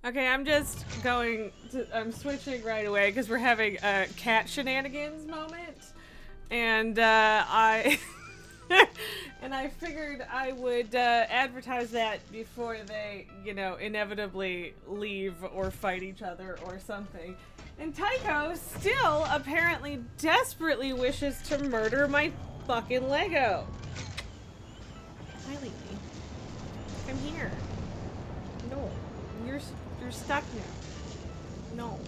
Okay, I'm switching right away because we're having a cat shenanigans moment. And, and I figured I would, advertise that before they, inevitably leave or fight each other or something. And Tycho still apparently desperately wishes to murder my fucking Lego. Hi, Lily. I'm here. No, you're stuck now. No.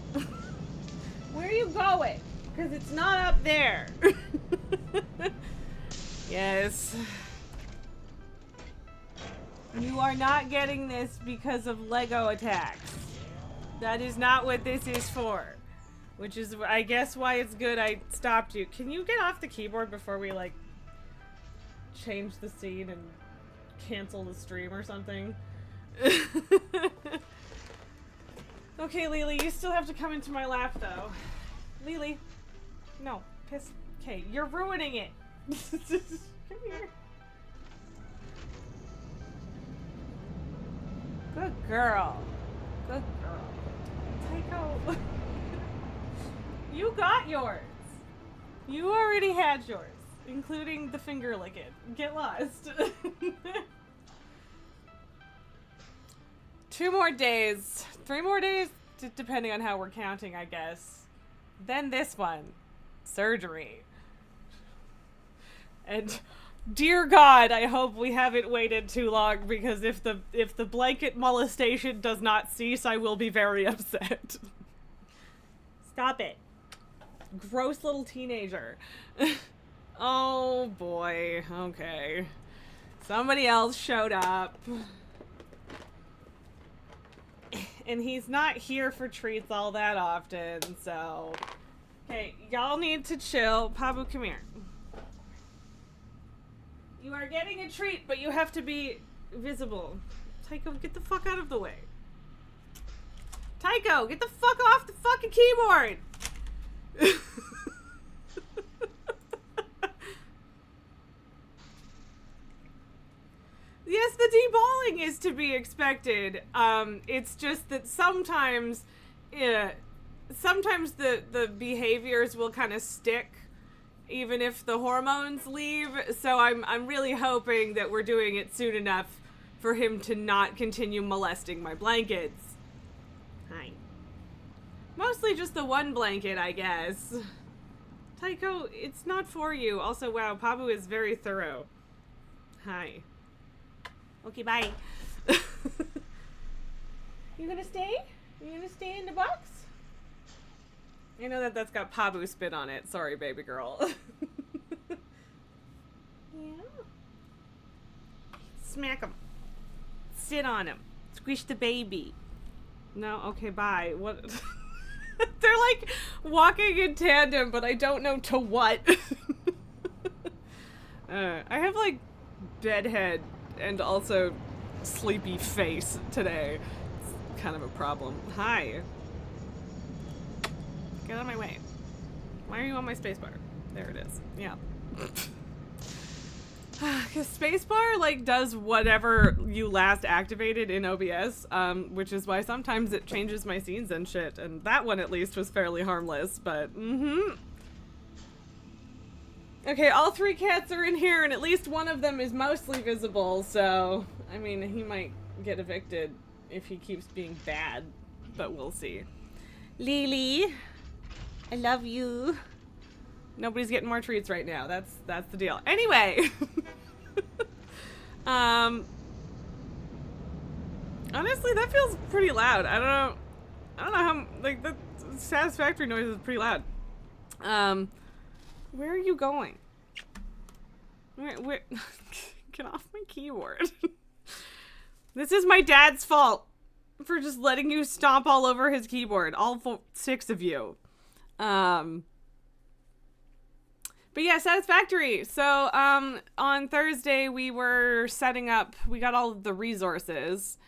Where are you going? Because it's not up there. Yes. You are not getting this because of Lego attacks. That is not what this is for. Which is, I guess, why it's good I stopped you. Can you get off the keyboard before we, like, change the scene and cancel the stream or something? Okay, Lily, you still have to come into my lap, though. Lily. No. Piss. Okay, you're ruining it. Come here. Good girl. Good girl. Tycho. You got yours. You already had yours, including the finger licking. Get lost. 2 more days. 3 more days, depending on how we're counting, I guess. Then this one. Surgery. And dear God, I hope we haven't waited too long, because if the blanket molestation does not cease, I will be very upset. Stop it. Gross little teenager. Oh boy. Okay. Somebody else showed up. And he's not here for treats all that often, so... Okay, y'all need to chill. Pabu, come here. You are getting a treat, but you have to be visible. Tycho, get the fuck out of the way. Tycho, get the fuck off the fucking keyboard! Yes, the deballing is to be expected. It's just that sometimes the behaviors will kind of stick even if the hormones leave. So I'm really hoping that we're doing it soon enough for him to not continue molesting my blankets. Hi. Mostly just the one blanket, I guess. Tycho, it's not for you. Also, wow, Pabu is very thorough. Hi. Okay, bye. You gonna stay? You gonna stay in the box? I know that's got Pabu spit on it. Sorry, baby girl. Yeah. Smack him. Sit on him. Squish the baby. No? Okay, bye. What? They're like walking in tandem, but I don't know to what. I have like bedhead and also sleepy face today. It's kind of a problem. Hi. Get out of my way. Why are you on my spacebar? There it is. Yeah. Because spacebar like does whatever you last activated in OBS, which is why sometimes it changes my scenes and shit, and that one at least was fairly harmless, but Okay, all 3 cats are in here, and at least one of them is mostly visible, so, I mean, he might get evicted if he keeps being bad, but we'll see. Lily, I love you. Nobody's getting more treats right now. That's the deal. Anyway, honestly, that feels pretty loud. I don't know how, like, the satisfactory noise is pretty loud. Where are you going? Where get off my keyboard. This is my dad's fault for just letting you stomp all over his keyboard. All 6 of you. But yeah, satisfactory. So, on Thursday we were setting up, we got all of the resources,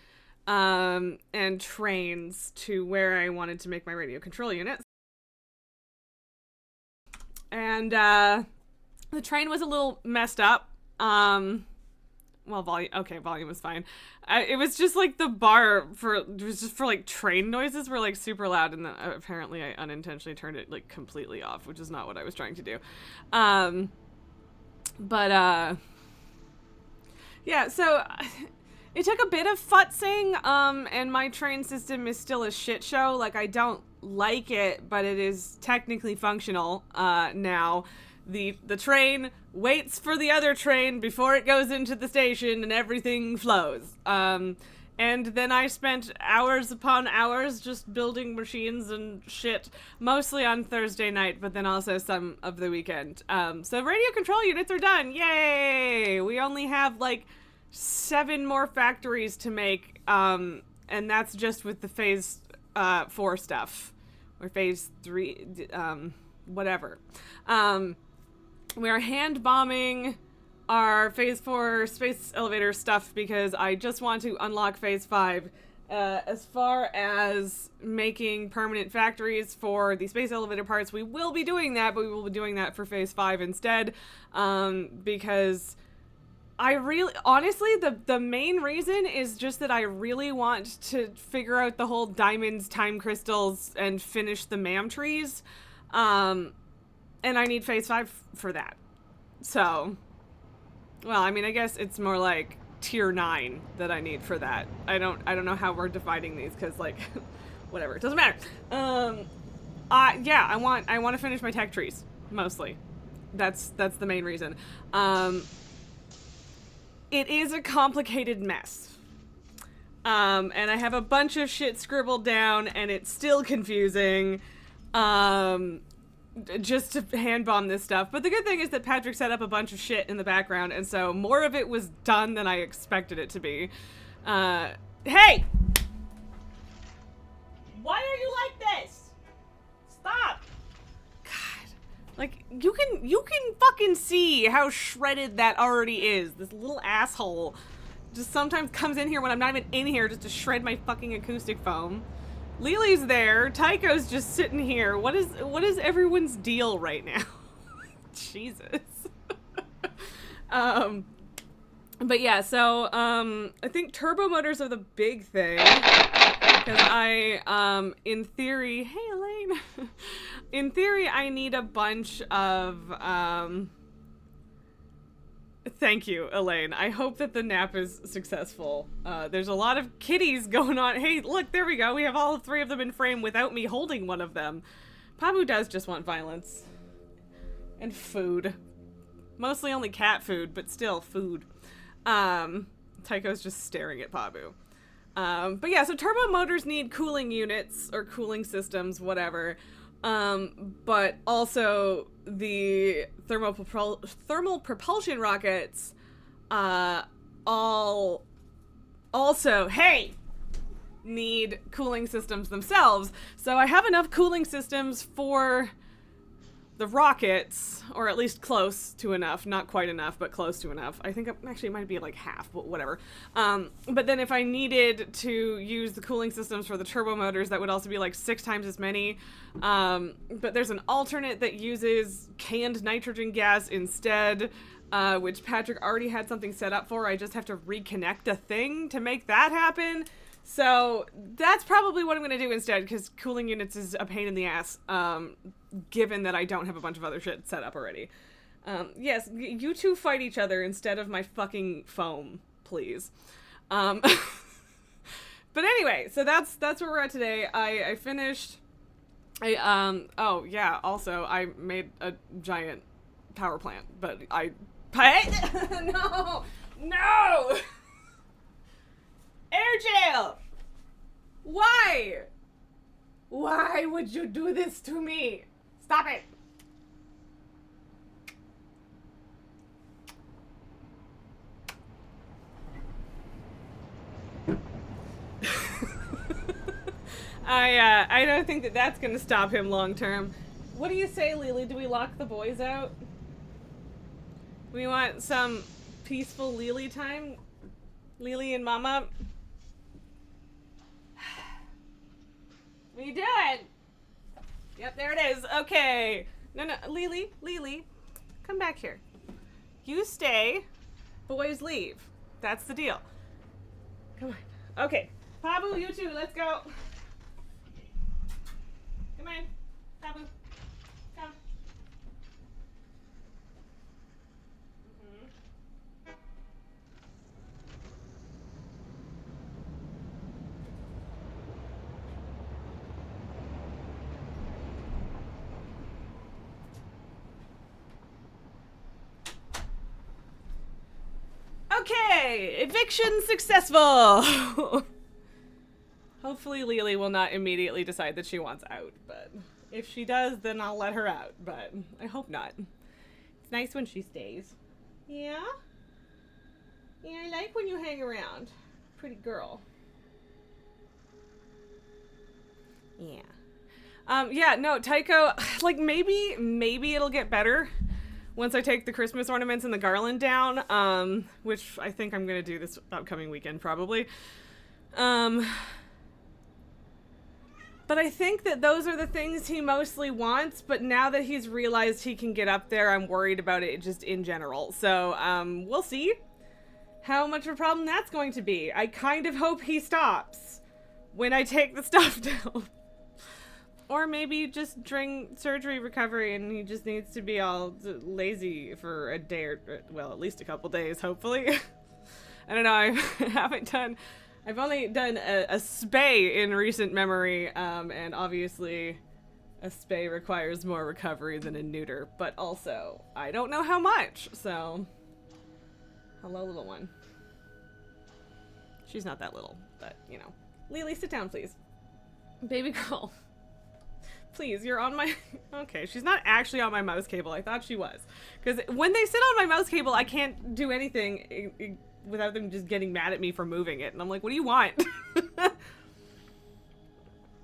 and trains to where I wanted to make my radio control units. And, the train was a little messed up. well, volume. Okay, volume was fine. It was just like the bar it was just for like train noises were like super loud, and then apparently I unintentionally turned it like completely off, which is not what I was trying to do. Yeah, so it took a bit of futzing, and my train system is still a shit show. Like, I don't like it, but it is technically functional now. The train waits for the other train before it goes into the station, and everything flows. And then I spent hours upon hours just building machines and shit, mostly on Thursday night, but then also some of the weekend. So radio control units are done. Yay! We only have like 7 more factories to make, and that's just with the phase 4 stuff, or phase 3, whatever. We are hand bombing our phase 4 space elevator stuff because I just want to unlock phase 5. As far as making permanent factories for the space elevator parts, we will be doing that, but we will be doing that for phase 5 instead, because I really, honestly, the main reason is just that I really want to figure out the whole diamonds, time crystals, and finish the MAM trees, and I need phase 5 for that. So, well, I mean, I guess it's more like tier 9 that I need for that. I don't know how we're dividing these, because, like, whatever, it doesn't matter. Yeah, I want to finish my tech trees, mostly. That's the main reason. It is a complicated mess. And I have a bunch of shit scribbled down, and it's still confusing. Just to hand bomb this stuff. But the good thing is that Patrick set up a bunch of shit in the background, and so more of it was done than I expected it to be. Hey! Why are you like this? Stop! God. Like, you can fucking see how shredded that already is. This little asshole just sometimes comes in here when I'm not even in here just to shred my fucking acoustic foam. Lily's there. Tycho's just sitting here. What is everyone's deal right now? Jesus. But yeah, so I think turbo motors are the big thing. Because I, in theory, hey Elaine. In theory, I need a bunch of, thank you, Elaine. I hope that the nap is successful. There's a lot of kitties going on. Hey, look, there we go. We have all 3 of them in frame without me holding one of them. Pabu does just want violence. And food. Mostly only cat food, but still food. Tycho's just staring at Pabu. But yeah, so turbo motors need cooling units, or cooling systems, whatever. But also the thermal propulsion rockets, all also, hey, need cooling systems themselves. So I have enough cooling systems for the rockets, or at least close to enough. Not quite enough, but close to enough. I think actually it might be like half, but whatever. But then if I needed to use the cooling systems for the turbo motors, that would also be like 6 times as many. But there's an alternate that uses canned nitrogen gas instead, which Patrick already had something set up for. I just have to reconnect a thing to make that happen. So that's probably what I'm going to do instead, because cooling units is a pain in the ass, given that I don't have a bunch of other shit set up already. Yes, you two fight each other instead of my fucking foam, please. But anyway, so that's where we're at today. I finished, oh yeah, also I made a giant power plant, but no! Air jail! Why? Why would you do this to me? Stop it! I don't think that that's gonna stop him long term. What do you say, Lily? Do we lock the boys out? We want some peaceful Lily time? Lily and Mama? What are you doing? Yep, there it is. Okay. No, Lily, come back here. You stay. Boys leave. That's the deal. Come on. Okay. Pabu, you two, let's go. Come on. Pabu. Come. Okay, eviction successful. Hopefully Lily will not immediately decide that she wants out, but if she does, then I'll let her out, but I hope not. It's nice when she stays. Yeah? Yeah, I like when you hang around. Pretty girl. Yeah. Yeah, no, Tycho, like, maybe it'll get better once I take the Christmas ornaments and the garland down, which I think I'm gonna do this upcoming weekend, probably. But I think that those are the things he mostly wants, but now that he's realized he can get up there, I'm worried about it just in general. So, we'll see how much of a problem that's going to be. I kind of hope he stops when I take the stuff down. Or maybe just during surgery recovery and he just needs to be all lazy for a day or, well, at least a couple days, hopefully. I don't know, I've only done a spay in recent memory, and obviously a spay requires more recovery than a neuter, but also, I don't know how much, so. Hello, little one. She's not that little, but, you know. Lily, sit down, please. Baby girl. Please, you're on my... Okay, she's not actually on my mouse cable. I thought she was. Because when they sit on my mouse cable, I can't do anything without them just getting mad at me for moving it. And I'm like, what do you want?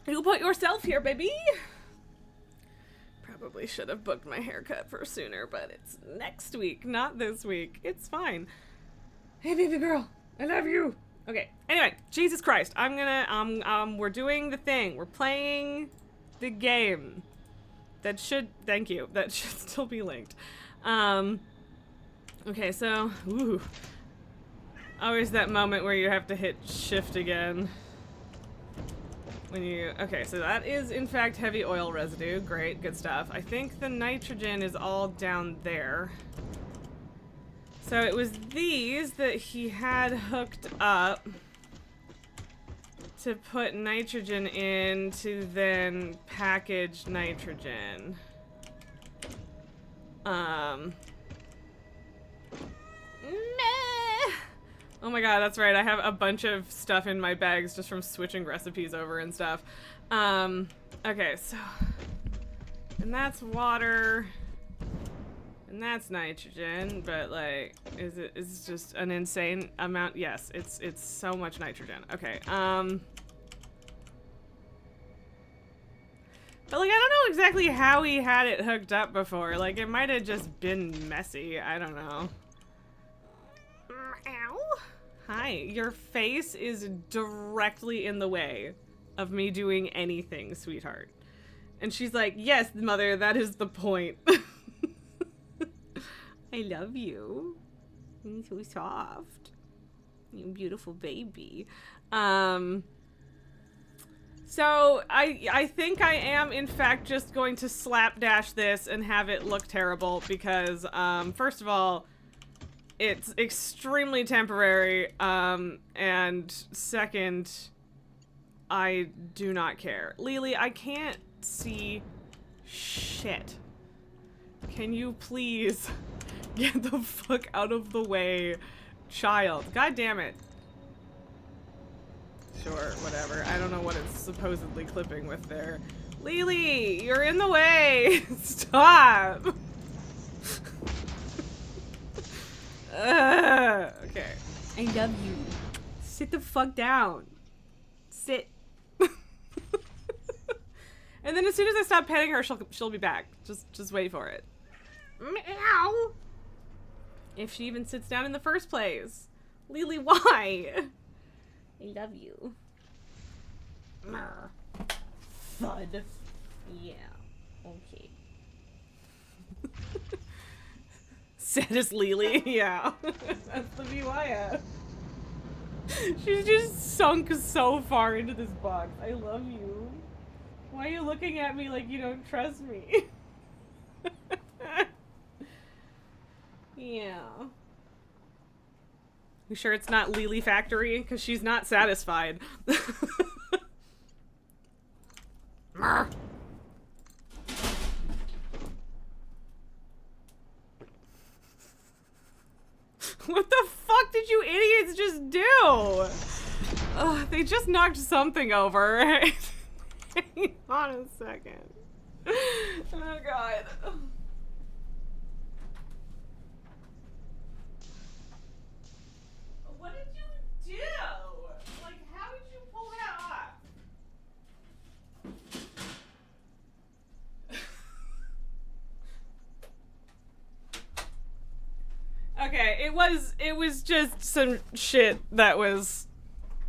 You put yourself here, baby. Probably should have booked my haircut for sooner, but it's next week, not this week. It's fine. Hey, baby girl. I love you. Okay. Anyway, Jesus Christ. I'm gonna, we're doing the thing. We're playing the game. That should, thank you. That should still be linked. Okay, so, ooh. Always that moment where you have to hit shift again. When you, okay, so that is in fact heavy oil residue. Great, good stuff. I think the nitrogen is all down there. So it was these that he had hooked up to put nitrogen in to then package nitrogen. Oh my god, that's right. I have a bunch of stuff in my bags just from switching recipes over and stuff. Okay, so... And that's water. And that's nitrogen, but like, is it just an insane amount? Yes, it's so much nitrogen. Okay, but like, I don't know exactly how he had it hooked up before. Like, it might have just been messy. I don't know. Ow. Hi, your face is directly in the way of me doing anything, sweetheart. And she's like, yes, mother, that is the point. I love you. You're so soft. You beautiful baby. So I think I am in fact just going to slapdash this and have it look terrible because first of all, it's extremely temporary, and second, I do not care. Lily, I can't see shit. Can you please get the fuck out of the way, child? God damn it. Sure, whatever. I don't know what it's supposedly clipping with there. Lily, you're in the way! Stop! Okay. I love you. Sit the fuck down. Sit. And then as soon as I stop petting her, she'll be back. Just wait for it. Meow. If she even sits down in the first place. Lily, why? I love you. Thud. Yeah. Okay. Said as Lily. Yeah. That's the VY. She's just sunk so far into this box. I love you. Why are you looking at me like you don't trust me? Yeah. You sure it's not Lily Factory? Because she's not satisfied. What the fuck did you idiots just do? They just knocked something over. Hang on a second. Oh god. What did you do? Like, how did you pull that off? Okay, it was just some shit that was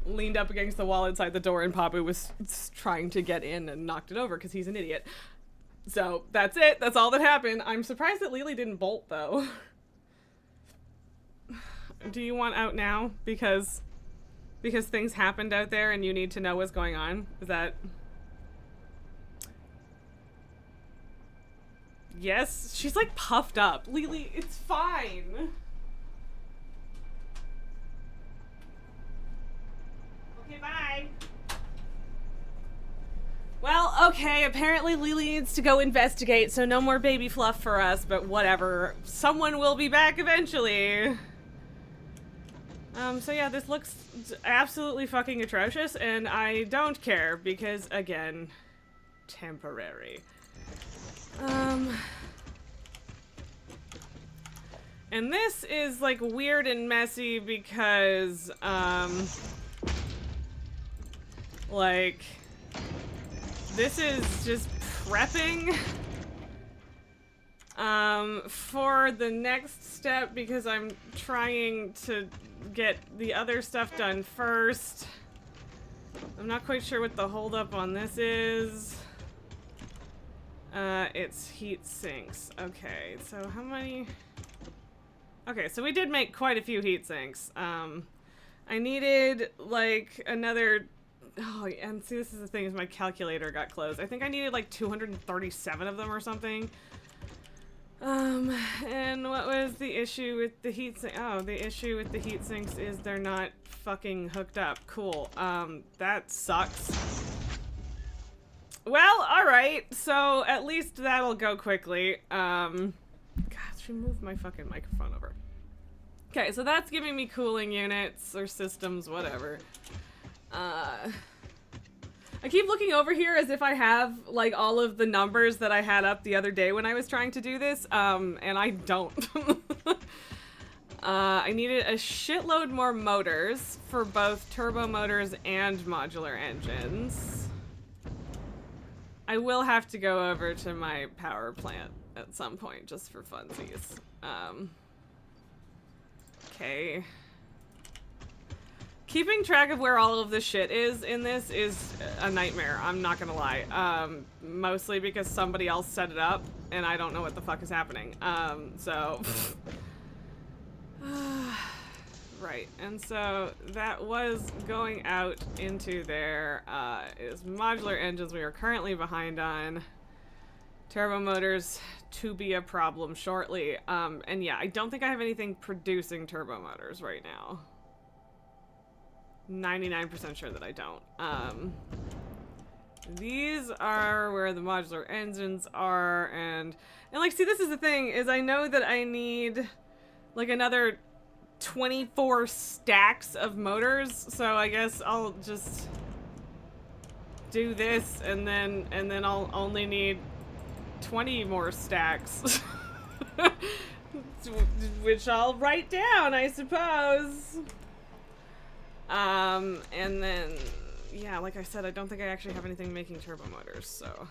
leaned up against the wall inside the door, and Papu was trying to get in and knocked it over because he's an idiot. So that's it. That's all that happened. I'm surprised that Lily didn't bolt though. Do you want out now because things happened out there and you need to know what's going on? Is that... Yes? She's like puffed up. Lily, it's fine. Okay, bye. Well, okay, apparently Lily needs to go investigate, so no more baby fluff for us, but whatever. Someone will be back eventually. So yeah, this looks absolutely fucking atrocious, and I don't care, because, again, temporary. And this is, like, weird and messy because, like, this is just prepping, for the next step because I'm trying to get the other stuff done first. I'm not quite sure what the holdup on this is. It's heat sinks. Okay, so how many... Okay, so we did make quite a few heat sinks. I needed, like, another... Oh, and see, this is the thing, is my calculator got closed. I think I needed, like, 237 of them or something. And what was the issue with the heat sink? Oh, the issue with the heat sinks is they're not fucking hooked up. Cool. That sucks. Well, alright, so at least that'll go quickly. God, she moved my fucking microphone over. Okay, so that's giving me cooling units or systems, whatever. I keep looking over here as if I have, like, all of the numbers that I had up the other day when I was trying to do this, and I don't. I needed a shitload more motors for both turbo motors and modular engines. I will have to go over to my power plant at some point, just for funsies. Okay. Keeping track of where all of the shit is in this is a nightmare, I'm not gonna lie. Mostly because somebody else set it up, and I don't know what the fuck is happening. So... Right, and so that was going out into there, is modular engines we are currently behind on. Turbo motors to be a problem shortly. And yeah, I don't think I have anything producing turbo motors right now. 99% sure that I don't. These are where the modular engines are, and like, see, this is the thing, is I know that I need like another 24 stacks of motors, so I guess I'll just do this, and then I'll only need 20 more stacks. Which I'll write down, I suppose. And then, yeah, like I said, I don't think I actually have anything making turbo motors, so.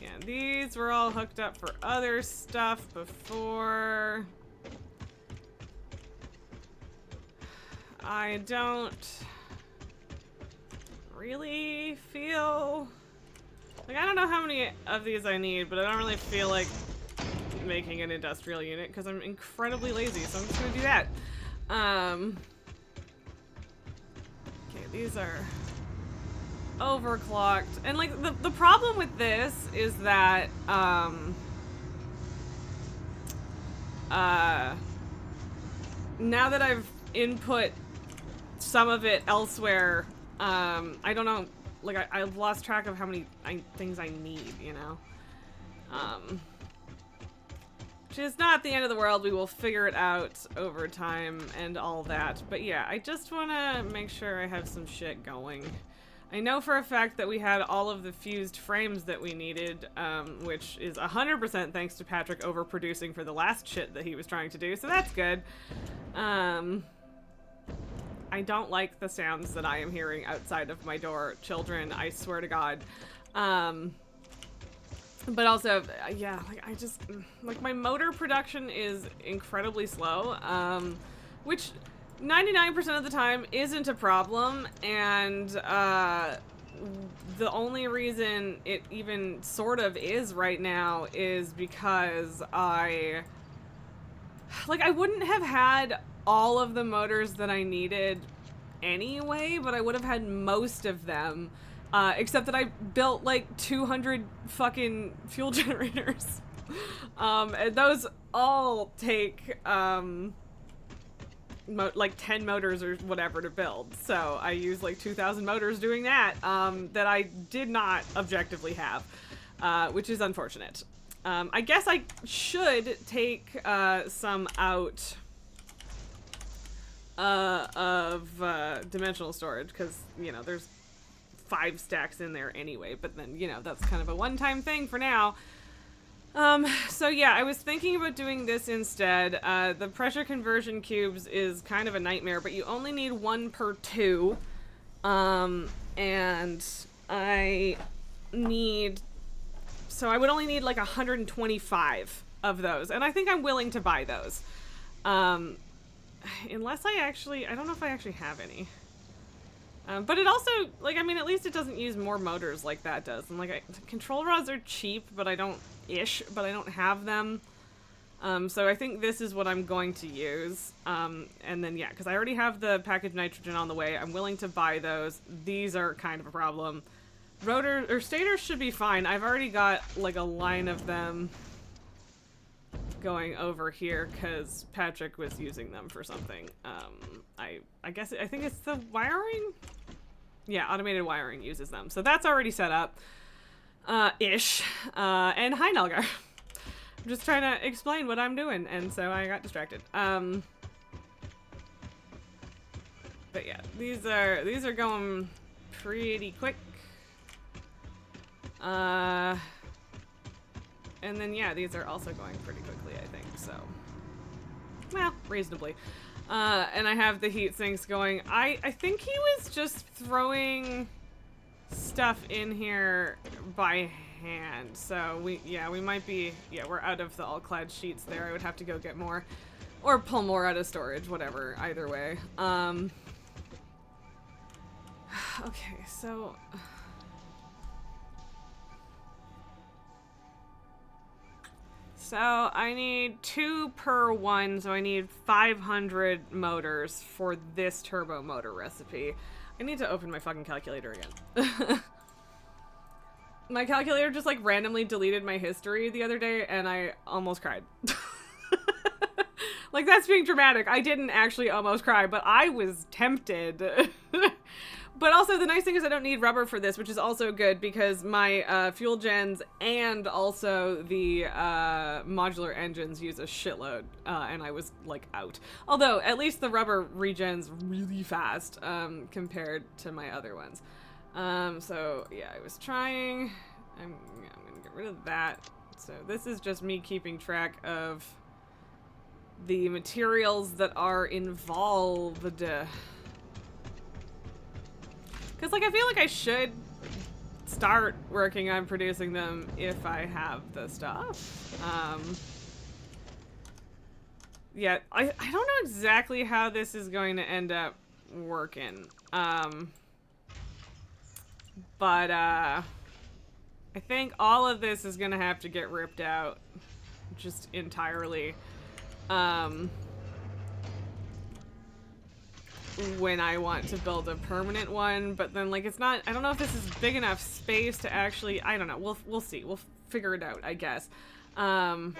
Yeah, these were all hooked up for other stuff before. I don't really feel... Like, I don't know how many of these I need, but I don't really feel like making an industrial unit because I'm incredibly lazy, so I'm just gonna do that. Okay, these are overclocked. And like the problem with this is that now that I've input some of it elsewhere, I don't know, like I've lost track of how many things I need, you know? Which is not the end of the world. We will figure it out over time and all that. But yeah, I just want to make sure I have some shit going. I know for a fact that we had all of the fused frames that we needed, which is 100% thanks to Patrick overproducing for the last shit that he was trying to do, so that's good. I don't like the sounds that I am hearing outside of my door. Children, I swear to God. But also, yeah, like I just, like my motor production is incredibly slow, which 99% of the time isn't a problem, and the only reason it even sort of is right now is because I wouldn't have had all of the motors that I needed anyway, but I would have had most of them. Except that I built like 200 fucking fuel generators. And those all take, like 10 motors or whatever to build. So I used like 2,000 motors doing that, that I did not objectively have, which is unfortunate. I guess I should take, some out, of, dimensional storage, because, you know, there's 5 stacks in there anyway, but then, you know, that's kind of a one-time thing for now. So yeah, I was thinking about doing this instead. The pressure conversion cubes is kind of a nightmare, but you only need 1 per 2. And I would only need like 125 of those, and I think I'm willing to buy those. Unless I don't know if I actually have any. But it also, like, I mean, at least it doesn't use more motors like that does. And, like, control rods are cheap, but I don't have them. So I think this is what I'm going to use. And then, yeah, because I already have the packaged nitrogen on the way. I'm willing to buy those. These are kind of a problem. Stators should be fine. I've already got, like, a line of them going over here because Patrick was using them for something. I think it's the wiring? Yeah, automated wiring uses them. So that's already set up. Ish. And hi, Nelgar. I'm just trying to explain what I'm doing, and so I got distracted. But yeah, these are going pretty quick. And then yeah, these are also going pretty quickly, I think, so. Well, reasonably. And I have the heat sinks going. I think he was just throwing stuff in here by hand. So we might be, we're out of the all-clad sheets there. I would have to go get more or pull more out of storage, whatever, either way. Okay, so I need 2 per 1, so I need 500 motors for this turbo motor recipe. I need to open my fucking calculator again. My calculator just like randomly deleted my history the other day and I almost cried. Like, that's being dramatic. I didn't actually almost cry, but I was tempted. But also, the nice thing is I don't need rubber for this, which is also good because my fuel gens and also the modular engines use a shitload, and I was, like, out. Although, at least the rubber regens really fast compared to my other ones. So, yeah, I was trying. I'm gonna get rid of that. So this is just me keeping track of the materials that are involved. Because, like, I feel like I should start working on producing them if I have the stuff. Yeah, I don't know exactly how this is going to end up working. But, I think all of this is gonna have to get ripped out just entirely. When I want to build a permanent one, but then like it's not, I don't know if this is big enough space to actually, I don't know, we'll see, we'll figure it out, I guess. But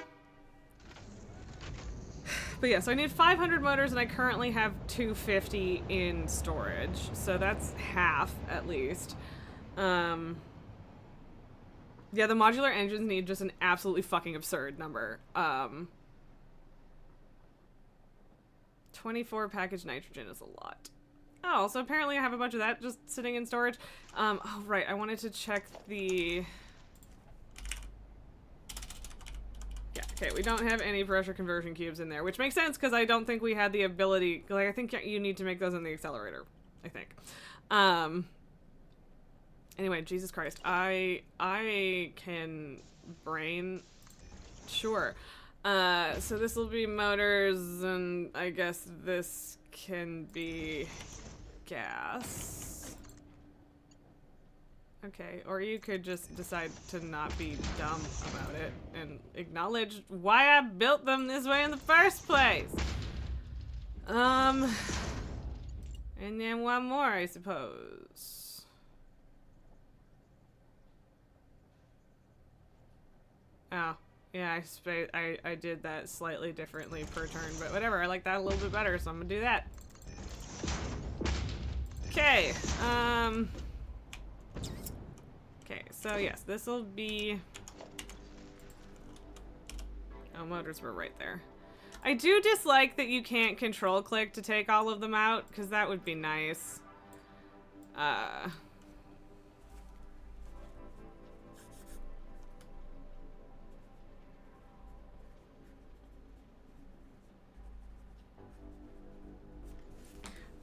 yeah, so I need 500 motors and I currently have 250 in storage, so that's half at least. Yeah, the modular engines need just an absolutely fucking absurd number. 24 packaged nitrogen is a lot. Oh, so apparently I have a bunch of that just sitting in storage. Oh, right, I wanted to check the... Yeah, okay, we don't have any pressure conversion cubes in there, which makes sense because I don't think we had the ability... Like, I think you need to make those in the accelerator, I think. Anyway, Jesus Christ, I can brain... Sure. So this will be motors, and I guess this can be gas. Okay, or you could just decide to not be dumb about it and acknowledge why I built them this way in the first place. And then one more, I suppose. Oh. Yeah, I did that slightly differently per turn, but whatever, I like that a little bit better, so I'm gonna do that. Okay, okay, so yes, this'll be... Oh, motors were right there. I do dislike that you can't control click to take all of them out, because that would be nice.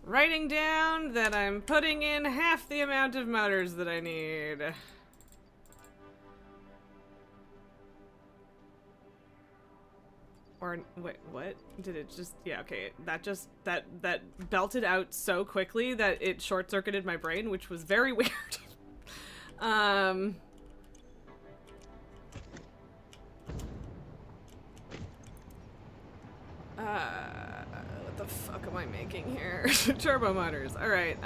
Writing down that I'm putting in half the amount of motors that I need. Or, wait, what? Did it just, yeah, okay, that just, that belted out so quickly that it short-circuited my brain, which was very weird. What the fuck am I making here? Turbo motors. Alright,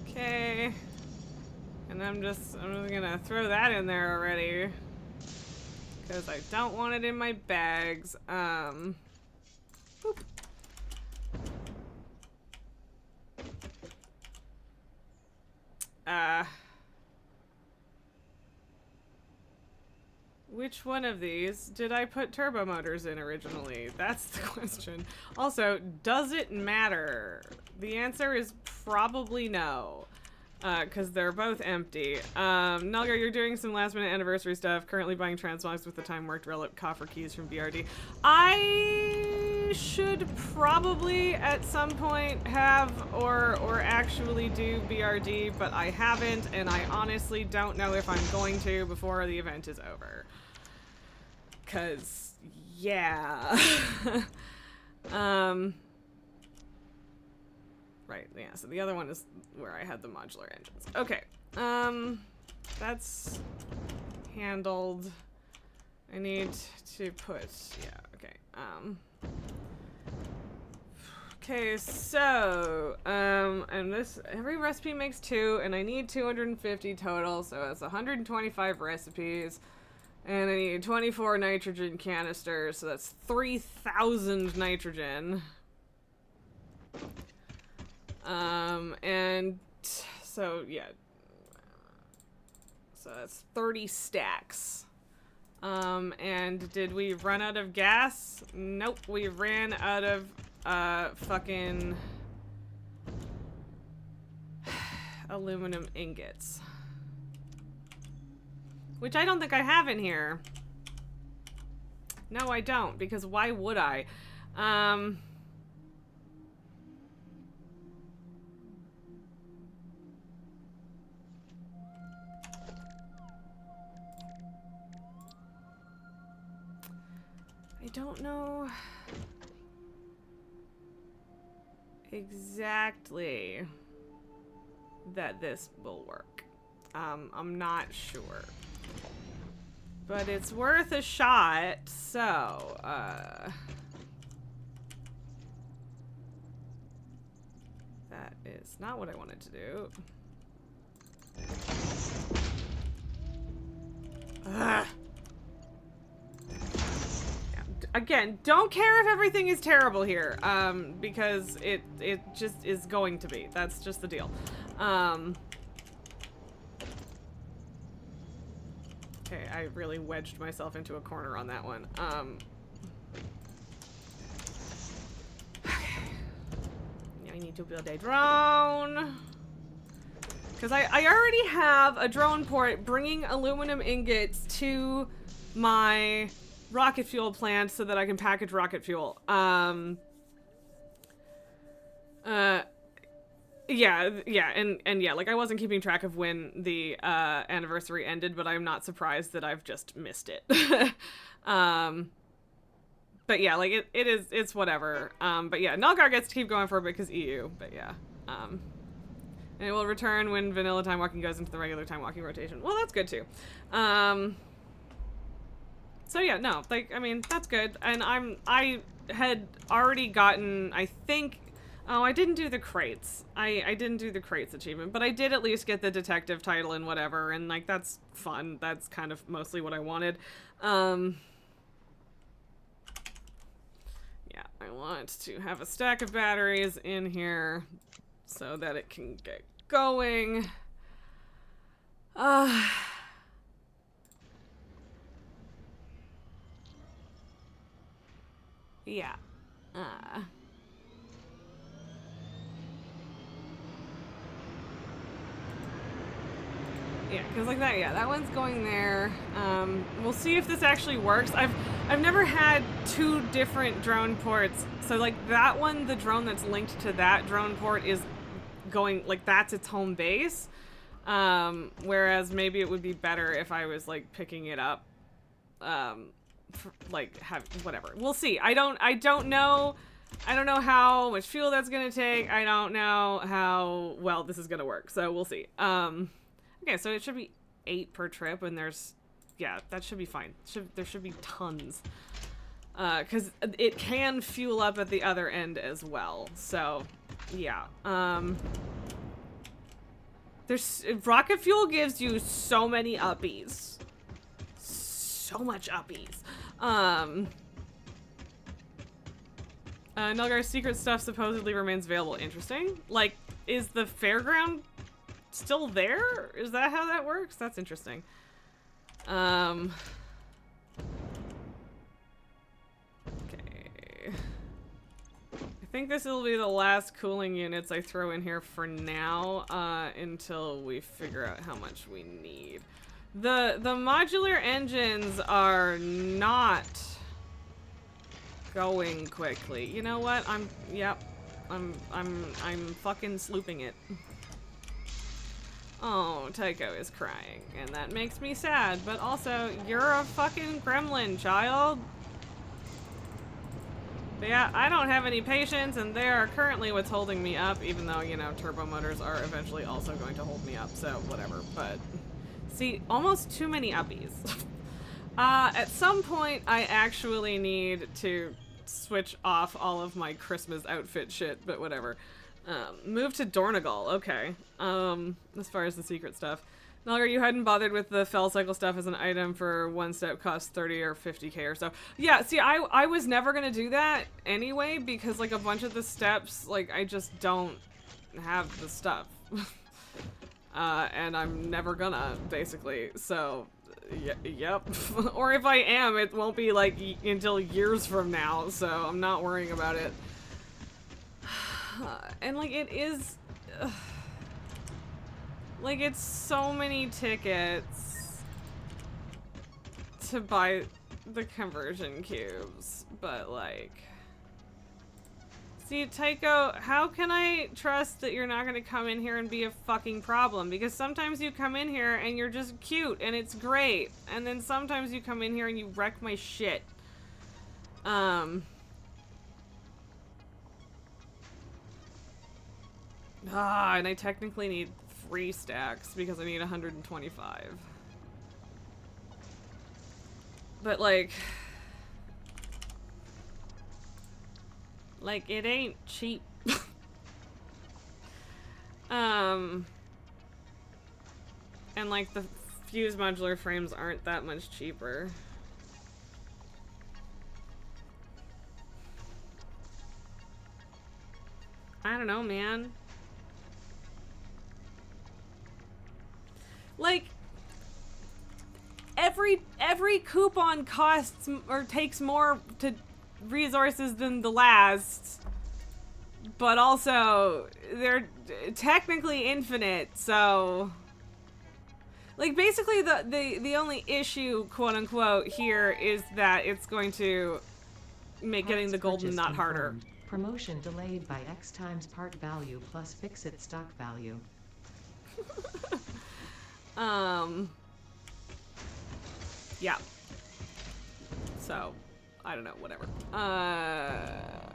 okay. And I'm just gonna throw that in there already. Because I don't want it in my bags. Boop. Which one of these did I put turbo motors in originally? That's the question. Also, does it matter? The answer is probably no. Because they're both empty. Nulgar, you're doing some last minute anniversary stuff. Currently buying transmogs with the time worked relic coffer keys from BRD. I should probably at some point have or actually do BRD, but I haven't, and I honestly don't know if I'm going to before the event is over. Cause yeah. Right, yeah, so the other one is where I had the modular engines. Okay, that's handled. I need to put, yeah, okay, okay, so, and this, every recipe makes 2, and I need 250 total, so it's 125 recipes, and I need 24 nitrogen canisters, so that's 3,000 nitrogen. And so yeah, so that's 30 stacks. And did we run out of gas? Nope, we ran out of fucking aluminum ingots, which I don't think I have in here. No, I don't, because why would I? I don't know exactly that this will work. I'm not sure. But it's worth a shot, so, that is not what I wanted to do. Ugh. Again, don't care if everything is terrible here, because it just is going to be. That's just the deal. Okay, I really wedged myself into a corner on that one. Okay. Now I need to build a drone. Because I already have a drone port bringing aluminum ingots to my rocket fuel plant so that I can package rocket fuel. Yeah, like I wasn't keeping track of when the anniversary ended, but I'm not surprised that I've just missed it. But yeah, like it's whatever. But yeah, Nulgar gets to keep going for a bit because EU, but yeah. And it will return when vanilla time walking goes into the regular time walking rotation. Well, that's good too. So yeah, no, like, I mean, that's good. And I had already gotten, I think, oh, I didn't do the crates. I didn't do the crates achievement, but I did at least get the detective title and whatever, and like, that's fun. That's kind of mostly what I wanted. Yeah, I want to have a stack of batteries in here so that it can get going. Yeah. Yeah, because like that, yeah, that one's going there. We'll see if this actually works. I've never had two different drone ports. So like that one, the drone that's linked to that drone port is going, like that's its home base. Whereas maybe it would be better if I was like picking it up. Like have whatever. We'll see. I don't know how much fuel that's gonna take. I don't know how well this is gonna work. So we'll see. Okay, so it should be 8 per trip, and there's, yeah, that should be fine. There should be tons. Because it can fuel up at the other end as well. So, yeah. Rocket fuel gives you so many uppies. So much uppies. Nulgar's secret stuff supposedly remains available. Interesting. Like, is the fairground still there? Is that how that works? That's interesting. Okay. I think this will be the last cooling units I throw in here for now, until we figure out how much we need. The modular engines are not going quickly. You know what? I'm fucking slooping it. Oh, Tycho is crying, and that makes me sad, but also, you're a fucking gremlin, child. But yeah, I don't have any patience, and they are currently what's holding me up, even though, you know, turbo motors are eventually also going to hold me up, so whatever, but... See, almost too many uppies. At some point, I actually need to switch off all of my Christmas outfit shit, but whatever. Move to Dornagal, okay. As far as the secret stuff. Nulgar, you hadn't bothered with the Fell Cycle stuff as an item for one step costs 30 or 50k or so. Yeah, see, I was never gonna do that anyway, because, like, a bunch of the steps, like, I just don't have the stuff. And I'm never gonna, basically, so, yep. Or if I am, it won't be, like, until years from now, so I'm not worrying about it. And, like, it is... like, it's so many tickets to buy the conversion cubes, but, like... See, Tycho, how can I trust that you're not gonna come in here and be a fucking problem? Because sometimes you come in here and you're just cute and it's great. And then sometimes you come in here and you wreck my shit. And I technically need 3 stacks because I need 125. But like it ain't cheap. And like the fused modular frames aren't that much cheaper. I don't know, man. Like every coupon costs or takes more to resources than the last, but also they're technically infinite, so like basically the only issue, quote unquote, here is that it's going to make getting the golden knot harder. Promotion delayed by X times part value plus fix-it stock value. Yeah. So, I don't know, whatever.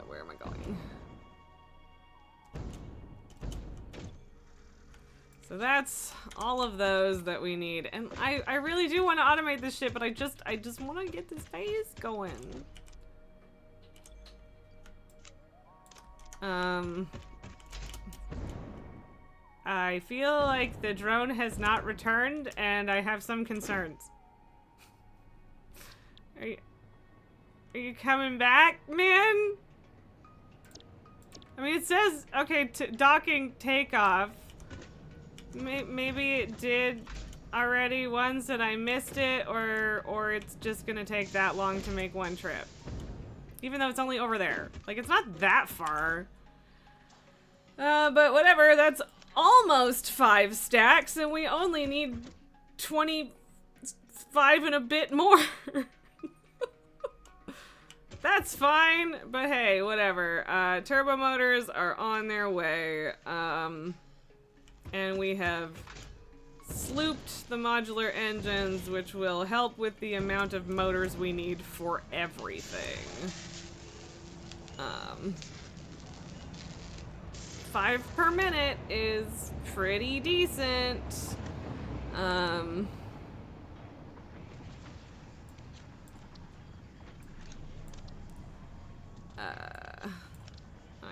Where am I going? So that's all of those that we need. And I really do want to automate this shit, but I just want to get this phase going. I feel like the drone has not returned, and I have some concerns. Are you coming back, man? I mean, it says, okay, docking takeoff. Maybe it did already once and I missed it, or it's just gonna take that long to make one trip. Even though it's only over there. Like, it's not that far. But whatever, that's almost 5 stacks, and we only need 25 and a bit more. That's fine, but hey, whatever. Turbo motors are on their way. And we have slooped the modular engines, which will help with the amount of motors we need for everything. 5 per minute is pretty decent. Oh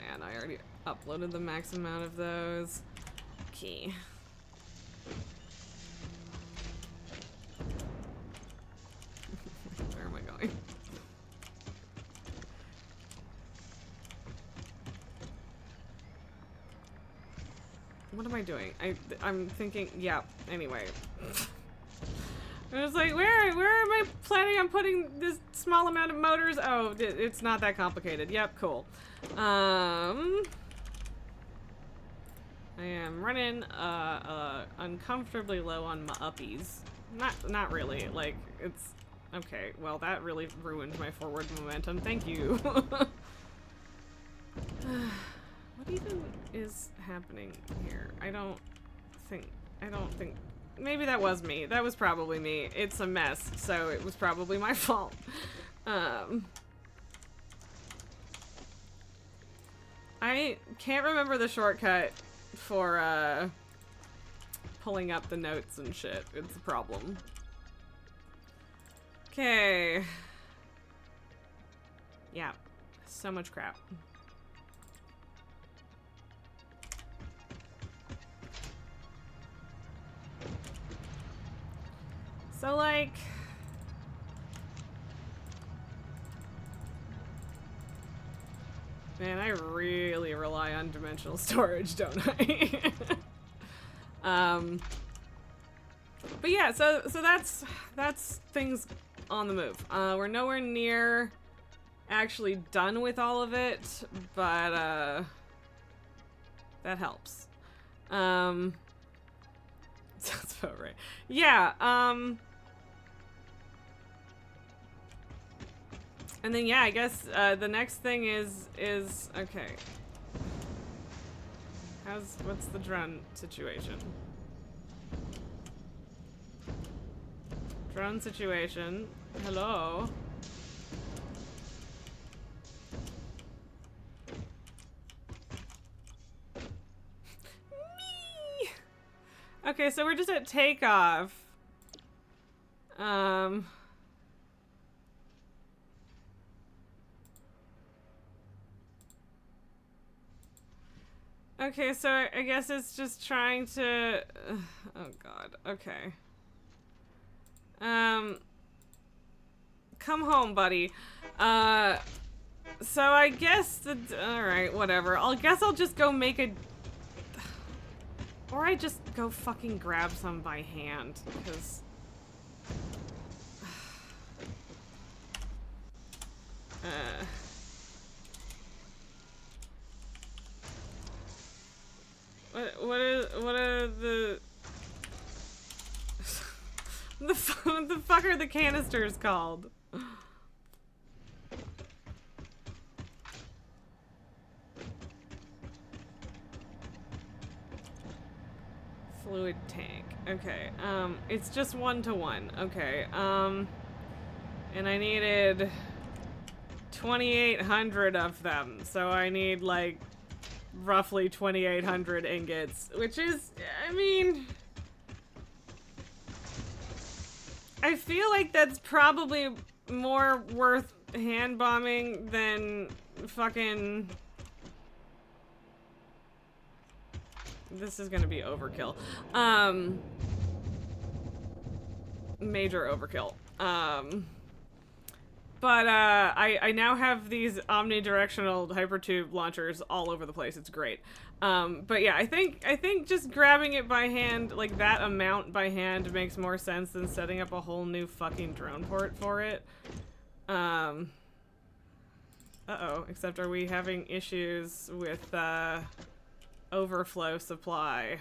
yeah, no, I already uploaded the max amount of those. Okay. Where am I going? What am I doing? I'm thinking, yeah, anyway. I was like, where am I planning on putting this small amount of motors? Oh, it's not that complicated. Yep, cool. I am running uncomfortably low on my uppies. Not really. Like, it's okay. Well, that really ruined my forward momentum. Thank you. What even is happening here? I don't think maybe that was me. That was probably me. It's a mess, so it was probably my fault. I can't remember the shortcut for pulling up the notes and shit. It's a problem. Okay. Yeah. So much crap. So like man, I really rely on dimensional storage, don't I? But yeah, so that's things on the move. We're nowhere near actually done with all of it, but that helps. Sounds about right. Yeah, and then yeah, I guess the next thing is okay. What's the drone situation? Drone situation. Hello. Me. Okay, so we're just at takeoff. Okay, so I guess it's just trying to... oh god, okay. Come home, buddy. So I guess the... Alright, whatever. I guess I'll just go make a... Or I just go fucking grab some by hand, because... What are the... what the fuck are the canisters called? Fluid tank. Okay, it's just 1-to-1. Okay, and I needed 2,800 of them, so I need, like, roughly 2,800 ingots, which is, I mean... I feel like that's probably more worth hand bombing than fucking... This is gonna be overkill. Major overkill. But I now have these omnidirectional hypertube launchers all over the place. It's great. But yeah, I think just grabbing it by hand, like that amount by hand, makes more sense than setting up a whole new fucking drone port for it. Uh-oh, except are we having issues with overflow supply?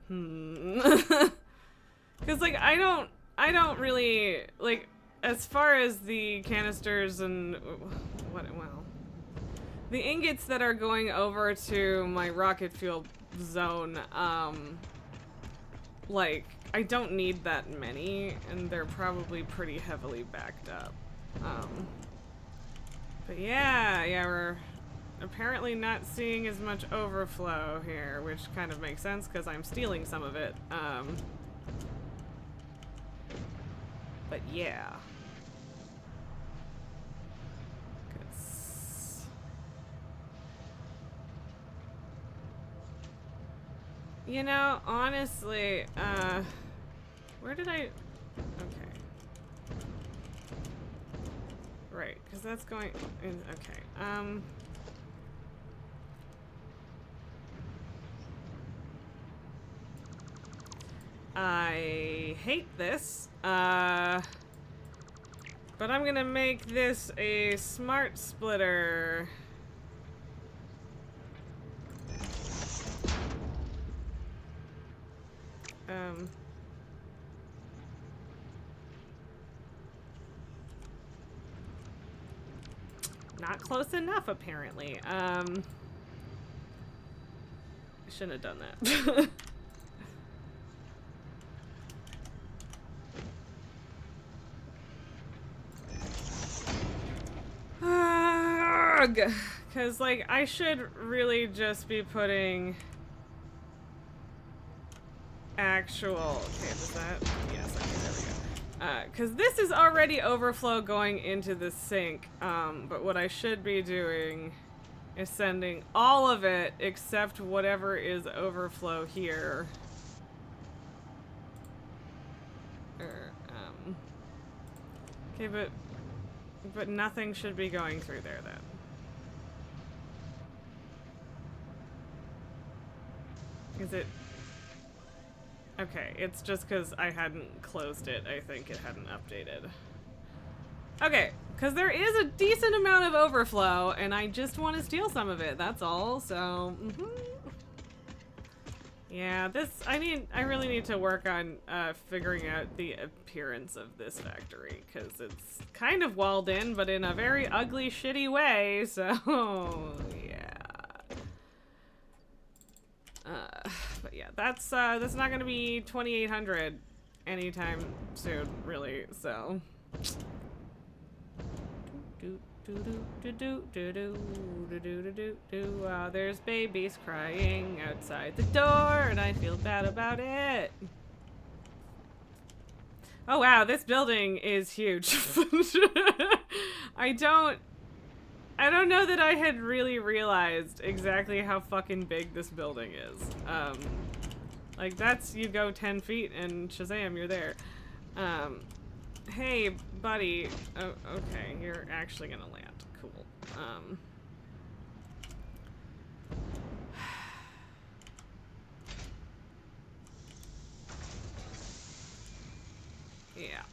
Because like I don't really, like, as far as the canisters and well, the ingots that are going over to my rocket fuel zone, like, I don't need that many, and they're probably pretty heavily backed up. But yeah, we're apparently not seeing as much overflow here, which kind of makes sense because I'm stealing some of it. But yeah. You know, honestly, where did I... Okay. Right, because that's going in... Okay, I hate this, but I'm gonna make this a smart splitter. Not close enough, apparently. I shouldn't have done that. Because, like, I should really just be putting actual... Okay, was that... Yes, okay, there we go. Because this is already overflow going into the sink, but what I should be doing is sending all of it except whatever is overflow here. Okay, but nothing should be going through there then. Is it... Okay, it's just because I hadn't closed it. I think it hadn't updated. Okay, because there is a decent amount of overflow, and I just want to steal some of it. That's all. So, yeah, this I really need to work on figuring out the appearance of this factory because it's kind of walled in, but in a very ugly, shitty way. So, yeah. But yeah, that's not gonna be 2,800 anytime soon, really. So. There's babies crying outside the door, and I feel bad about it. Oh wow, this building is huge. I don't I don't know that I had really realized exactly how fucking big this building is. Like, that's, you go 10 feet and Shazam, you're there. Hey, buddy. Oh, okay, you're actually gonna land. Cool. Yeah.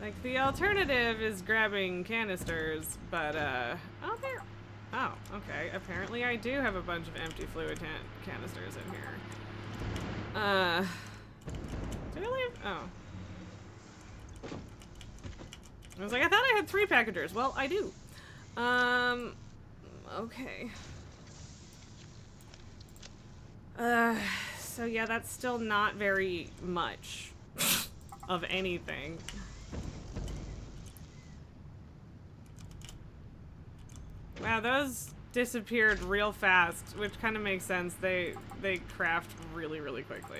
Like, the alternative is grabbing canisters, but, oh, there. Oh, okay. Apparently I do have a bunch of empty fluid canisters in here. Did I leave? Oh. I was like, I thought I had 3 packagers. Well, I do. Okay. So yeah, that's still not very much of anything. Wow, those disappeared real fast, which kind of makes sense. They craft really, really quickly.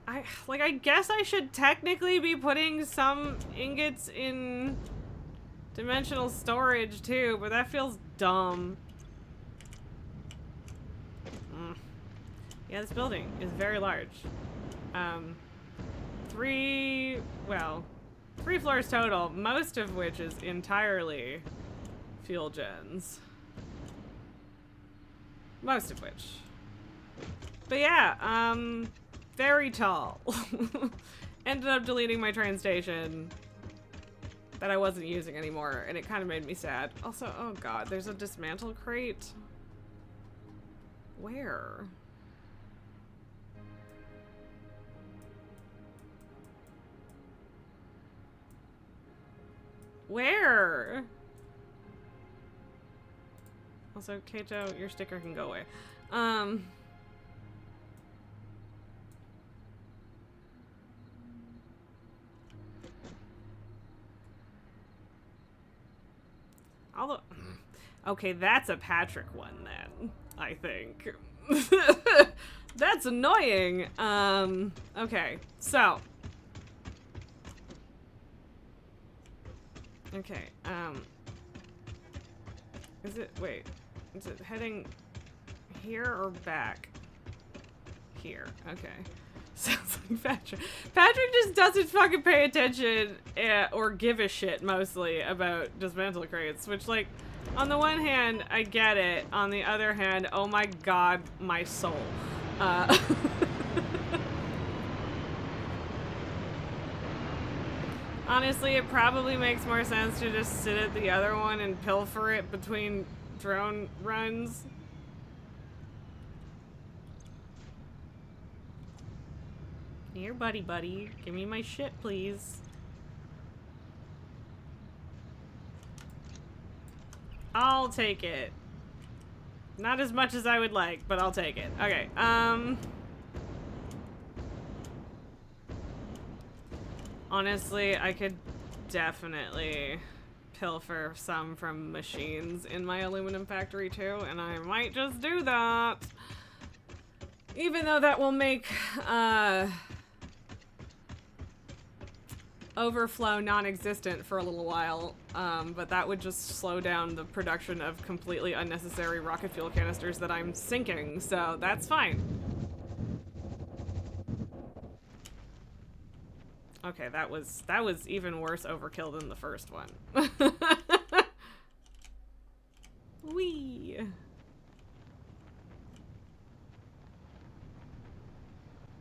I guess I should technically be putting some ingots in dimensional storage too, but that feels dumb. Yeah, this building is very large. 3 floors total, most of which is entirely fuel gens. Most of which. But yeah, very tall. Ended up deleting my train station that I wasn't using anymore, and it kind of made me sad. Also, oh god, there's a dismantle crate. Where? Where? Also, Kato, your sticker can go away. Although, okay, that's a Patrick one then, I think. That's annoying. Okay, so. Okay, is it heading here or back? Here, okay. Sounds like Patrick. Patrick just doesn't fucking pay attention or give a shit, mostly, about dismantle crates, which, like, on the one hand, I get it. On the other hand, oh my god, my soul. Honestly, it probably makes more sense to just sit at the other one and pilfer it between drone runs. Here, buddy. Give me my shit, please. I'll take it. Not as much as I would like, but I'll take it. Okay, honestly, I could definitely pilfer some from machines in my aluminum factory too, and I might just do that. Even though that will make, overflow non-existent for a little while, but that would just slow down the production of completely unnecessary rocket fuel canisters that I'm sinking, so that's fine. Okay, that was even worse overkill than the first one. Whee!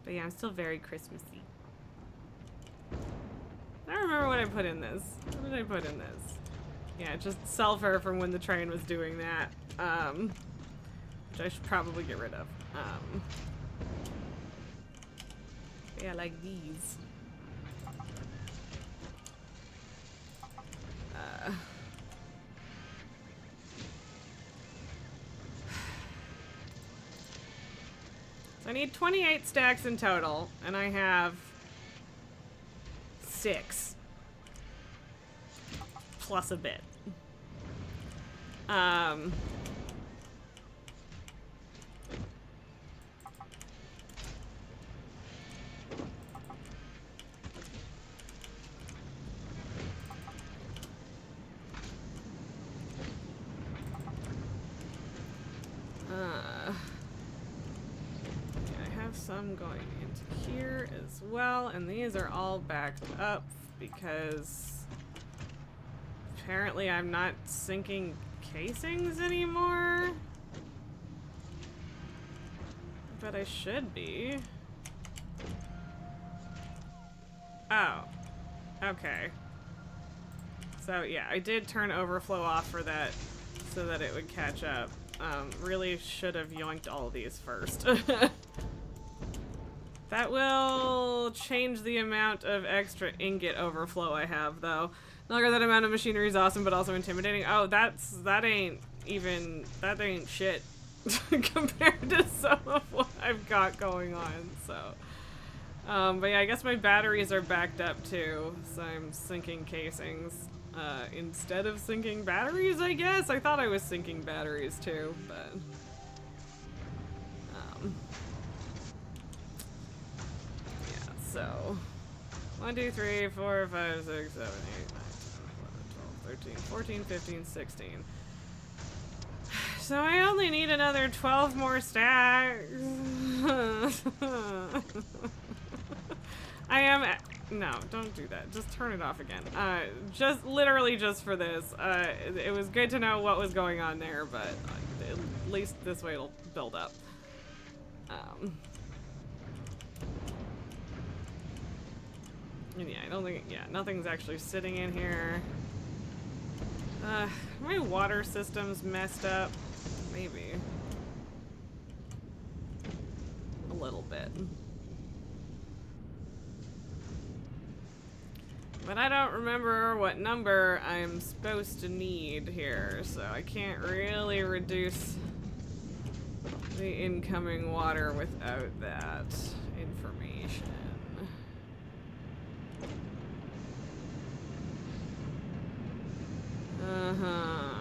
But yeah, I'm still very Christmassy. I don't remember what I put in this. What did I put in this? Yeah, just sulfur from when the train was doing that. Which I should probably get rid of. Yeah, like these. So I need 28 stacks in total, and I have 6. Plus a bit. some going into here as well, and these are all backed up because apparently I'm not sinking casings anymore. But I should be. Oh. Okay. So yeah, I did turn overflow off for that so that it would catch up. Really should have yoinked all of these first. That will change the amount of extra ingot overflow I have, though. No longer that amount of machinery is awesome, but also intimidating. Oh, that ain't shit compared to some of what I've got going on, so. But yeah, I guess my batteries are backed up too, so I'm sinking casings instead of sinking batteries, I guess? I thought I was sinking batteries too, but... yeah, so... 1, 2, 3, 4, 5, 6, 7, 8, 9, 10, 11, 12, 13, 14, 15, 16. So I only need another 12 more stacks. I am... No, don't do that. Just turn it off again. Just literally just for this. It was good to know what was going on there, but at least this way it'll build up. And yeah, I don't think... Yeah, nothing's actually sitting in here. My water system's messed up. Maybe. A little bit. But I don't remember what number I'm supposed to need here, so I can't really reduce the incoming water without that information. Uh-huh.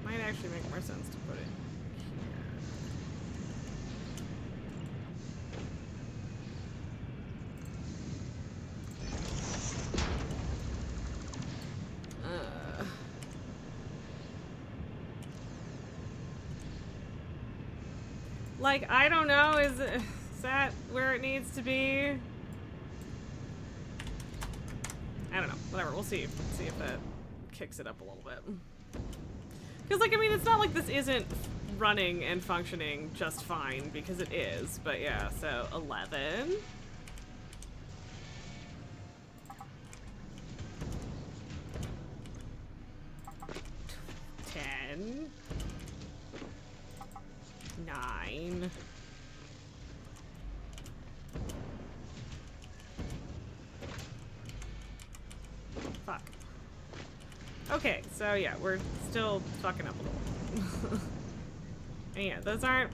Might actually make more sense to put it here. Like, I don't know, is that where it needs to be? I don't know, whatever, we'll see if that kicks it up a little bit. Because, like, I mean, it's not like this isn't running and functioning just fine, because it is. But yeah, so 11. $10. $9. Fuck. Okay, so yeah, we're still fucking up a little. And yeah, those aren't...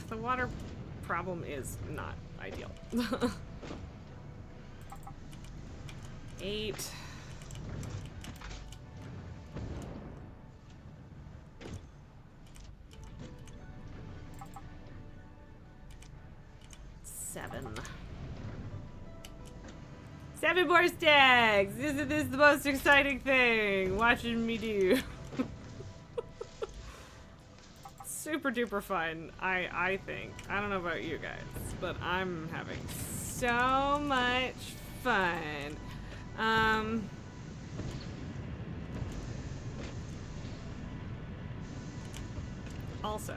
The water problem is not ideal. 8. $7. 7 more stacks! Isn't this the most exciting thing? Watching me do. Super duper fun, I think. I don't know about you guys, but I'm having so much fun. Also,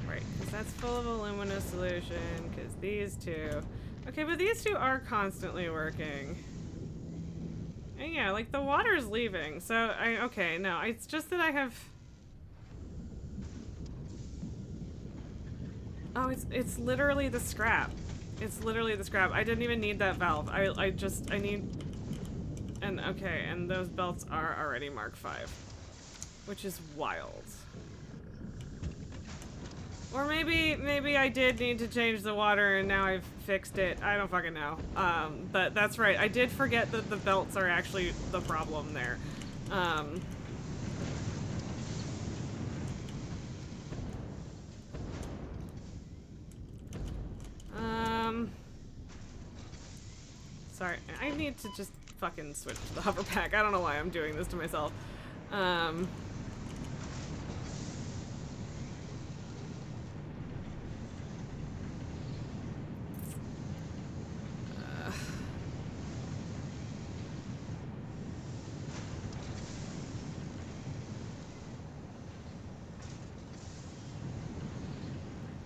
right, because that's full of alumina solution, because these two... Okay, but these two are constantly working. And yeah, like the water's leaving. So okay, no, it's just that I have. Oh, it's literally the scrap. It's literally the scrap. I didn't even need that valve. I need. And okay, and those belts are already Mark V, which is wild. Or maybe I did need to change the water and now I've fixed it. I don't fucking know. But that's right. I did forget that the belts are actually the problem there. Sorry. I need to just fucking switch to the hover pack. I don't know why I'm doing this to myself.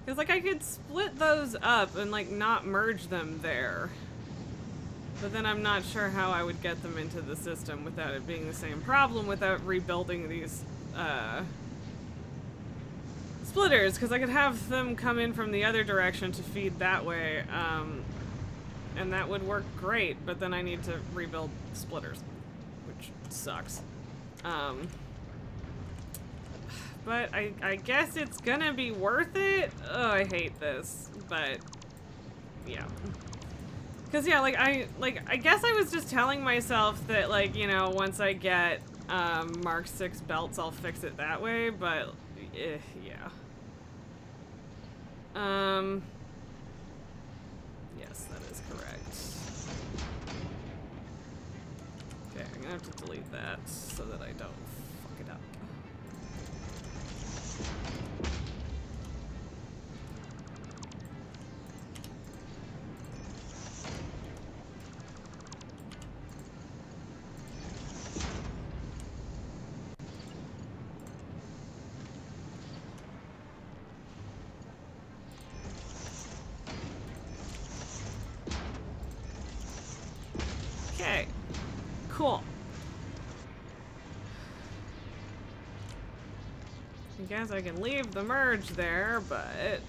Because, like, I could split those up and, like, not merge them there. But then I'm not sure how I would get them into the system without it being the same problem without rebuilding these, splitters. Because I could have them come in from the other direction to feed that way, and that would work great. But then I need to rebuild splitters, which sucks. But I guess it's gonna be worth it. Oh, I hate this, but yeah. Cause yeah, I guess I was just telling myself that, like, you know, once I get Mark 6 belts, I'll fix it that way. But yeah. Yes, that is correct. Okay, I'm gonna have to delete that so that I don't fuck it up. Okay, cool. I guess I can leave the merge there, but...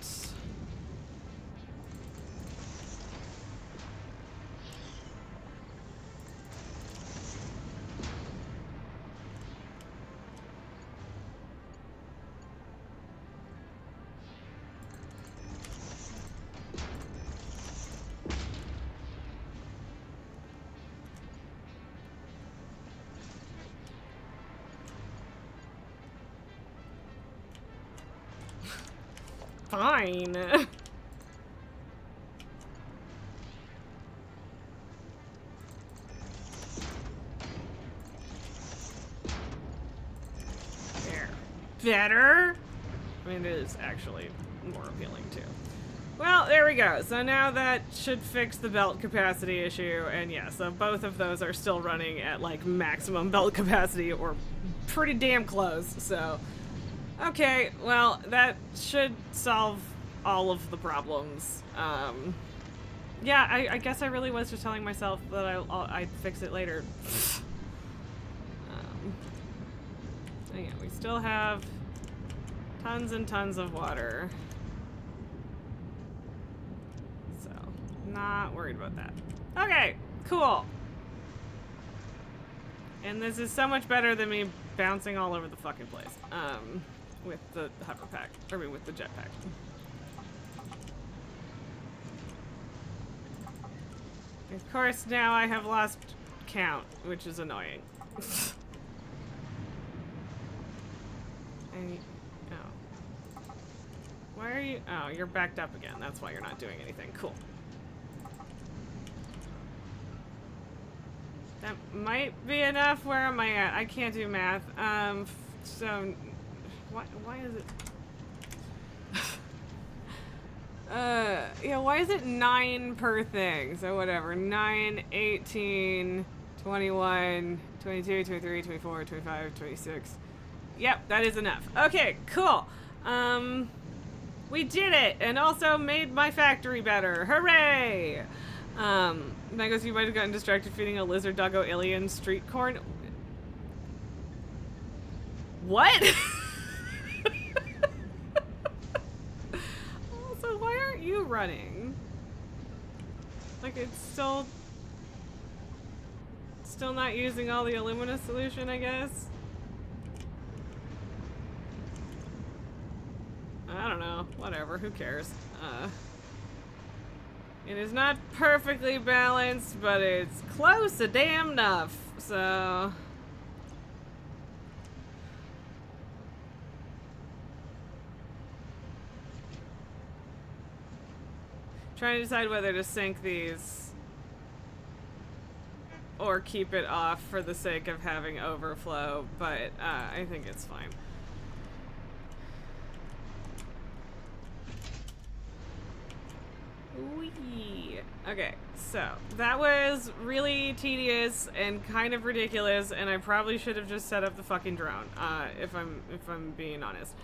Fine. There. Better? I mean, it is actually more appealing too. Well, there we go. So now that should fix the belt capacity issue, and yeah, so both of those are still running at like maximum belt capacity or pretty damn close, so... Okay, well, that should solve all of the problems. Yeah, I guess I really was just telling myself that I'd fix it later. So yeah, we still have tons and tons of water. So, not worried about that. Okay, cool. And this is so much better than me bouncing all over the fucking place. With the hover pack, I mean with the jetpack. Of course, now I have lost count, which is annoying. Oh. Why are you? Oh, you're backed up again. That's why you're not doing anything. Cool. That might be enough. Where am I at? I can't do math. So... Why is it? Yeah, why is it 9 per thing? So whatever, 9, 18, 21, 22, 23, 24, 25, 26. Yep, that is enough. Okay, cool. We did it, and also made my factory better. Hooray! Megos, you might have gotten distracted feeding a lizard doggo alien street corn. What? Also, why aren't you running? Like, it's still not using all the Illumina solution, I guess? I don't know. Whatever. Who cares? It is not perfectly balanced, but it's close a damn enough. So... trying to decide whether to sync these or keep it off for the sake of having overflow, but I think it's fine. Whee. Okay, so that was really tedious and kind of ridiculous, and I probably should have just set up the fucking drone, if I'm being honest.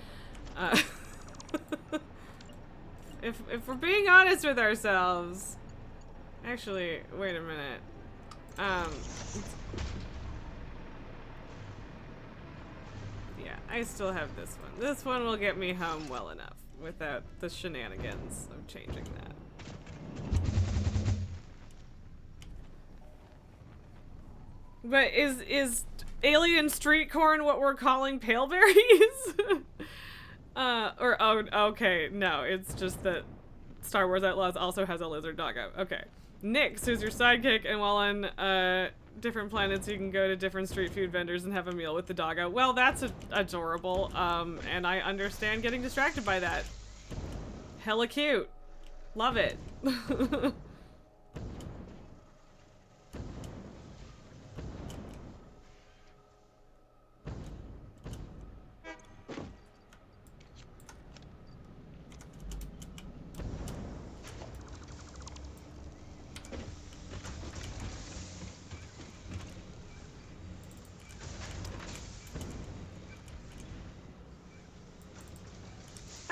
If we're being honest with ourselves, actually, wait a minute. Yeah, I still have this one. This one will get me home well enough without the shenanigans of changing that. But is alien street corn what we're calling paleberries? Oh, okay, no, it's just that Star Wars Outlaws also has a lizard doggo. Okay. Nix, who's your sidekick, and while on different planets you can go to different street food vendors and have a meal with the doggo. Well, that's adorable, and I understand getting distracted by that. Hella cute. Love it.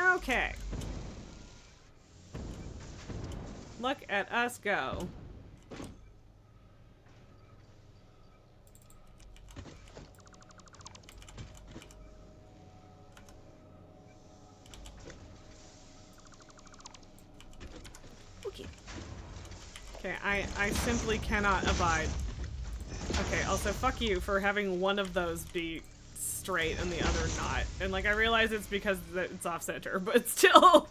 Okay. Look at us go. Okay. Okay, I simply cannot abide. Okay, also fuck you for having one of those be straight and the other not. And like, I realize it's because it's off center, but still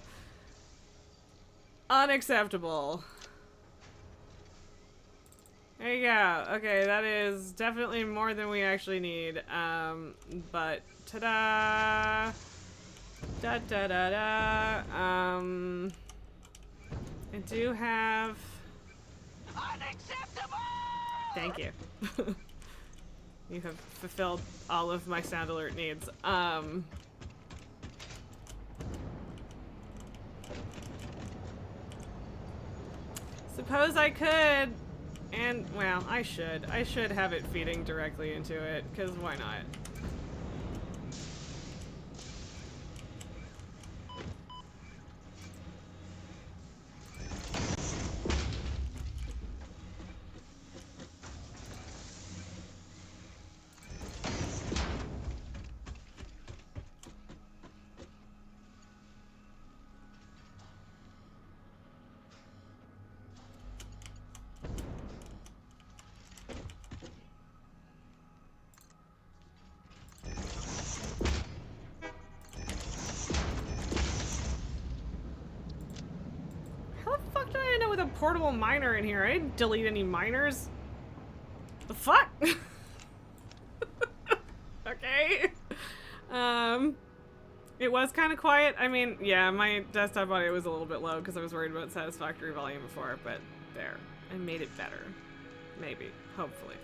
unacceptable. There you go. Okay, that is definitely more than we actually need. But ta-da! Da-da-da-da. I do have... Unacceptable! Thank you. You have fulfilled all of my sound alert needs. Suppose I could, and, well, I should have it feeding directly into it, because why not? With a portable miner in here. I didn't delete any miners. The fuck? Okay. It was kind of quiet. I mean, yeah, my desktop audio was a little bit low because I was worried about satisfactory volume before, but there. I made it better. Maybe. Hopefully.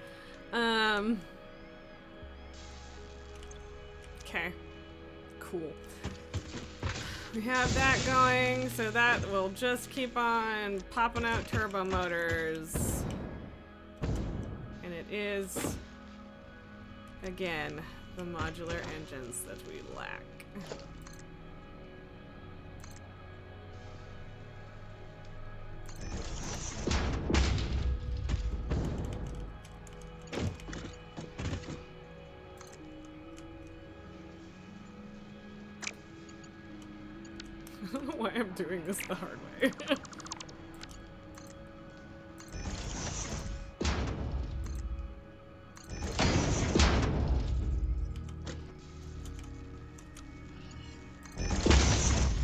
Okay. Cool. We have that going, so that will just keep on popping out turbo motors. And it is, again, the modular engines that we lack. I don't know why I'm doing this the hard way.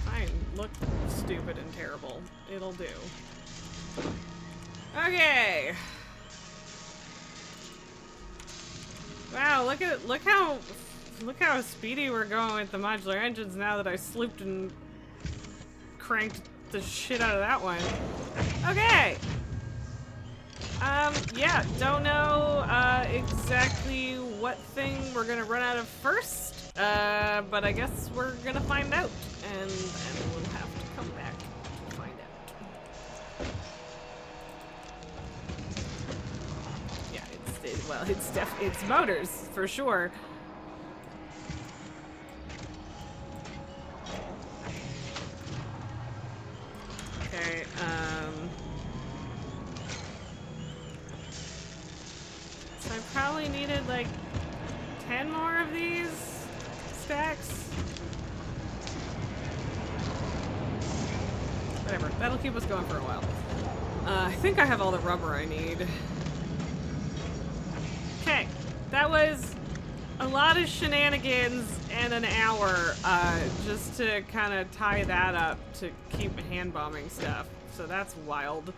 Fine, look stupid and terrible. It'll do. Okay. Wow, look how speedy we're going with the modular engines now that I slooped and cranked the shit out of that one. Okay. Yeah, don't know exactly what thing we're gonna run out of first, but I guess we're gonna find out, and we'll have to come back to find out. Yeah, it's motors for sure. Okay, so I probably needed like 10 more of these stacks. Whatever, that'll keep us going for a while. I think I have all the rubber I need. Okay, that was a lot of shenanigans and an hour just to kind of tie that up to keep hand bombing stuff. So that's wild.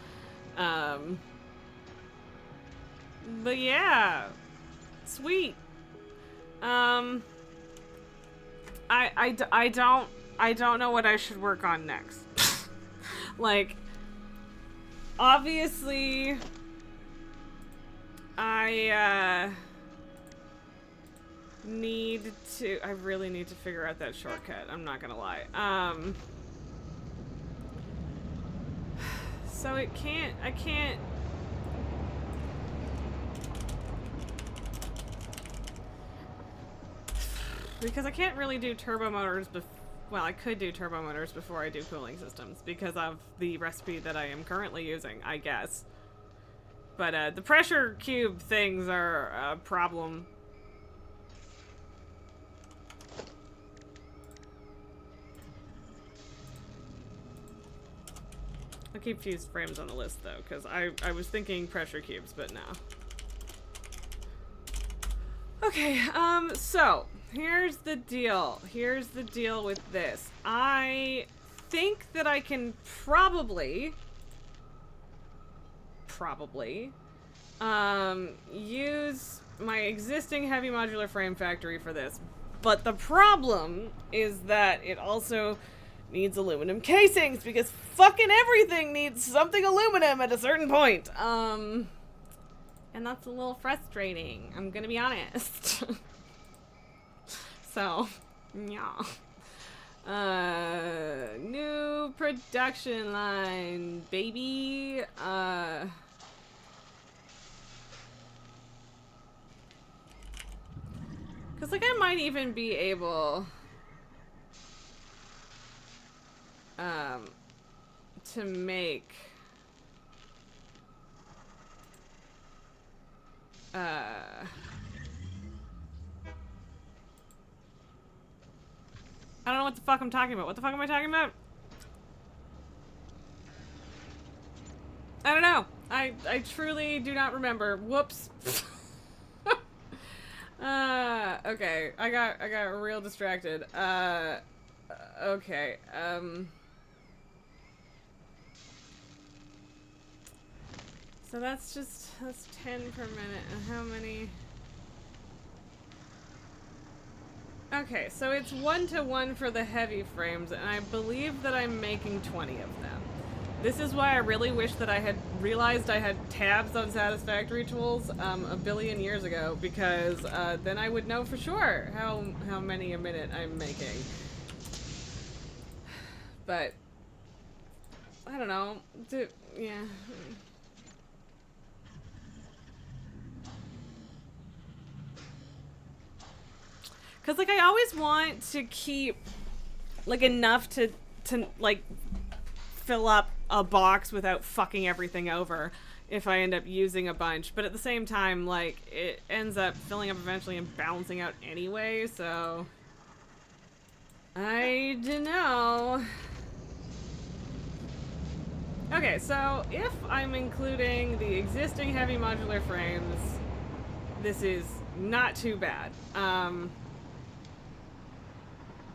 But yeah, sweet. I don't know what I should work on next. Like, obviously, I really need to figure out that shortcut. I'm not gonna lie. So I can't. Because I can't really do turbo motors well, I could do turbo motors before I do cooling systems because of the recipe that I am currently using, I guess. But the pressure cube things are a problem. I'll keep fused frames on the list though, because I was thinking pressure cubes, but no. Okay, so here's the deal. Here's the deal with this. I think that I can probably use my existing heavy modular frame factory for this. But the problem is that it also needs aluminum casings because fucking everything needs something aluminum at a certain point. And that's a little frustrating, I'm gonna be honest. So, yeah. New production line, baby. Cause like I might even be able to make I don't know what the fuck I'm talking about. What the fuck am I talking about? I don't know. I truly do not remember. Whoops. Okay. I got real distracted. Okay. So that's 10 per minute. And how many? Okay, so it's 1-to-1 for the heavy frames, and I believe that I'm making 20 of them. This is why I really wish that I had realized I had tabs on Satisfactory Tools a billion years ago, because then I would know for sure how many a minute I'm making. But I don't know. Yeah. Cause like I always want to keep like enough to like fill up a box without fucking everything over if I end up using a bunch, but at the same time like it ends up filling up eventually and balancing out anyway, so I don't know. Okay, so if I'm including the existing heavy modular frames, this is not too bad.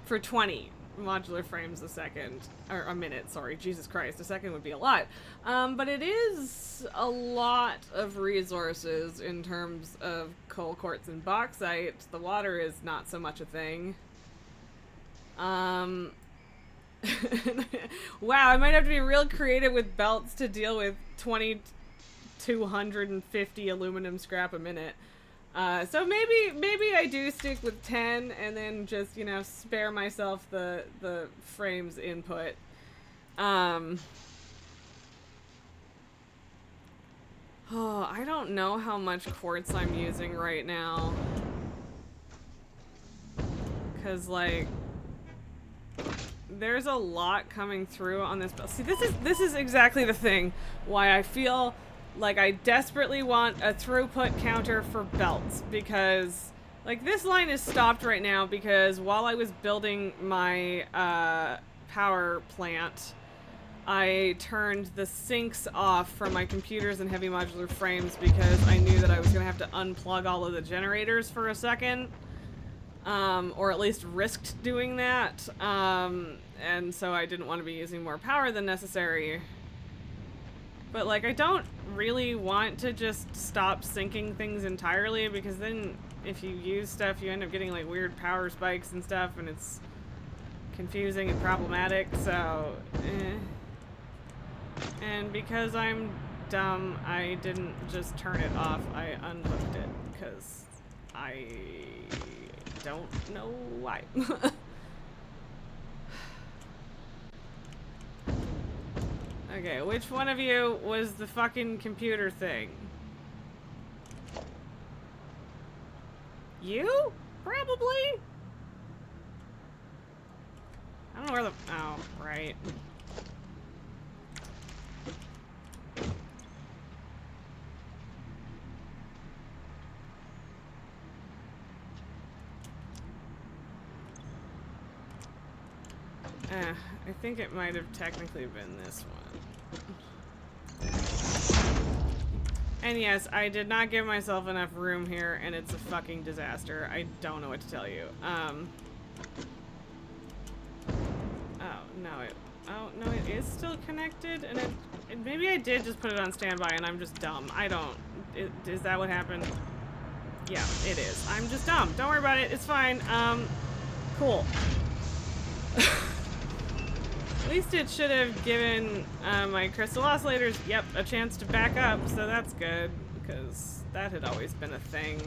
For 20 modular frames a second, or a minute, sorry, Jesus Christ, a second would be a lot. But it is a lot of resources in terms of coal, quartz, and bauxite. The water is not so much a thing. Wow, I might have to be real creative with belts to deal with 2,250 aluminum scrap a minute. So maybe I do stick with 10 and then just, you know, spare myself the frames input. Oh, I don't know how much quartz I'm using right now. 'Cause, like, there's a lot coming through on this belt. See, this is exactly the thing why I feel like I desperately want a throughput counter for belts, because like this line is stopped right now because while I was building my power plant, I turned the sinks off from my computers and heavy modular frames because I knew that I was gonna have to unplug all of the generators for a second. Or at least risked doing that, and so I didn't want to be using more power than necessary. But, like, I don't really want to just stop syncing things entirely, because then if you use stuff, you end up getting, like, weird power spikes and stuff, and it's confusing and problematic, so, And because I'm dumb, I didn't just turn it off, I unhooked it, because I don't know why. Okay, which one of you was the fucking computer thing? You? Probably? I don't know where the... Oh, right. I think it might have technically been this one. And yes, I did not give myself enough room here, and it's a fucking disaster. I don't know what to tell you. Oh, no, it is still connected, and maybe I did just put it on standby, and I'm just dumb. I don't... Is that what happened? Yeah, it is. I'm just dumb. Don't worry about it. It's fine. Cool. At least it should have given my crystal oscillators, yep, a chance to back up, so that's good, because that had always been a thing.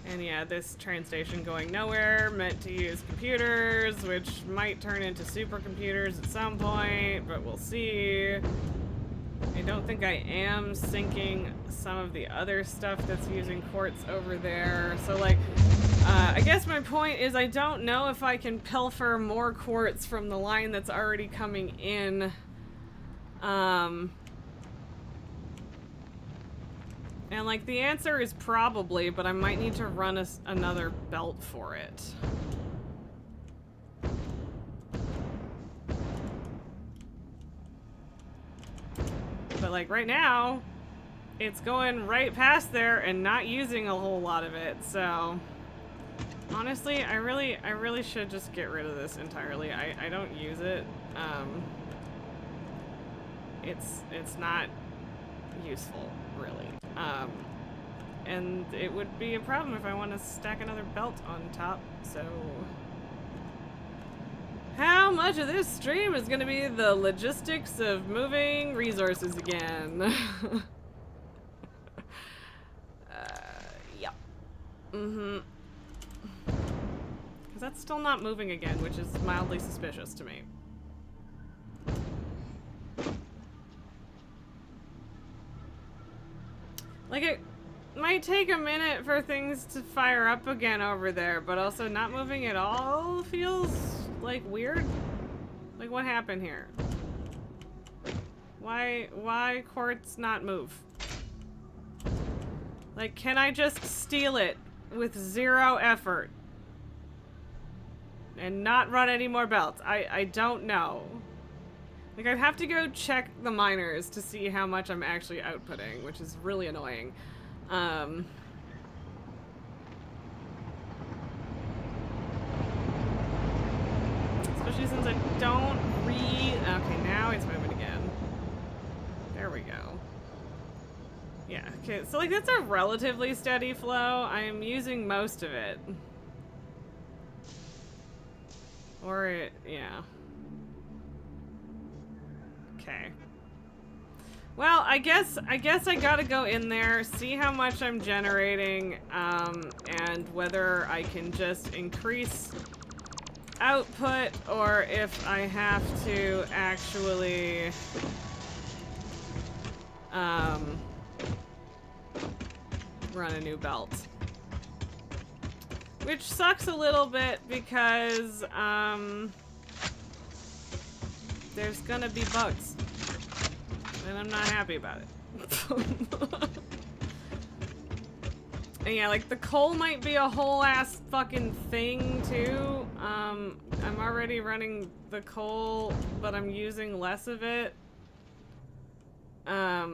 And yeah, this train station going nowhere, meant to use computers, which might turn into supercomputers at some point, but we'll see. I don't think I am syncing some of the other stuff that's using quartz over there, so like, I guess my point is I don't know if I can pilfer more quartz from the line that's already coming in. And like the answer is probably, but I might need to run another belt for it. But like right now, it's going right past there and not using a whole lot of it, so... Honestly, I really should just get rid of this entirely. I don't use it. It's not useful, really. And it would be a problem if I want to stack another belt on top, so... How much of this stream is going to be the logistics of moving resources again? Yeah. Mm-hmm. Because that's still not moving again, which is mildly suspicious to me. Like, it might take a minute for things to fire up again over there, but also not moving at all feels, like, weird. Like, what happened here? Why quartz not move? Like, can I just steal it with zero effort? And not run any more belts? I don't know. Like, I'd have to go check the miners to see how much I'm actually outputting, which is really annoying. Especially since I don't Okay, now it's moving again. There we go. Yeah, okay, so like that's a relatively steady flow. I'm using most of it. Or it, yeah. Okay. Well, I guess I gotta go in there, see how much I'm generating, and whether I can just increase output or if I have to actually, run a new belt. Which sucks a little bit because, there's gonna be bugs. And I'm not happy about it. And yeah, like the coal might be a whole ass fucking thing too. I'm already running the coal, but I'm using less of it. I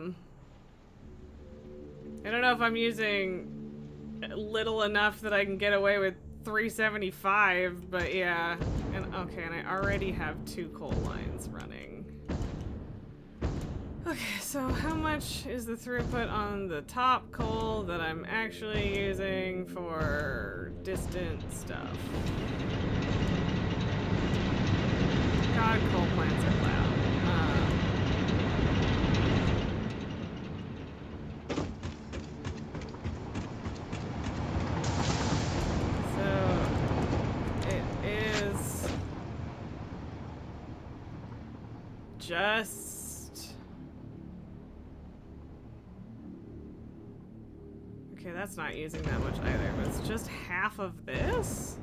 don't know if I'm using little enough that I can get away with 375, but yeah. And okay, and I already have 2 coal lines running. Okay, so how much is the throughput on the top coal that I'm actually using for distant stuff? God, coal plants are loud. So it is just okay, that's not using that much either, but it's just half of this?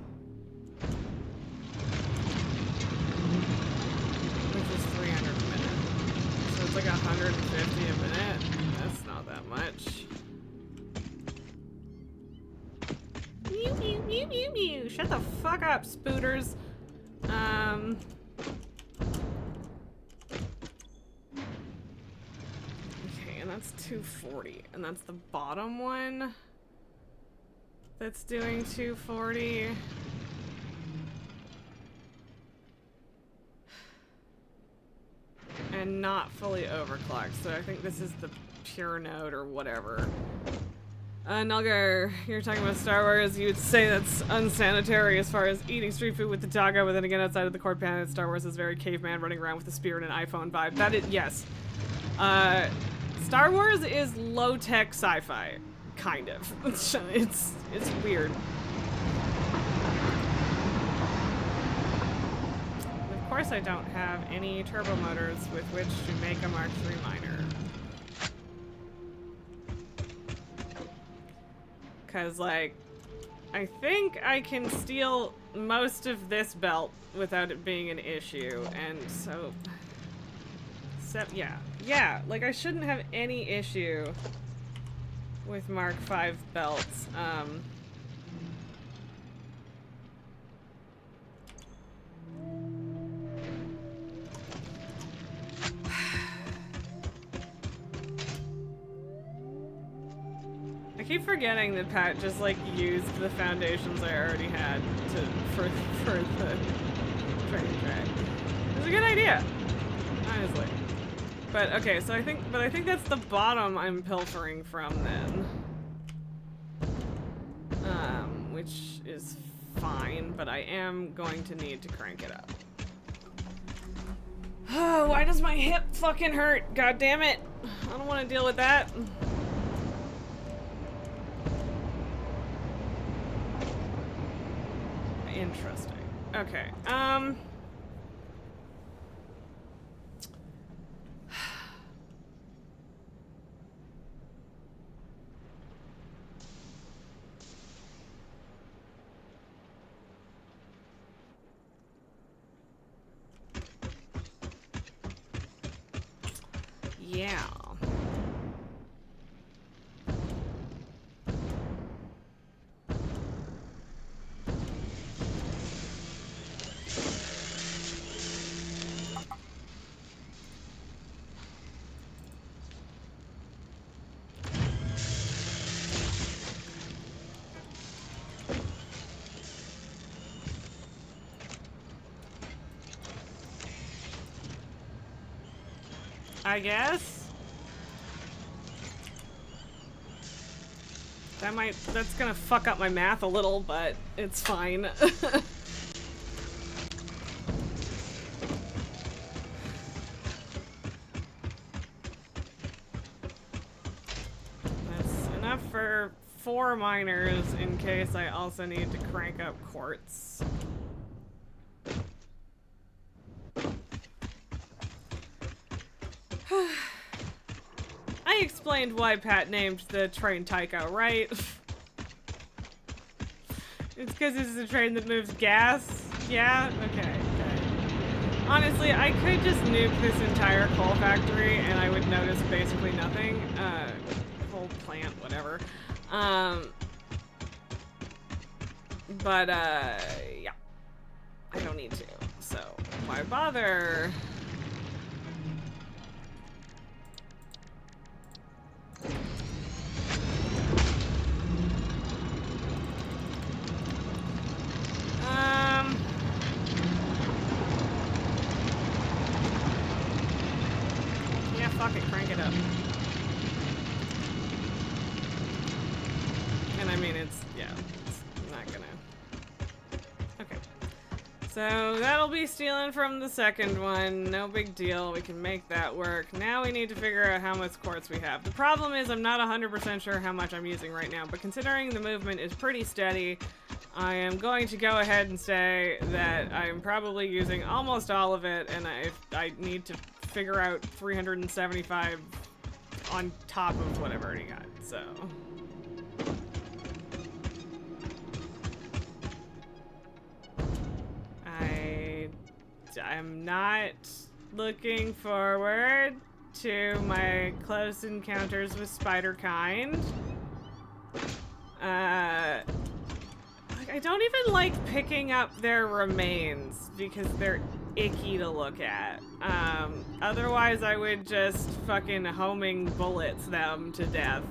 Which is 300 a minute. So it's like 150 a minute? That's not that much. Mew, mew, mew, mew, mew. Shut the fuck up, spooters. That's 240, and that's the bottom one that's doing 240. And not fully overclocked, so I think this is the pure node or whatever. Nulgar, you're talking about Star Wars, you would say that's unsanitary as far as eating street food with the doggo, but then again outside of the core planet, Star Wars is very caveman running around with a spear and an iPhone vibe. That is, yes. Star Wars is low-tech sci-fi, kind of. It's weird. Of course I don't have any turbo motors with which to make a Mark III miner. Cause like, I think I can steal most of this belt without it being an issue, and so... Yeah, like I shouldn't have any issue with Mark V belts. I keep forgetting that Pat just like used the foundations I already had for the training track. It was a good idea, honestly. But okay, so I think that's the bottom I'm pilfering from then. Which is fine, but I am going to need to crank it up. Oh, why does my hip fucking hurt? God damn it. I don't want to deal with that. Interesting. Okay, yeah. I guess. That's gonna fuck up my math a little, but it's fine. That's enough for 4 miners in case I also need to crank up quartz. I explained why Pat named the train Tycho, right? It's because this is a train that moves gas? Yeah? Okay. Honestly, I could just nuke this entire coal factory and I would notice basically nothing. Coal plant, whatever. But, yeah. I don't need to, so why bother? Yeah, fuck it, crank it up. And I mean, it's not gonna. Okay. So that'll be stealing from the second one. No big deal. We can make that work. Now we need to figure out how much quartz we have. The problem is I'm not 100% sure how much I'm using right now, but considering the movement is pretty steady, I am going to go ahead and say that I'm probably using almost all of it, and I need to figure out 375 on top of what I've already got, so. I'm not looking forward to my close encounters with spider kind. I don't even like picking up their remains because they're icky to look at. Otherwise I would just fucking homing bullets them to death.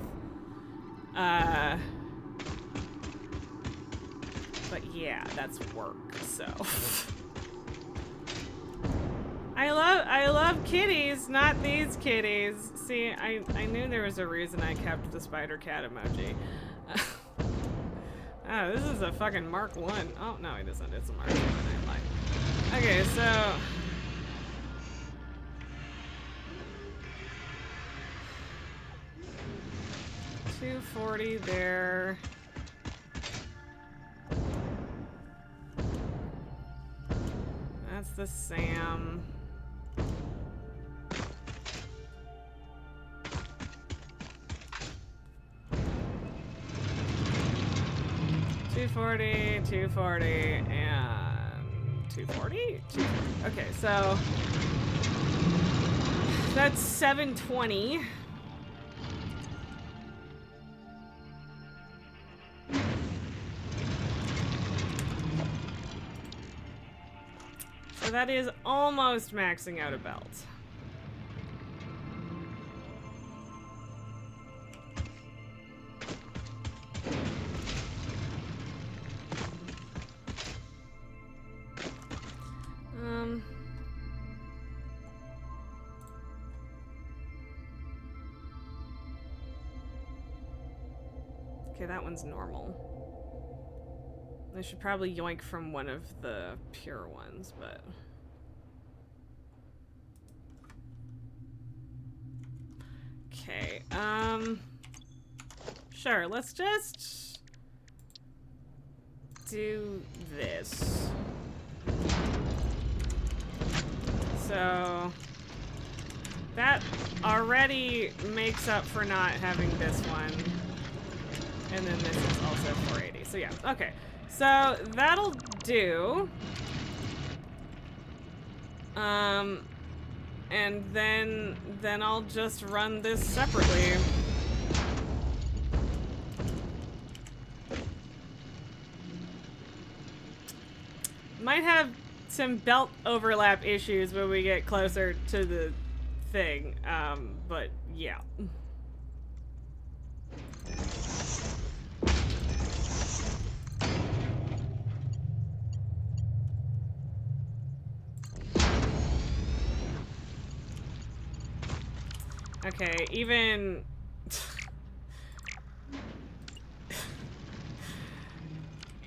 But yeah, that's work, so. I love kitties, not these kitties. See, I knew there was a reason I kept the spider cat emoji. Oh, this is a fucking Mark 1. Oh, no, it isn't. It's a Mark 2. I lied. Okay, so. 240 there. That's the Sam. $240, $240, and $240? Okay, so that's $720. So that is almost maxing out a belt. Okay, that one's normal. I should probably yoink from one of the pure ones, but... Okay, sure, let's just do this. So... that already makes up for not having this one. And then this is also 480. So yeah, okay. So that'll do. And then I'll just run this separately. Might have some belt overlap issues when we get closer to the thing. But yeah. Okay, even...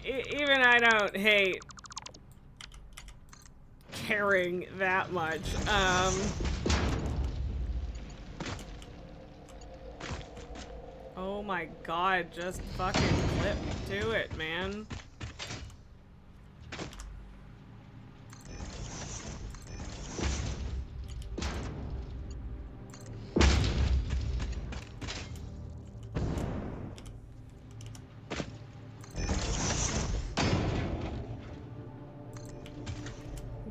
even I don't hate caring that much. Oh my god, just fucking clip to it, man.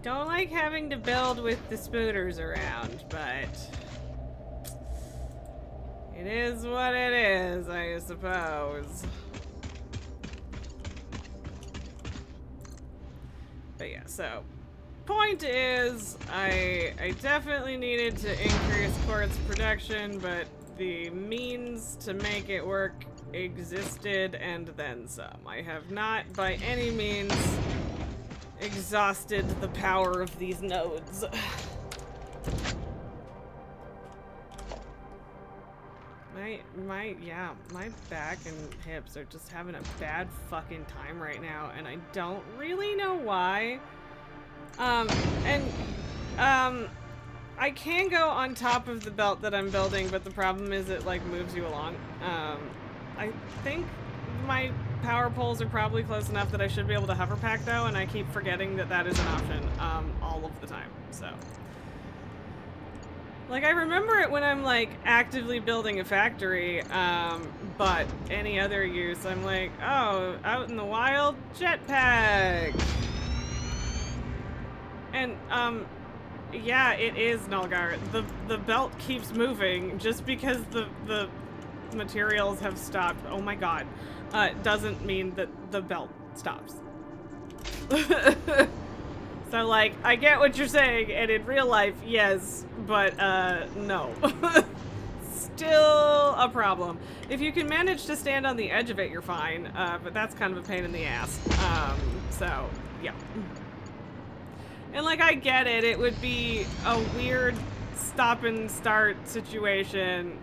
Don't like having to build with the spooters around, but it is what it is, I suppose. But yeah, so point is, I definitely needed to increase quartz production, but the means to make it work existed and then some. I have not by any means exhausted the power of these nodes. My back and hips are just having a bad fucking time right now, and I don't really know why. I can go on top of the belt that I'm building, but the problem is it like moves you along. I think my power poles are probably close enough that I should be able to hover pack though, and I keep forgetting that that is an option all of the time, so. Like, I remember it when I'm, like, actively building a factory, but any other use, I'm like, oh, out in the wild, jetpack! And, yeah, it is Nulgar. The belt keeps moving just because the materials have stopped. Oh my god. Doesn't mean that the belt stops. So, like, I get what you're saying, and in real life, yes, but, no. Still a problem. If you can manage to stand on the edge of it, you're fine, but that's kind of a pain in the ass. So, yeah. And, like, I get it. It would be a weird stop and start situation.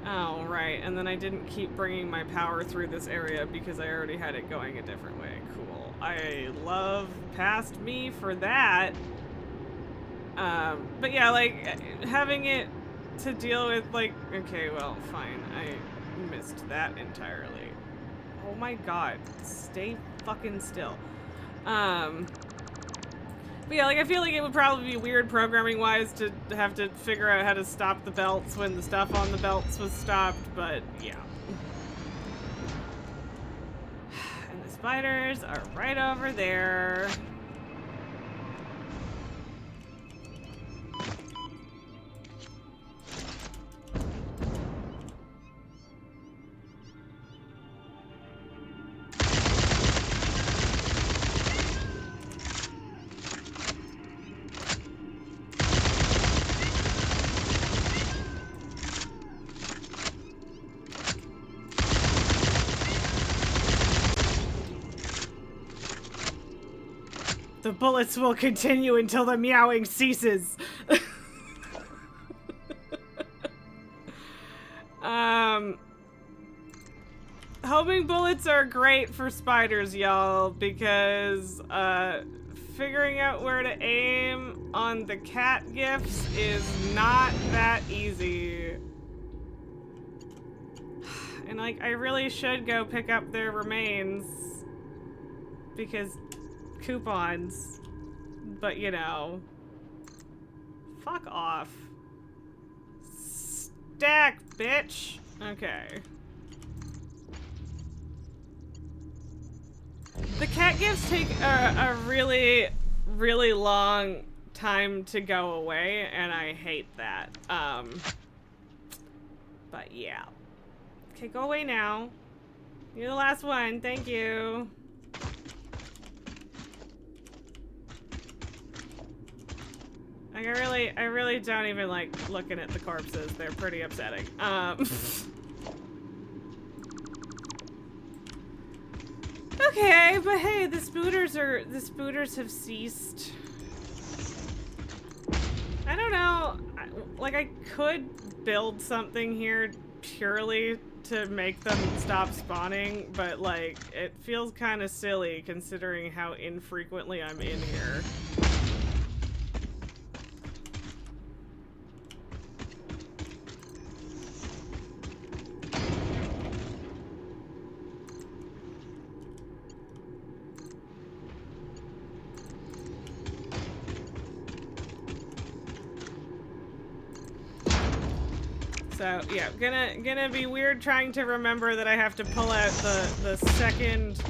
Oh, right, and then I didn't keep bringing my power through this area because I already had it going a different way. Cool. I love past me for that. But yeah, like, having it to deal with, like, okay, well, fine. I missed that entirely. Oh my god. Stay fucking still. But yeah, like, I feel like it would probably be weird programming-wise to have to figure out how to stop the belts when the stuff on the belts was stopped, but yeah. And the spiders are right over there. The bullets will continue until the meowing ceases. Homing bullets are great for spiders, y'all, because figuring out where to aim on the cat gifts is not that easy. And, like, I really should go pick up their remains because coupons, but you know, fuck off. Stack, bitch. Okay. The cat gifts take a really, really long time to go away, and I hate that. But yeah. Okay, go away now. You're the last one. Thank you. Like, I really don't even like looking at the corpses. They're pretty upsetting. Okay, but hey, the spooters have ceased. I don't know. like, I could build something here purely to make them stop spawning, but, like, it feels kind of silly considering how infrequently I'm in here. So yeah, gonna be weird trying to remember that I have to pull out the second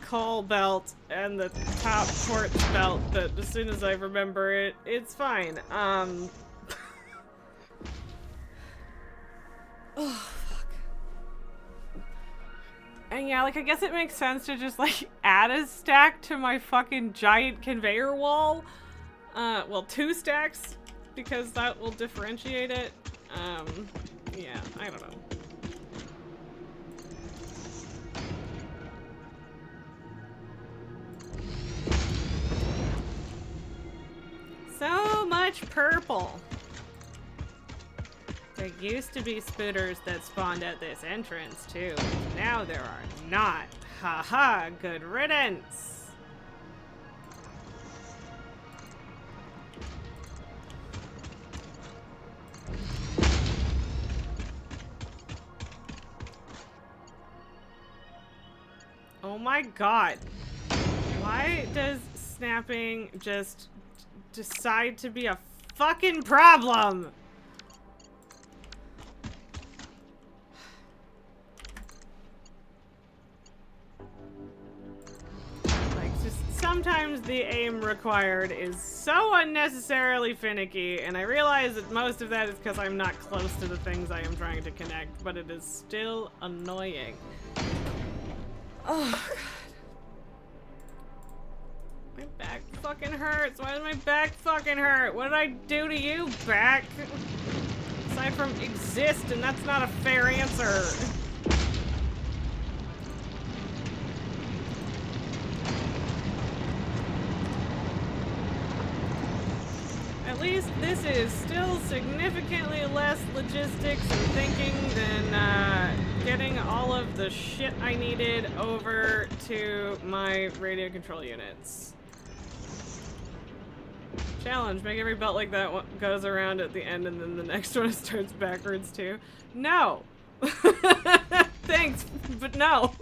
coal belt and the top quartz belt, but as soon as I remember it, it's fine. Oh, fuck. And yeah, like, I guess it makes sense to just, like, add a stack to my fucking giant conveyor wall. Well, 2 stacks, because that will differentiate it. Yeah, I don't know. So much purple. There used to be spooters that spawned at this entrance, too. Now there are not. Haha, good riddance. Oh my god. Why does snapping just decide to be a fucking problem? Like, just sometimes the aim required is so unnecessarily finicky, and I realize that most of that is because I'm not close to the things I am trying to connect, but it is still annoying. Oh, God. My back fucking hurts. Why does my back fucking hurt? What did I do to you, back? Aside from exist, and that's not a fair answer. At least this is still significantly less logistics and thinking than getting all of the shit I needed over to my radio control units. Challenge, make every belt like that one goes around at the end and then the next one starts backwards too. No! Thanks, but no.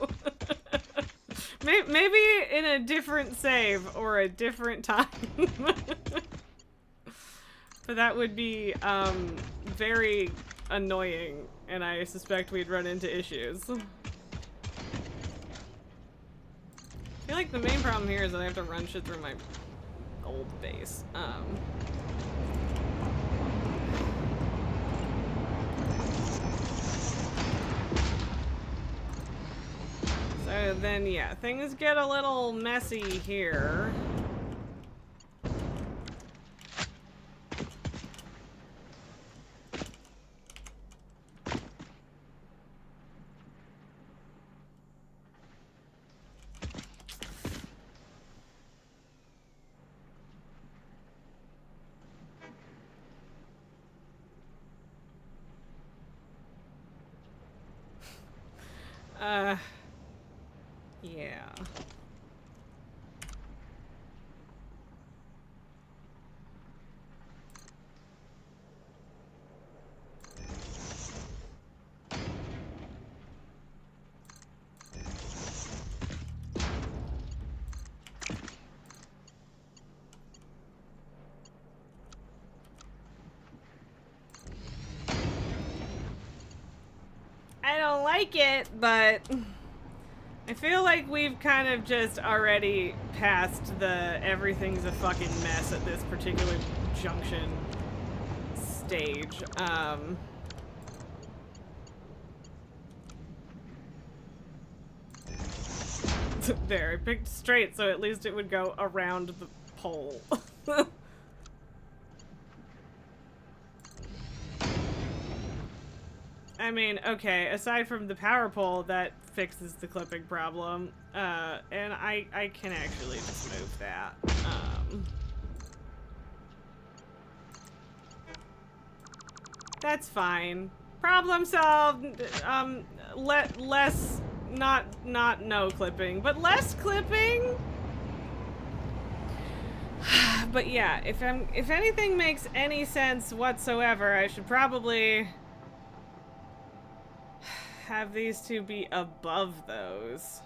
Maybe in a different save or a different time. But that would be very annoying, and I suspect we'd run into issues. I feel like the main problem here is that I have to run shit through my old base. So then, yeah, things get a little messy here. Yeah. I don't like it, but I feel like we've kind of just already passed the everything's a fucking mess at this particular junction stage. There, I picked straight, so at least it would go around the pole. I mean, okay, aside from the power pole, that fixes the clipping problem. And I can actually just move that. That's fine. Problem solved. Less, not no clipping, but less clipping. But yeah, if anything makes any sense whatsoever, I should probably have these two be above those.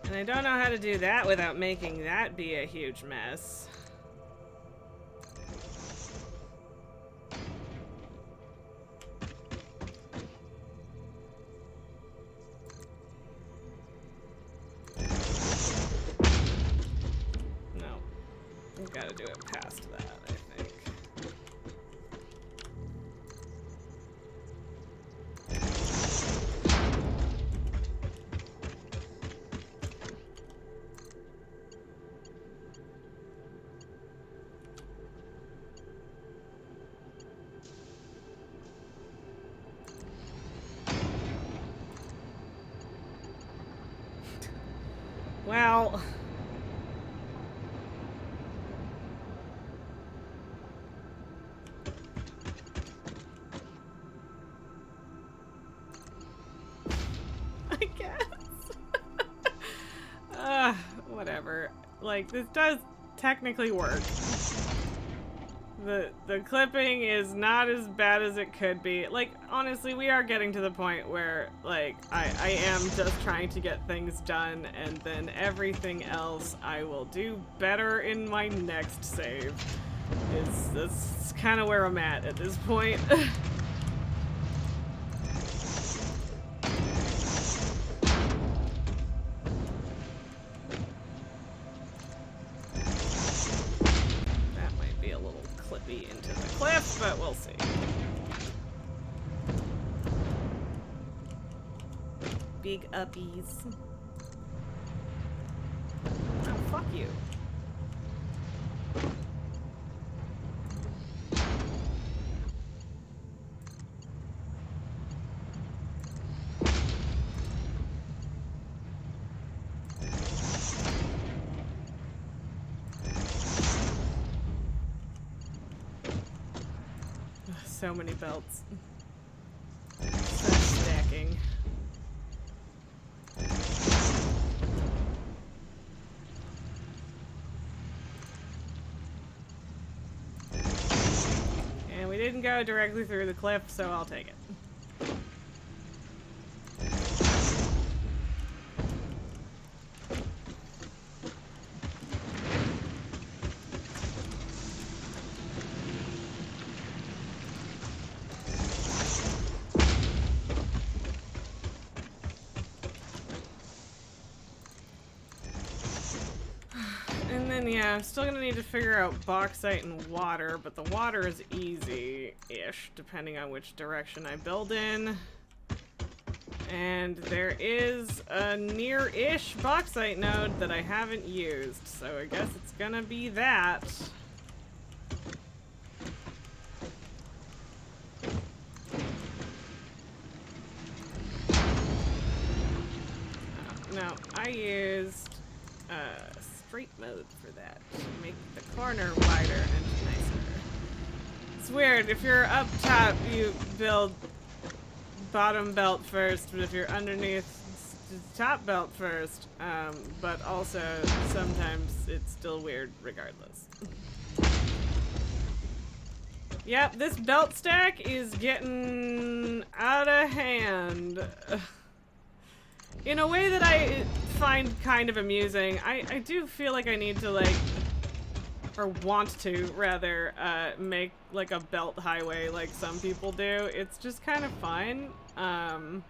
And I don't know how to do that without making that be a huge mess. No. We've got to do it past that, I think. Well, I guess. Whatever. Like, this does technically work. The clipping is not as bad as it could be. Like, honestly, we are getting to the point where, like, I am just trying to get things done, and then everything else I will do better in my next save. That's kind of where I'm at this point. Into the cliff, but we'll see. Big uppies. Oh, fuck you. So many belts. Such stacking. And we didn't go directly through the cliff, so I'll take it. Yeah, I'm still gonna need to figure out bauxite and water, but the water is easy-ish, depending on which direction I build in. And there is a near-ish bauxite node that I haven't used, so I guess it's gonna be that. No, I used straight mode for that to make the corner wider and nicer. It's weird, if you're up top you build bottom belt first, but if you're underneath, top belt first. But also sometimes it's still weird regardless. Yep, this belt stack is getting out of hand. In a way that I find kind of amusing. I do feel like I need to, like, or want to rather, make like a belt highway like some people do. It's just kind of fun. And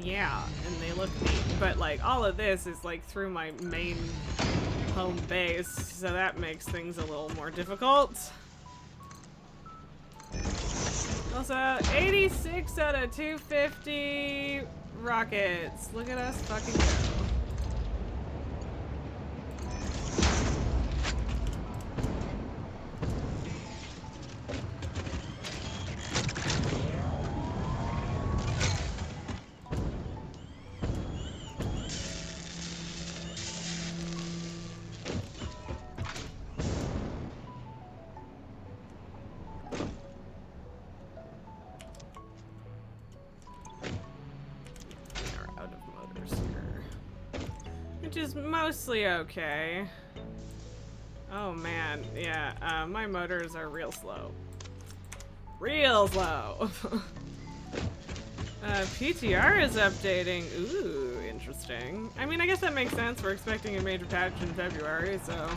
yeah, and they look neat. But like all of this is like through my main home base, so that makes things a little more difficult. Also, 86 out of 250 rockets. Look at us fucking go. is mostly okay. Oh man, yeah, my motors are real slow. Real slow! PTR is updating. Ooh, interesting. I mean, I guess that makes sense. We're expecting a major patch in February, so...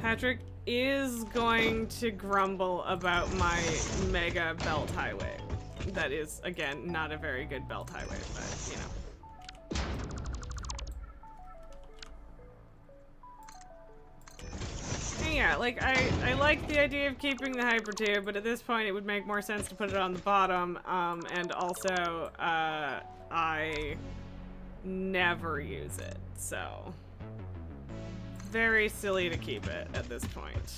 Patrick is going to grumble about my mega belt highway. That is, again, not a very good belt highway, but, you know. And yeah, like, I like the idea of keeping the hypertube, but at this point it would make more sense to put it on the bottom, and also, I never use it, so... Very silly to keep it at this point.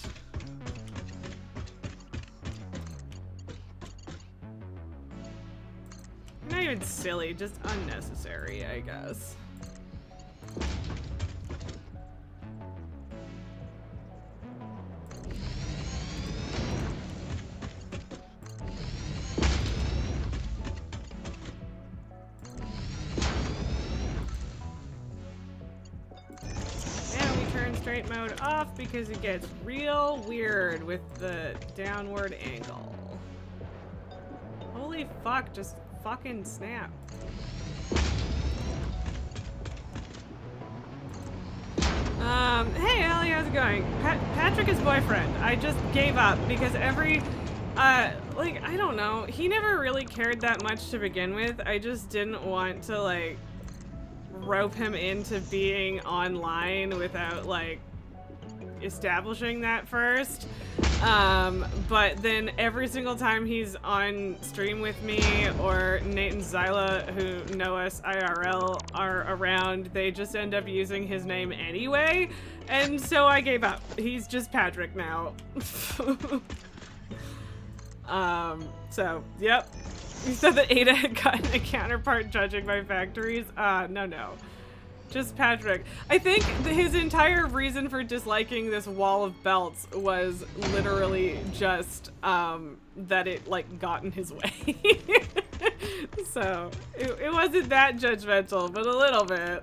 Not even silly, just unnecessary, I guess. Straight mode off because it gets real weird with the downward angle. Holy fuck, just fucking snap. Hey Ellie, how's it going? Patrick is boyfriend. I just gave up because every, like, I don't know. He never really cared that much to begin with. I just didn't want to, like, rope him into being online without like establishing that first. But then every single time he's on stream with me or Nate and Zyla, who know us IRL, are around, they just end up using his name anyway, and so I gave up. He's just Patrick now. So yep. You said that Ada had gotten a counterpart judging by factories? No. Just Patrick. I think his entire reason for disliking this wall of belts was literally just, that it, like, got in his way. So, it wasn't that judgmental, but a little bit.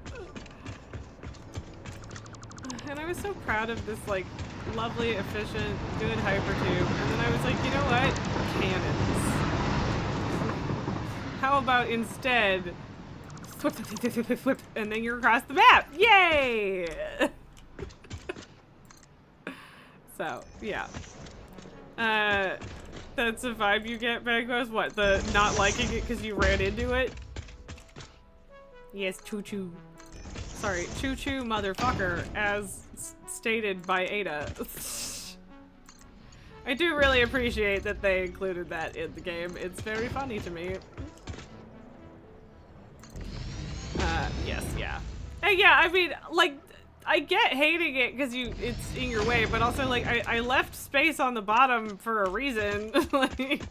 And I was so proud of this, like, lovely, efficient, good hypertube. And then I was like, you know what? Cannons. How about instead, flip, and then you're across the map. Yay! So, yeah. That's a vibe you get, Bagos? What, the not liking it because you ran into it? Yes, choo-choo. Sorry, choo-choo motherfucker, as stated by Ada. I do really appreciate that they included that in the game. It's very funny to me. Yes, yeah. And yeah, I mean, like, I get hating it because it's in your way, but also, like, I left space on the bottom for a reason. Like,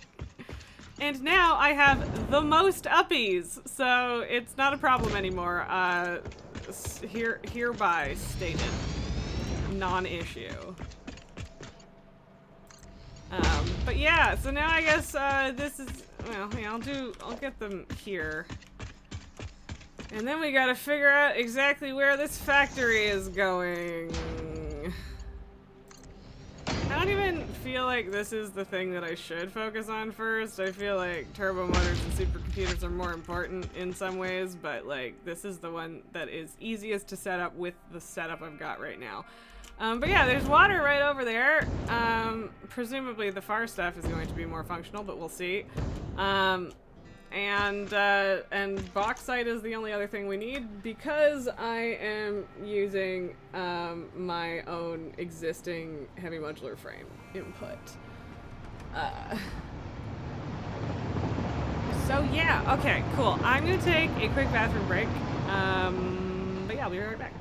and now I have the most uppies, so it's not a problem anymore. Hereby stated. Non-issue. But yeah, so now I guess, this is, well, yeah, I'll get them here. And then we gotta figure out exactly where this factory is going. I don't even feel like this is the thing that I should focus on first. I feel like turbo motors and supercomputers are more important in some ways, but like this is the one that is easiest to set up with the setup I've got right now. But yeah, there's water right over there. Presumably the far stuff is going to be more functional, but we'll see. And bauxite is the only other thing we need because I am using my own existing heavy modular frame input. So yeah, okay, cool. I'm gonna take a quick bathroom break. But yeah, I'll be right back.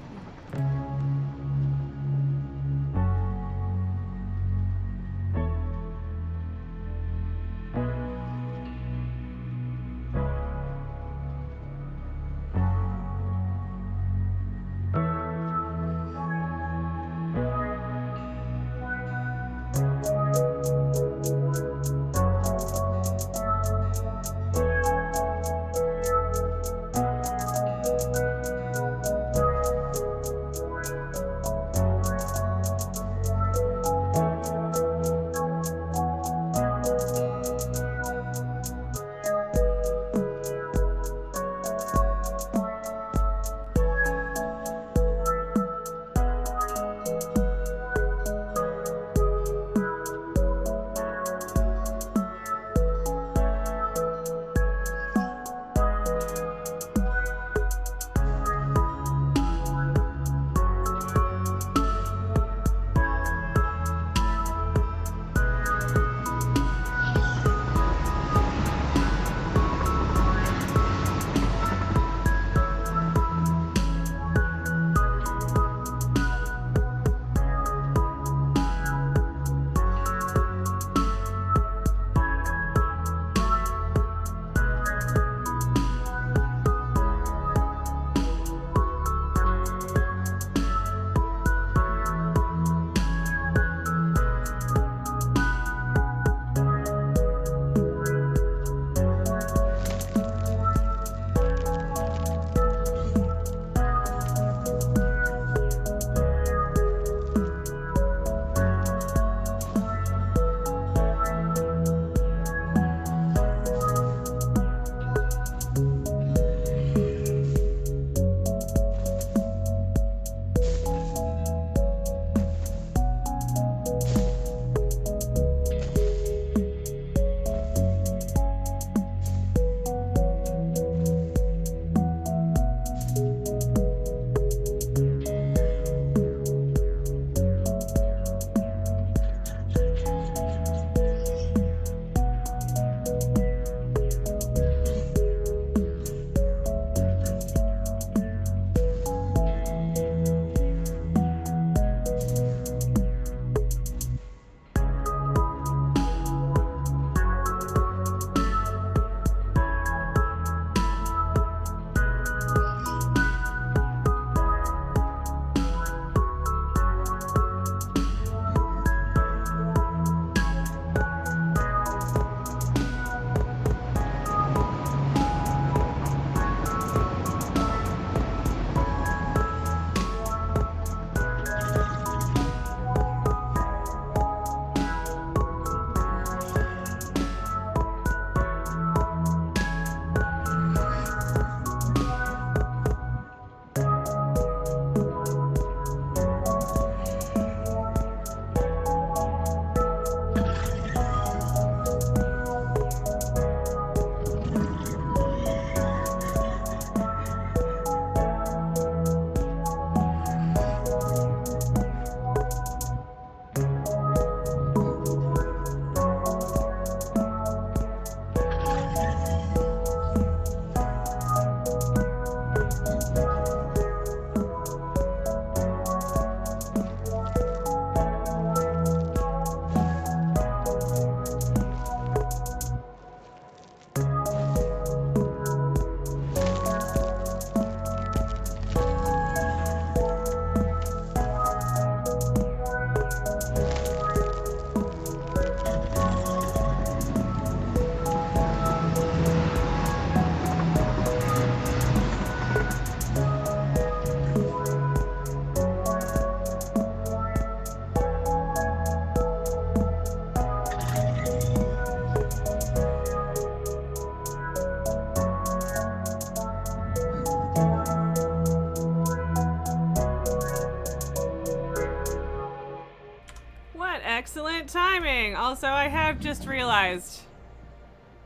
Excellent timing. Also, I have just realized,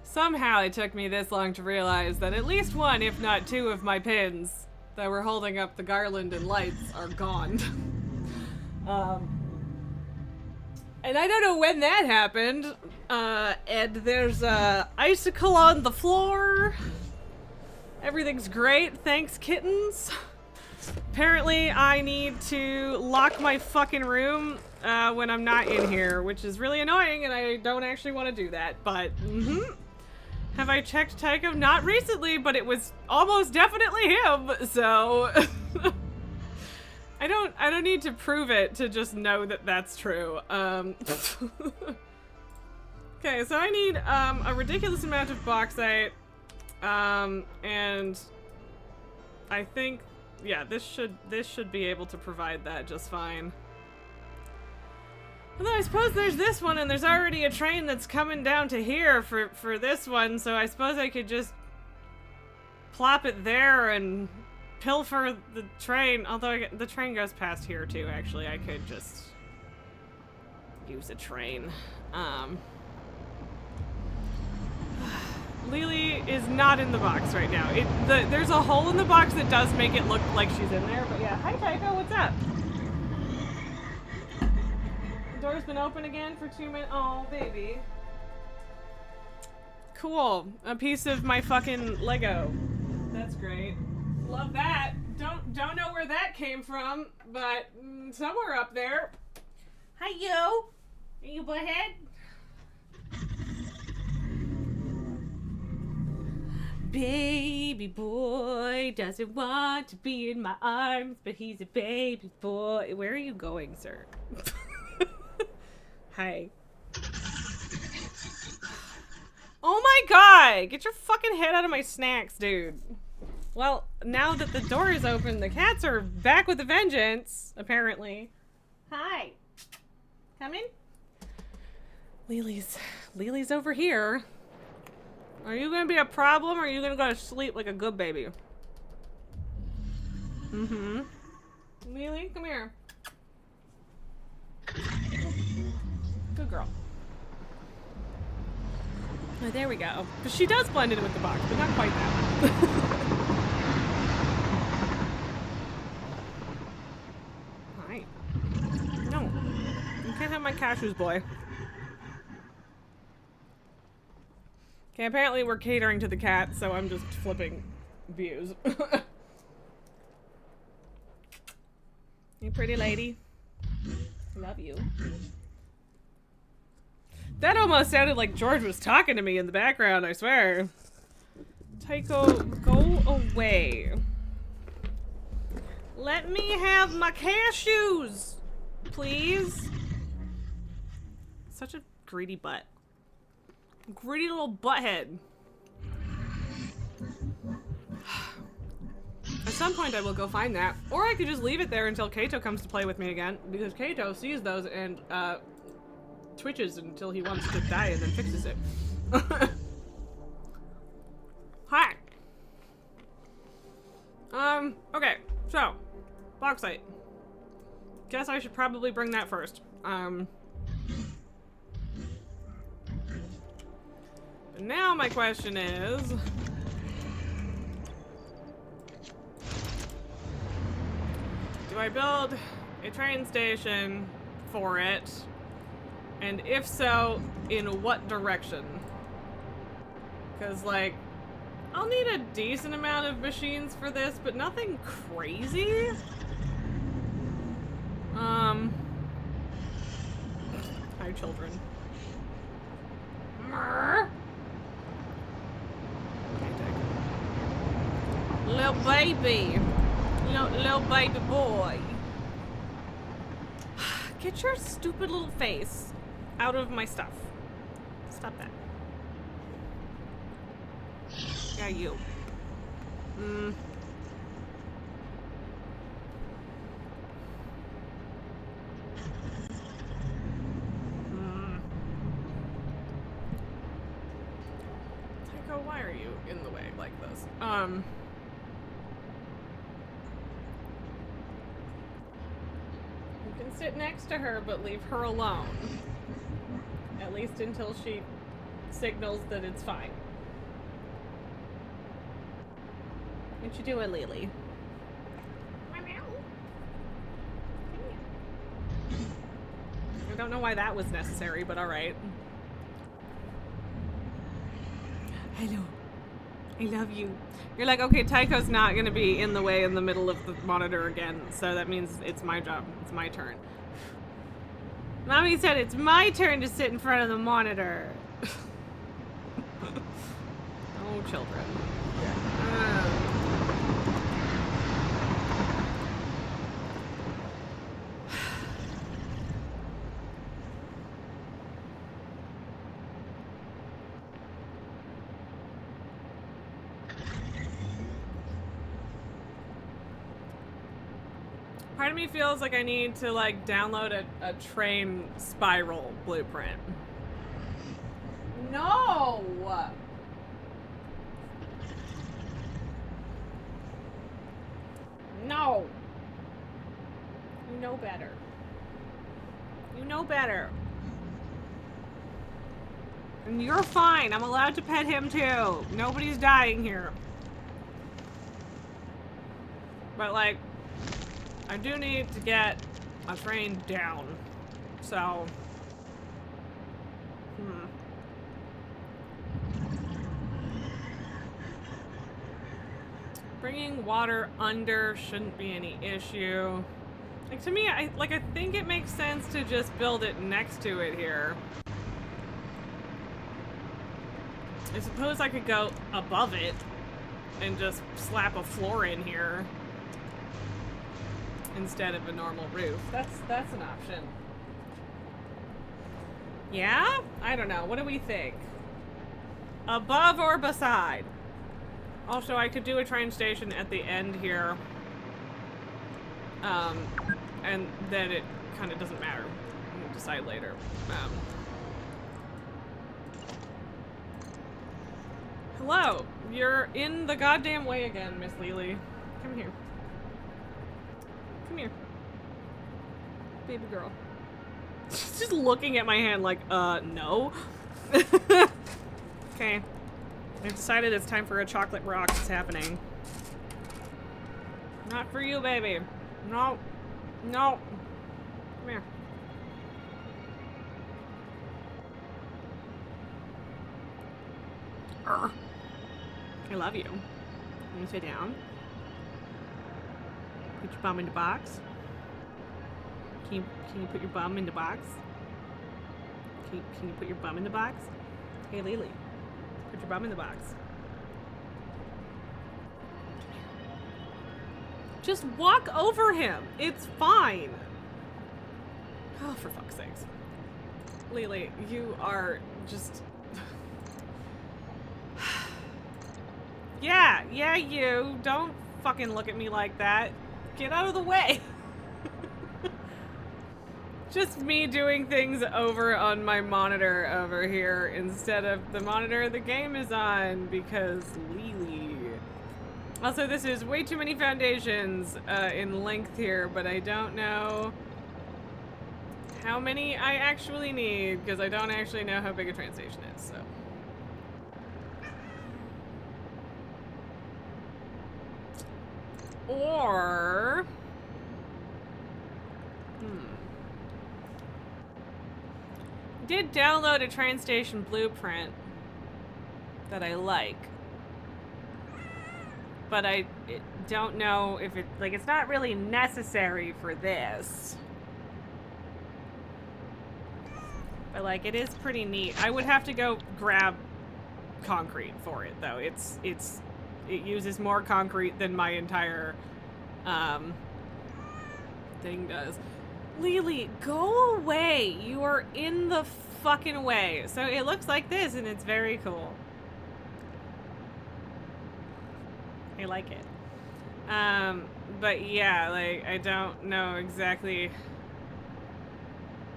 somehow it took me this long to realize that at least one, if not two, of my pins that were holding up the garland and lights are gone. And I don't know when that happened. And there's a icicle on the floor. Everything's great, thanks kittens. Apparently I need to lock my fucking room when I'm not in here, which is really annoying and I don't actually want to do that, but Have I checked Tycho? Not recently, but it was almost definitely him, so I don't need to prove it to just know that that's true. Okay, so I need a ridiculous amount of bauxite, and I think, yeah, this should be able to provide that just fine. Although I suppose there's this one, and there's already a train that's coming down to here for this one, so I suppose I could just plop it there and pilfer the train. Although the train goes past here too, actually. I could just use a train. Lily is not in the box right now. There's a hole in the box that does make it look like she's in there, but yeah. Hi Tycho, what's up? The door's been open again for 2 minutes. Oh, baby. Cool. A piece of my fucking Lego. That's great. Love that. Don't know where that came from, but somewhere up there. Hi, you. Are you butthead? Baby boy doesn't want to be in my arms, but he's a baby boy. Where are you going, sir? Hi. Oh my god! Get your fucking head out of my snacks, dude. Well, now that the door is open, the cats are back with a vengeance, apparently. Hi. Come in? Lily's over here. Are you gonna be a problem, or are you gonna go to sleep like a good baby? Mm-hmm. Lily, come here. Good girl. Oh, there we go. But she does blend in with the box, but not quite that. Hi. No. You can't have my cashews, boy. Okay, apparently we're catering to the cat, so I'm just flipping views. You pretty lady. Love you. That almost sounded like George was talking to me in the background, I swear. Tycho, go away. Let me have my cashews, please. Such a greedy butt. Greedy little butthead. At some point I will go find that. Or I could just leave it there until Kato comes to play with me again. Because Kato sees those and twitches until he wants to die and then fixes it. Hi. Okay, so bauxite. Guess I should probably bring that first. But now my question is, do I build a train station for it? And if so, in what direction? Because, like, I'll need a decent amount of machines for this, but nothing crazy. Hi, children. Mrr. Little baby. Little baby boy. Get your stupid little face out of my stuff. Stop that. Yeah, you. Tycho, why are you in the way like this? You can sit next to her, but leave her alone. At least until she signals that it's fine. What you doing, Lily? I don't know why that was necessary, but alright. Hello. I love you. You're like, okay, Tycho's not gonna be in the way in the middle of the monitor again, so that means it's my job. It's my turn. Mommy said it's my turn to sit in front of the monitor. Oh, children. Part of me feels like I need to like download a train spiral blueprint. No! No! You know better. You know better. And you're fine. I'm allowed to pet him too. Nobody's dying here. But like, I do need to get a train down, so, Bringing water under shouldn't be any issue. Like, to me, I think it makes sense to just build it next to it here. I suppose I could go above it and just slap a floor in here instead of a normal roof. That's an option. Yeah? I don't know. What do we think? Above or beside? Also, I could do a train station at the end here. And then it kind of doesn't matter. We'll decide later. Hello. You're in the goddamn way again, Miss Lily. Come here. Come here. Baby girl. She's just looking at my hand like, no. Okay. I've decided it's time for a chocolate rock. It's happening. Not for you, baby. No. No. Come here. I love you. Can you sit down? Put your bum in the box. Can you put your bum in the box? Can you put your bum in the box? Hey, Lily. Put your bum in the box. Just walk over him. It's fine. Oh, for fuck's sakes. Lily, you are just... Yeah, you. Don't fucking look at me like that. Get out of the way. Just me doing things over on my monitor over here instead of the monitor the game is on because Lily. Also, this is way too many foundations in length here, but I don't know how many I actually need because I don't actually know how big a train station is, so. Or... did download a train station blueprint that I like. But I don't know if it, like, it's not really necessary for this. But, like, it is pretty neat. I would have to go grab concrete for it, though. It uses more concrete than my entire, thing does. Lily, go away. You are in the fucking way. So it looks like this, and it's very cool. I like it. But yeah, like, I don't know exactly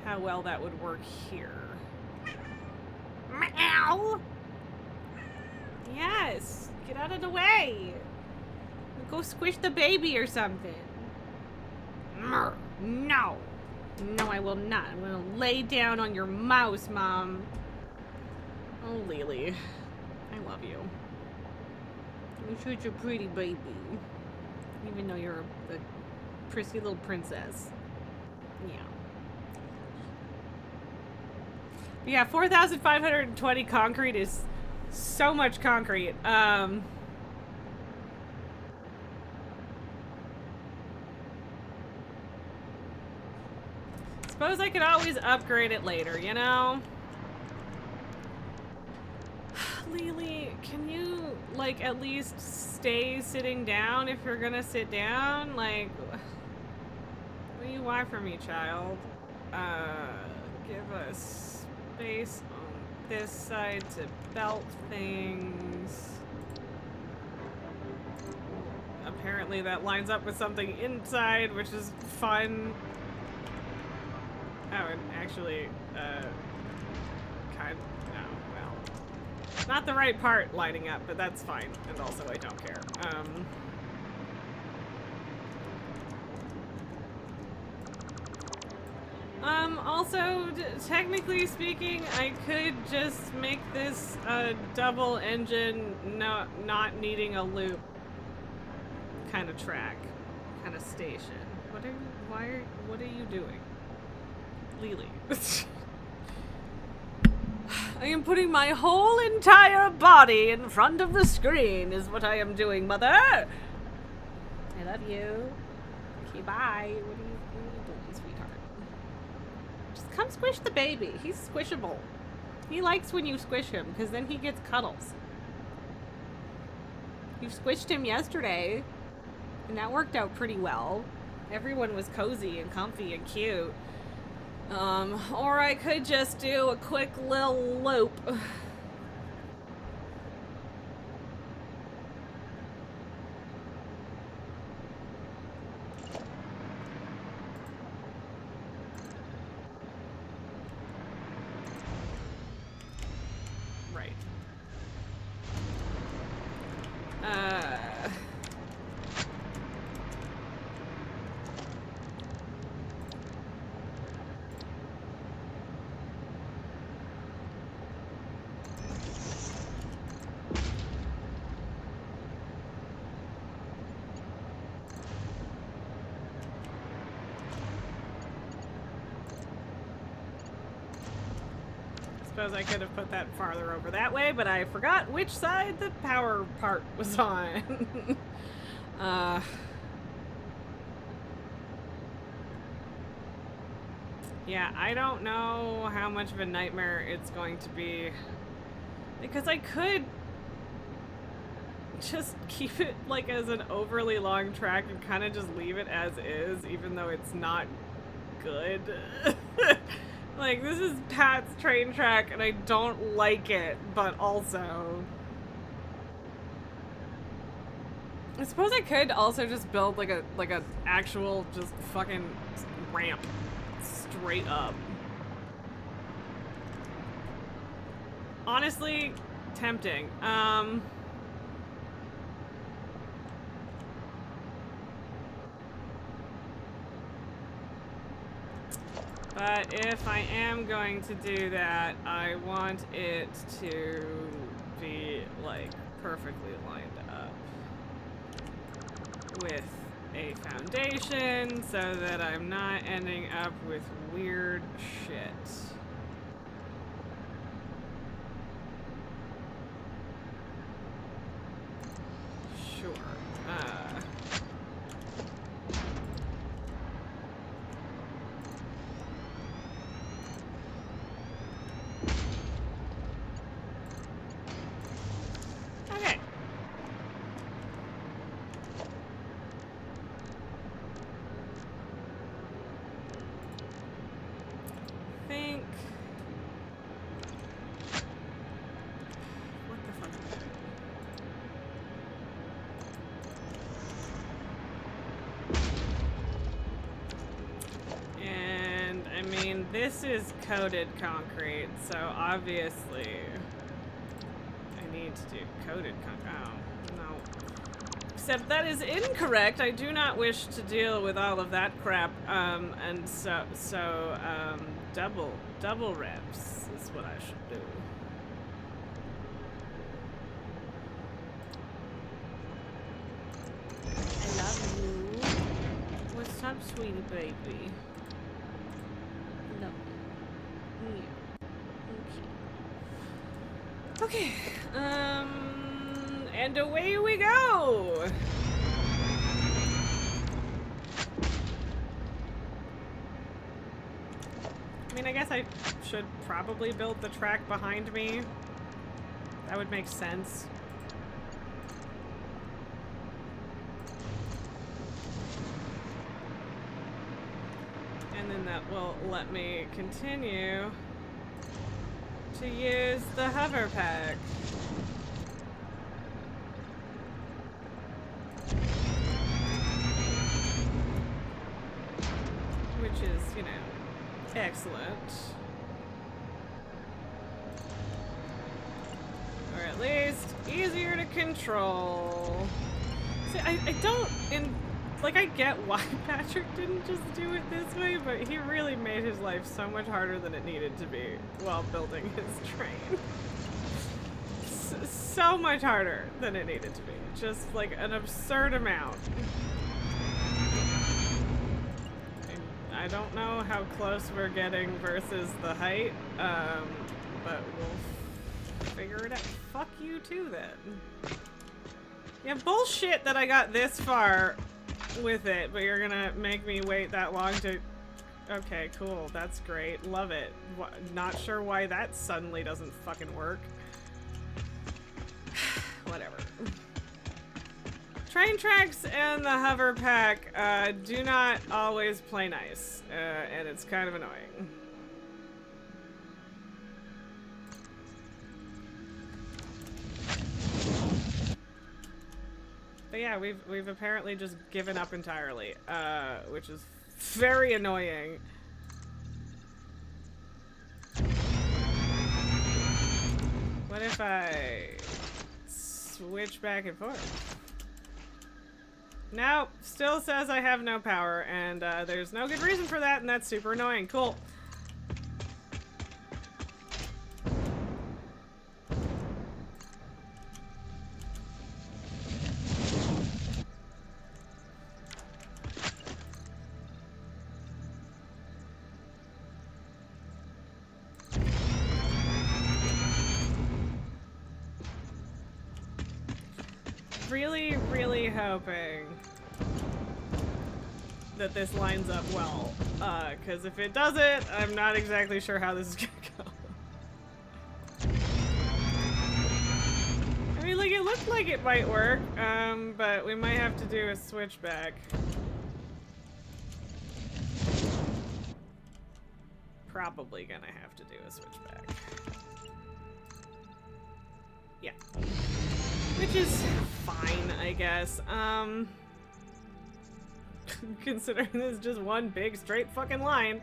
how well that would work here. Meow! Yes! Get out of the way! Go squish the baby or something. No! No, I will not. I'm gonna lay down on your mouse, Mom. Oh, Lily. I love you. You're such a pretty baby. Even though you're a prissy little princess. Yeah. But yeah, 4,520 concrete is so much concrete. Suppose I could always upgrade it later, you know? Lily, can you, like, at least stay sitting down if you're gonna sit down? Like, what do you want from me, child? Give us space on this side to belt things. Apparently that lines up with something inside, which is fun. Oh, and actually, not the right part lining up, but that's fine. And also, I don't care. Also, technically speaking, I could just make this a double engine, not needing a loop kind of track, kind of station. What are you doing? Lily. I am putting my whole entire body in front of the screen is what I am doing, Mother. I love you. Okay, bye. What are you doing, sweetheart? Just come squish the baby. He's squishable. He likes when you squish him, because then he gets cuddles. You squished him yesterday, and that worked out pretty well. Everyone was cozy and comfy and cute. Or I could just do a quick little loop. Right. Suppose I could have put that farther over that way, but I forgot which side the power part was on. Yeah, I don't know how much of a nightmare it's going to be. Because I could just keep it like as an overly long track and kind of just leave it as is, even though it's not good. Like, this is Pat's train track and I don't like it, but also... I suppose I could also just build like a actual just fucking ramp straight up. Honestly, tempting. But if I am going to do that, I want it to be, like, perfectly lined up with a foundation so that I'm not ending up with weird shit. Sure. Okay. Think. What the fuck is that? And I mean, this is coated concrete, so obviously I need to do coated concrete. Oh, no. Except that is incorrect. I do not wish to deal with all of that crap. And so double reps is what I should do. I love you. What's up, sweetie baby? Love you. Yeah. Okay. And away we go! I mean, I guess I should probably build the track behind me. That would make sense. And then that will let me continue to use the hover pack. Which is, you know, excellent. Or at least easier to control. See, I don't, like, I get why Patrick didn't just do it this way, but he really made his life so much harder than it needed to be while building his train. So much harder than it needed to be. Just, like, an absurd amount. I don't know how close we're getting versus the height, but we'll figure it out. Fuck you too, then. Yeah, bullshit that I got this far with it, but you're gonna make me wait that long to... Okay, cool. That's great. Love it. Not sure why that suddenly doesn't fucking work. Whatever. Train tracks and the hover pack do not always play nice, and it's kind of annoying. But yeah, we've apparently just given up entirely, which is very annoying. What if I switch back and forth? Nope, still says I have no power, and there's no good reason for that, and that's super annoying. Cool. Really, really hoping that this lines up well, because if it doesn't, I'm not exactly sure how this is gonna go. I mean, like, it looked like it might work, but we might have to do a switchback. Probably gonna have to do a switchback. Yeah. Which is fine, I guess. Considering this is just one big straight fucking line.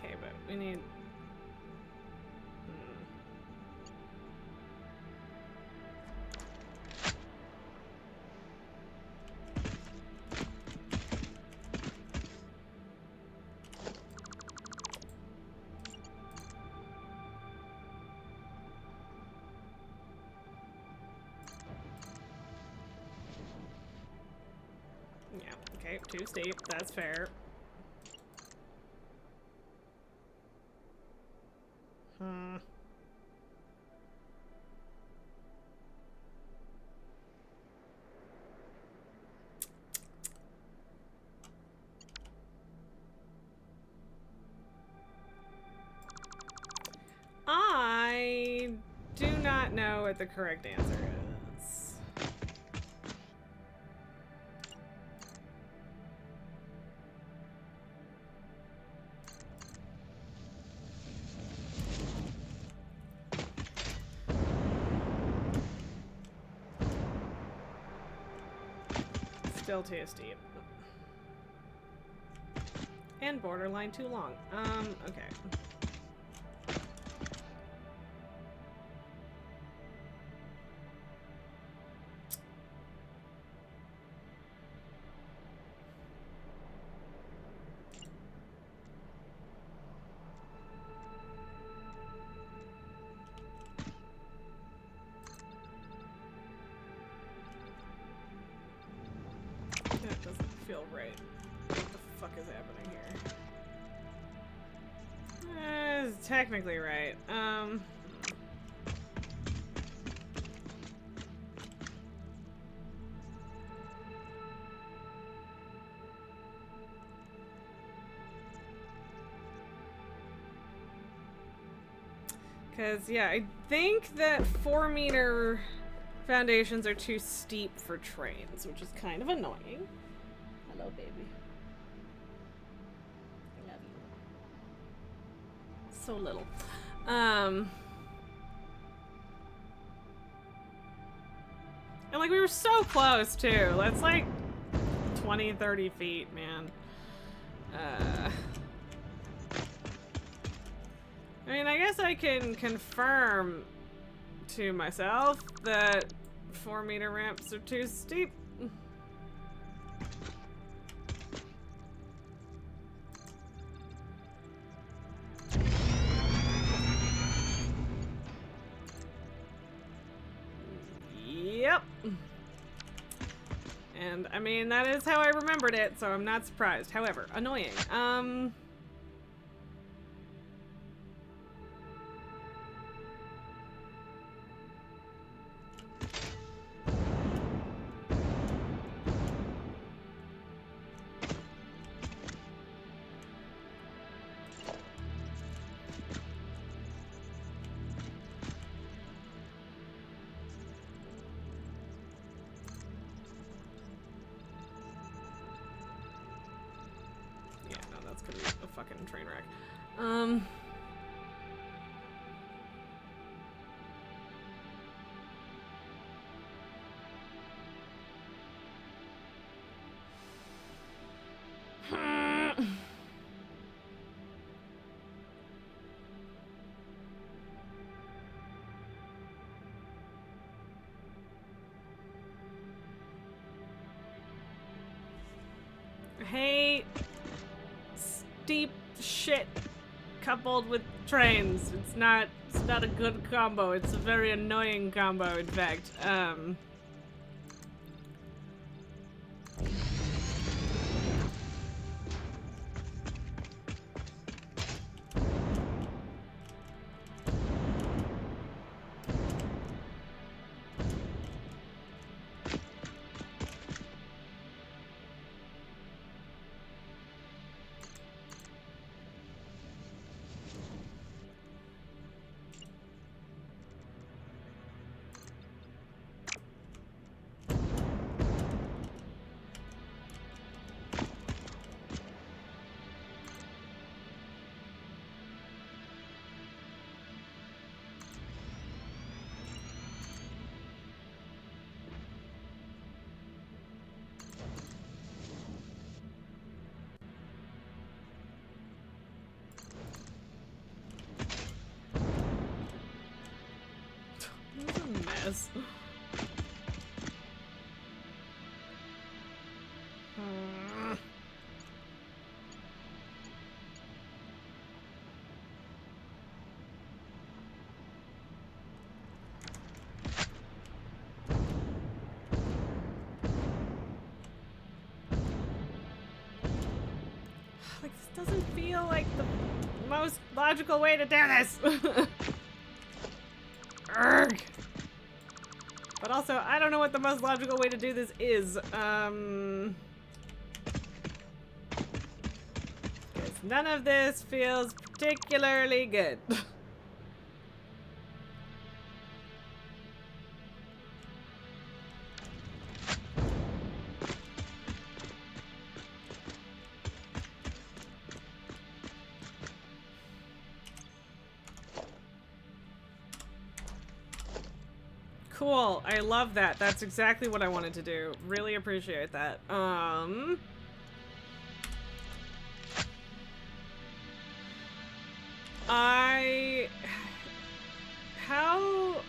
Okay, but we need... Yeah, okay, too steep, that's fair. I do not know what the correct answer is. Still too steep. And borderline too long. Okay. That doesn't feel right. What the fuck is happening here? It's technically right. Because, yeah, I think that 4-meter foundations are too steep for trains, which is kind of annoying. Hello, baby. I love you. So little. And, like, we were so close, too. That's, like, 20, 30 feet, man. I mean, I guess I can confirm to myself that 4-meter ramps are too steep. Yep. And, I mean, that is how I remembered it, so I'm not surprised. However, annoying. A fucking train wreck. Hey. Steep shit coupled with trains. It's not a good combo. It's a very annoying combo, in fact. Mess. Like, this doesn't feel like the most logical way to do this. Urgh. But also, I don't know what the most logical way to do this is. 'Cause none of this feels particularly good. Cool. I love that. That's exactly what I wanted to do. Really appreciate that. How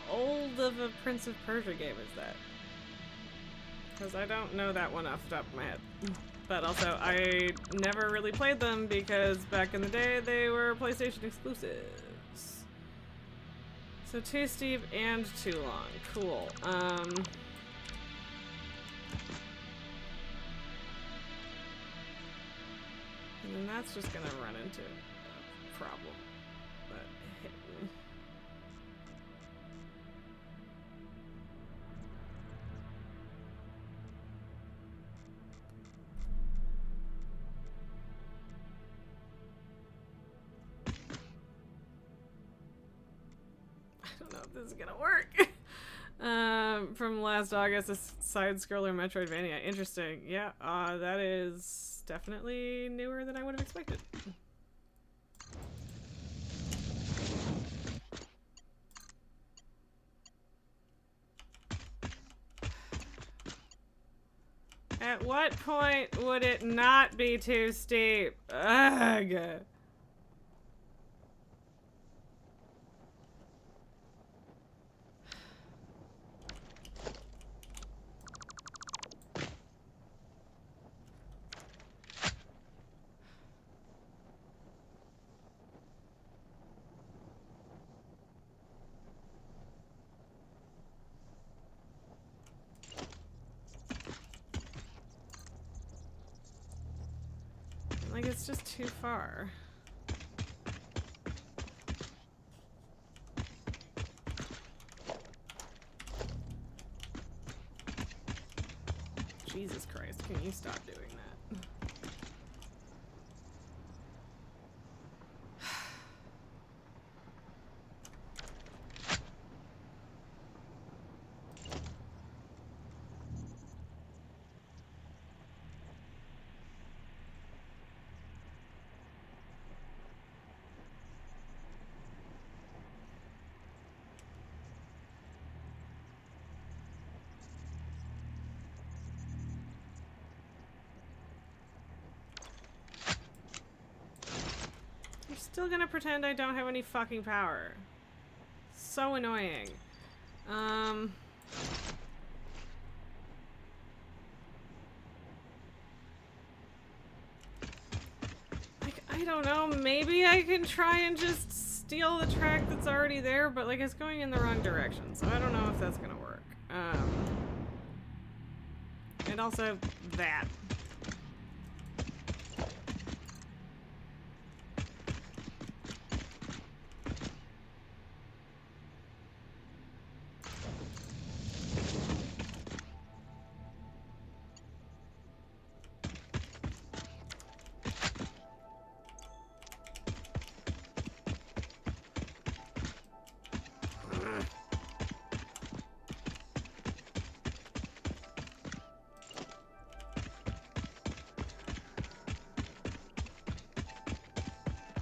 old of a Prince of Persia game is that? Because I don't know that one off the top of my head. But also, I never really played them because back in the day they were PlayStation exclusives. So too steep and too long. Cool. And then that's just gonna run into a problem. But hit me. I don't know if this is gonna work. From last August, a side-scroller Metroidvania. Interesting. Yeah, that is definitely newer than I would have expected. At what point would it not be too steep? Ugh. Like, it's just too far. Jesus Christ, can you stop doing that? You're still gonna pretend I don't have any fucking power. So annoying. Like, I don't know, maybe I can try and just steal the track that's already there, but like it's going in the wrong direction, so I don't know if that's gonna work. And also that.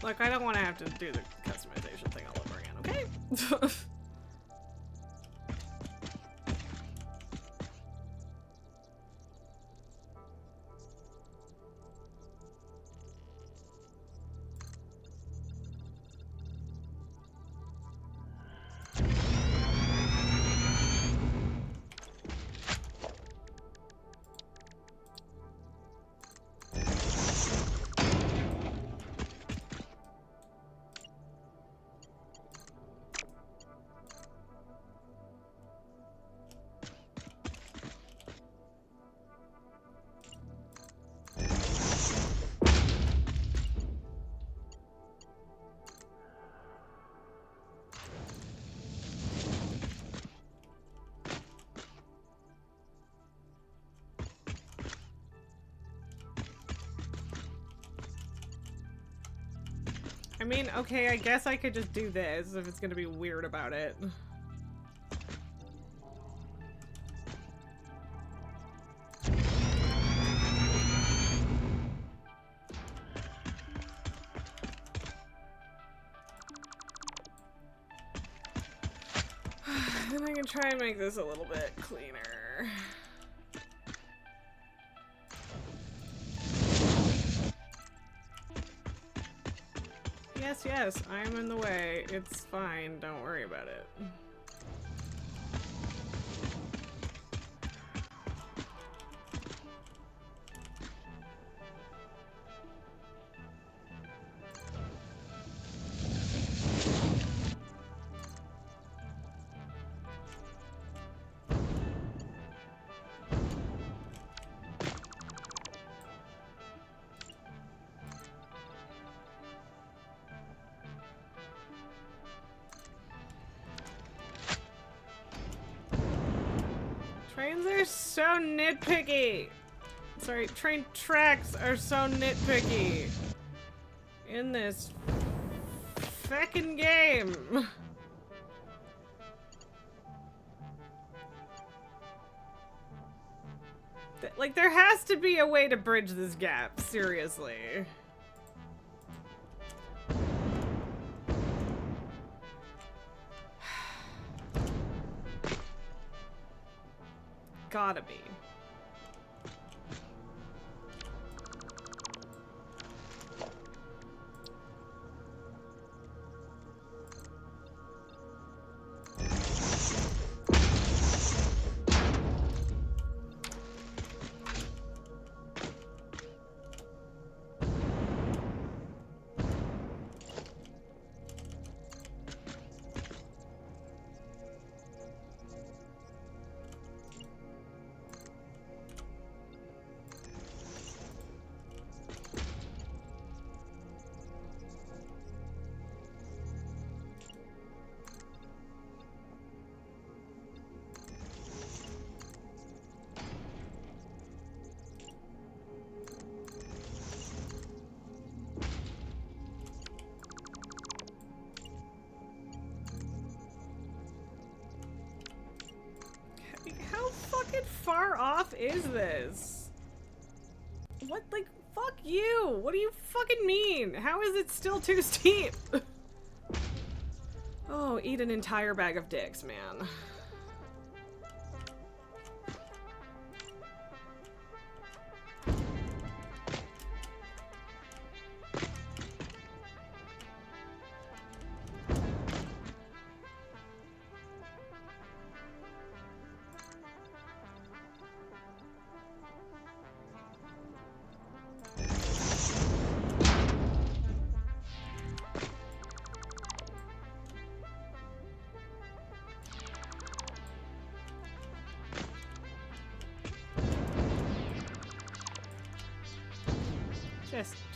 Look, I don't want to have to do the customization thing all over again, okay? I mean, okay, I guess I could just do this if it's gonna be weird about it. then I can try and make this a little bit cleaner. Yes, yes, I'm in the way. It's fine, don't worry about it. Trains are so nitpicky. Sorry, train tracks are so nitpicky. In this feckin' game. Like, there has to be a way to bridge this gap, seriously. Gotta be. How fucking far off is this? What, like, fuck you! What do you fucking mean? How is it still too steep? Oh, eat an entire bag of dicks, man.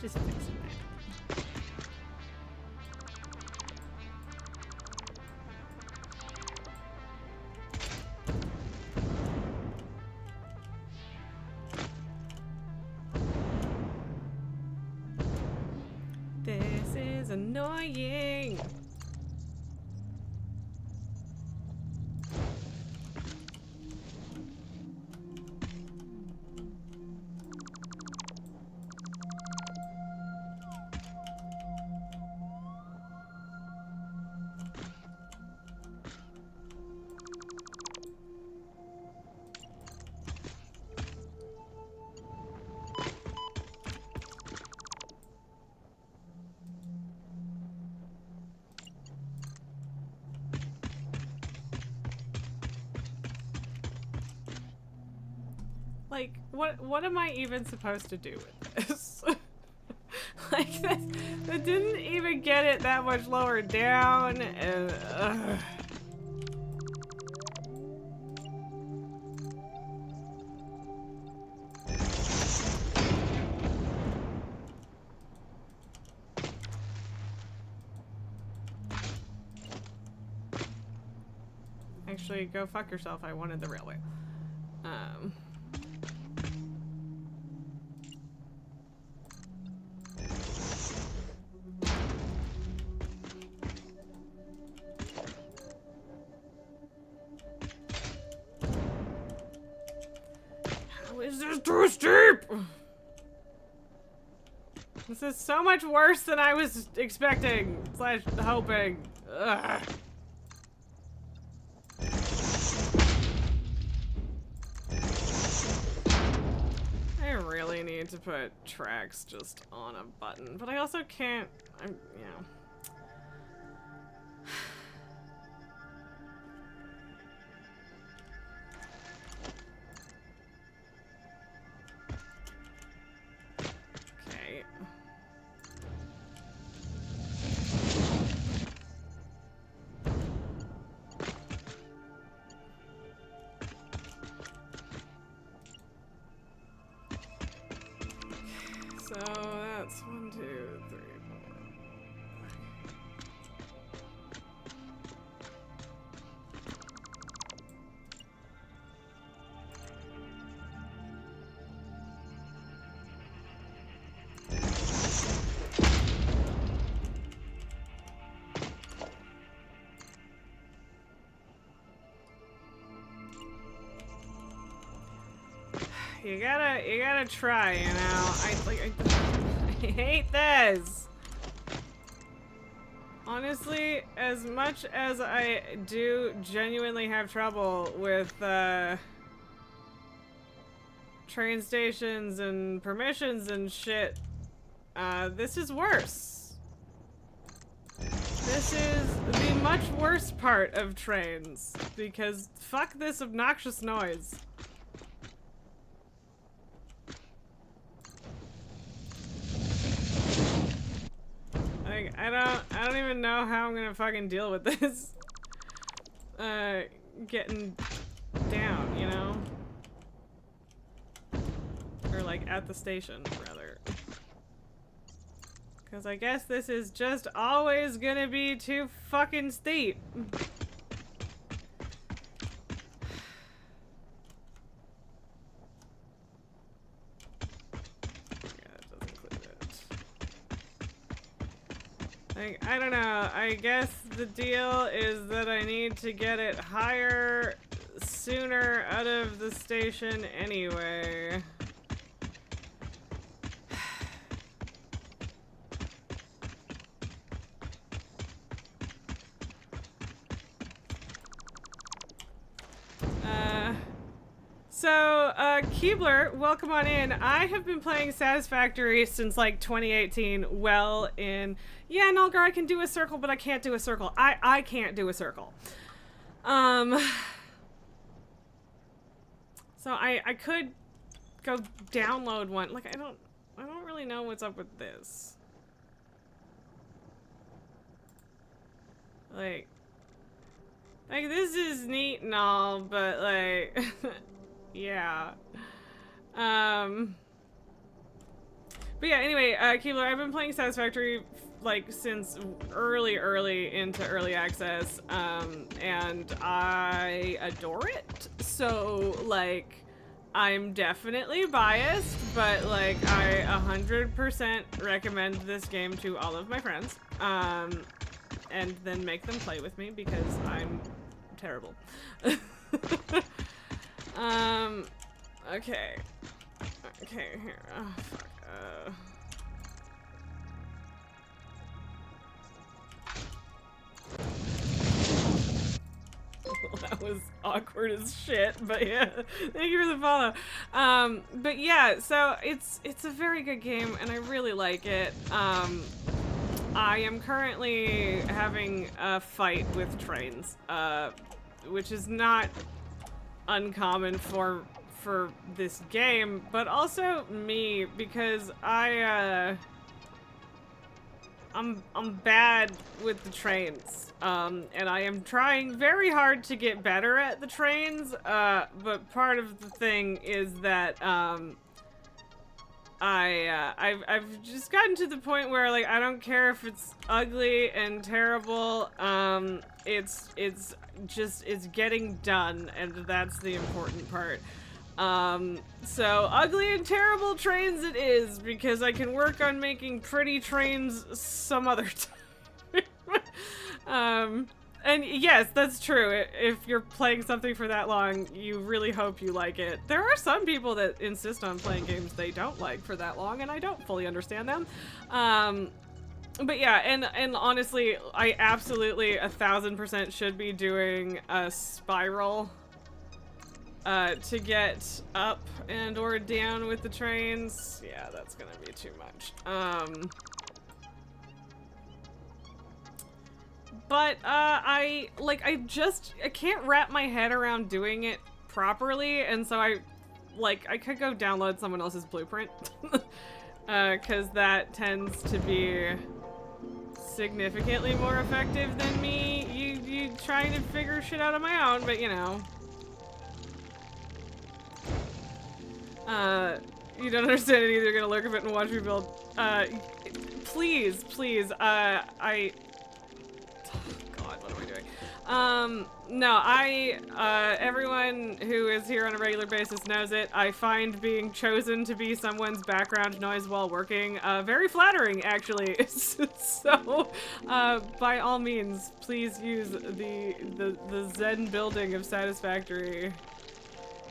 Just fixing that. This is annoying. Like, what am I even supposed to do with this? Like, that didn't even get it that much lower down, and Actually, go fuck yourself. I wanted the railway. How is this too steep? This is so much worse than I was expecting / hoping. Ugh. put tracks just on a button, but I also can't, you know. Okay. So that's 1, 2, 3, 4. You gotta try, you know. I hate this. Honestly, as much as I do genuinely have trouble with train stations and permissions and shit, this is worse. This is the much worse part of trains, because fuck this obnoxious noise. Like, I don't even know how I'm gonna fucking deal with this. Getting down, you know? Or like at the station, rather. Because I guess this is just always gonna be too fucking steep. Like, I don't know, I guess the deal is that I need to get it higher sooner out of the station anyway. Keebler, welcome on in. I have been playing Satisfactory since like 2018. Well, yeah, Nulgar, I can do a circle, but I can't do a circle. I can't do a circle. So I could go download one. Like, I don't really know what's up with this. Like this is neat and all, but like, yeah. But yeah, anyway, Keebler, I've been playing Satisfactory like since early into early access, and I adore it. So like, I'm definitely biased, but like, I 100% recommend this game to all of my friends, and then make them play with me because I'm terrible. Okay. Okay, here. Oh, fuck. Well, that was awkward as shit, but yeah. Thank you for the follow. But yeah, so it's a very good game, and I really like it. I am currently having a fight with trains, which is not uncommon for this game, but also me, because I'm bad with the trains, and I am trying very hard to get better at the trains, but part of the thing is that I've just gotten to the point where like I don't care if it's ugly and terrible, it's getting done, and that's the important part. So ugly and terrible trains it is, because I can work on making pretty trains some other time. And yes, that's true. If you're playing something for that long, you really hope you like it. There are some people that insist on playing games they don't like for that long, and I don't fully understand them. But yeah, and honestly, I absolutely 1000% should be doing a spiral to get up and or down with the trains. Yeah, that's gonna be too much. But, I can't wrap my head around doing it properly, and so I could go download someone else's blueprint. Cause that tends to be significantly more effective than me, you trying to figure shit out on my own, but you know. You don't understand it either, you're gonna look at it and watch me build. Please, God, what am I doing? No, everyone who is here on a regular basis knows it. I find being chosen to be someone's background noise while working, very flattering, actually. So, by all means, please use the Zen building of Satisfactory.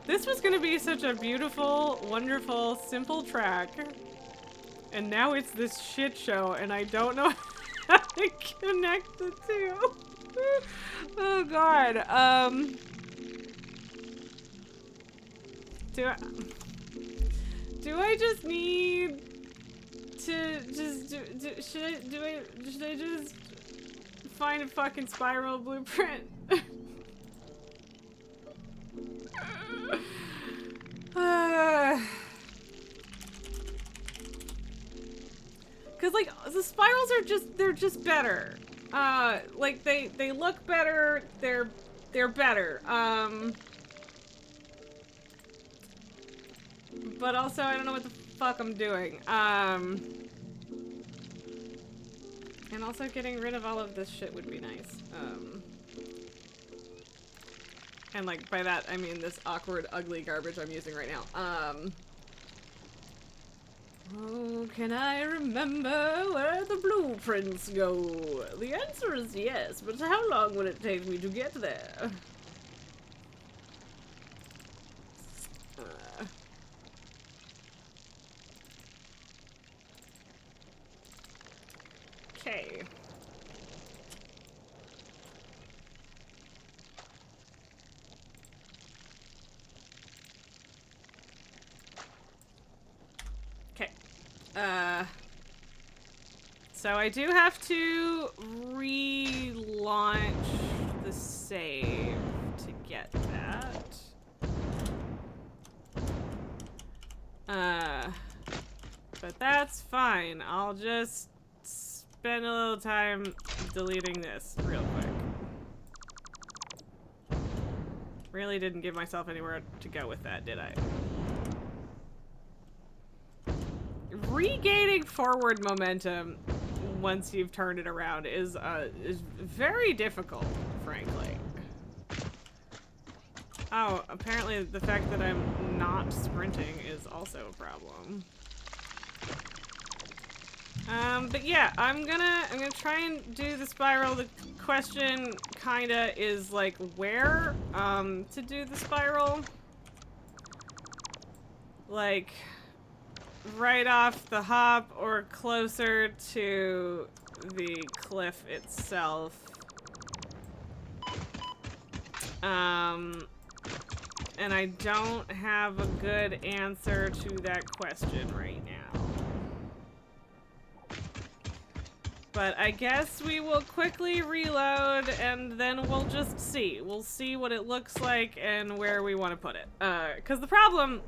This was gonna be such a beautiful, wonderful, simple track. And now it's this shit show, and I don't know how to connect the two. Oh god, do I just need to should I just find a fucking spiral blueprint? Cause like the spirals are they're just better. Like they look better, they're better. But also I don't know what the fuck I'm doing. And also getting rid of all of this shit would be nice. And like by that I mean this awkward, ugly garbage I'm using right now. Oh, can I remember where the blueprints go? The answer is yes, but how long will it take me to get there? Okay. So I do have to relaunch the save to get that. But that's fine. I'll just spend a little time deleting this real quick. Really didn't give myself anywhere to go with that, did I? Regaining forward momentum once you've turned it around is very difficult, frankly. Oh, apparently the fact that I'm not sprinting is also a problem. But yeah, I'm gonna try and do the spiral. The question kinda is like where to do the spiral. Like right off the hop or closer to the cliff itself. And I don't have a good answer to that question right now. But I guess we will quickly reload and then we'll just see. We'll see what it looks like and where we want to put it. 'Cause the problem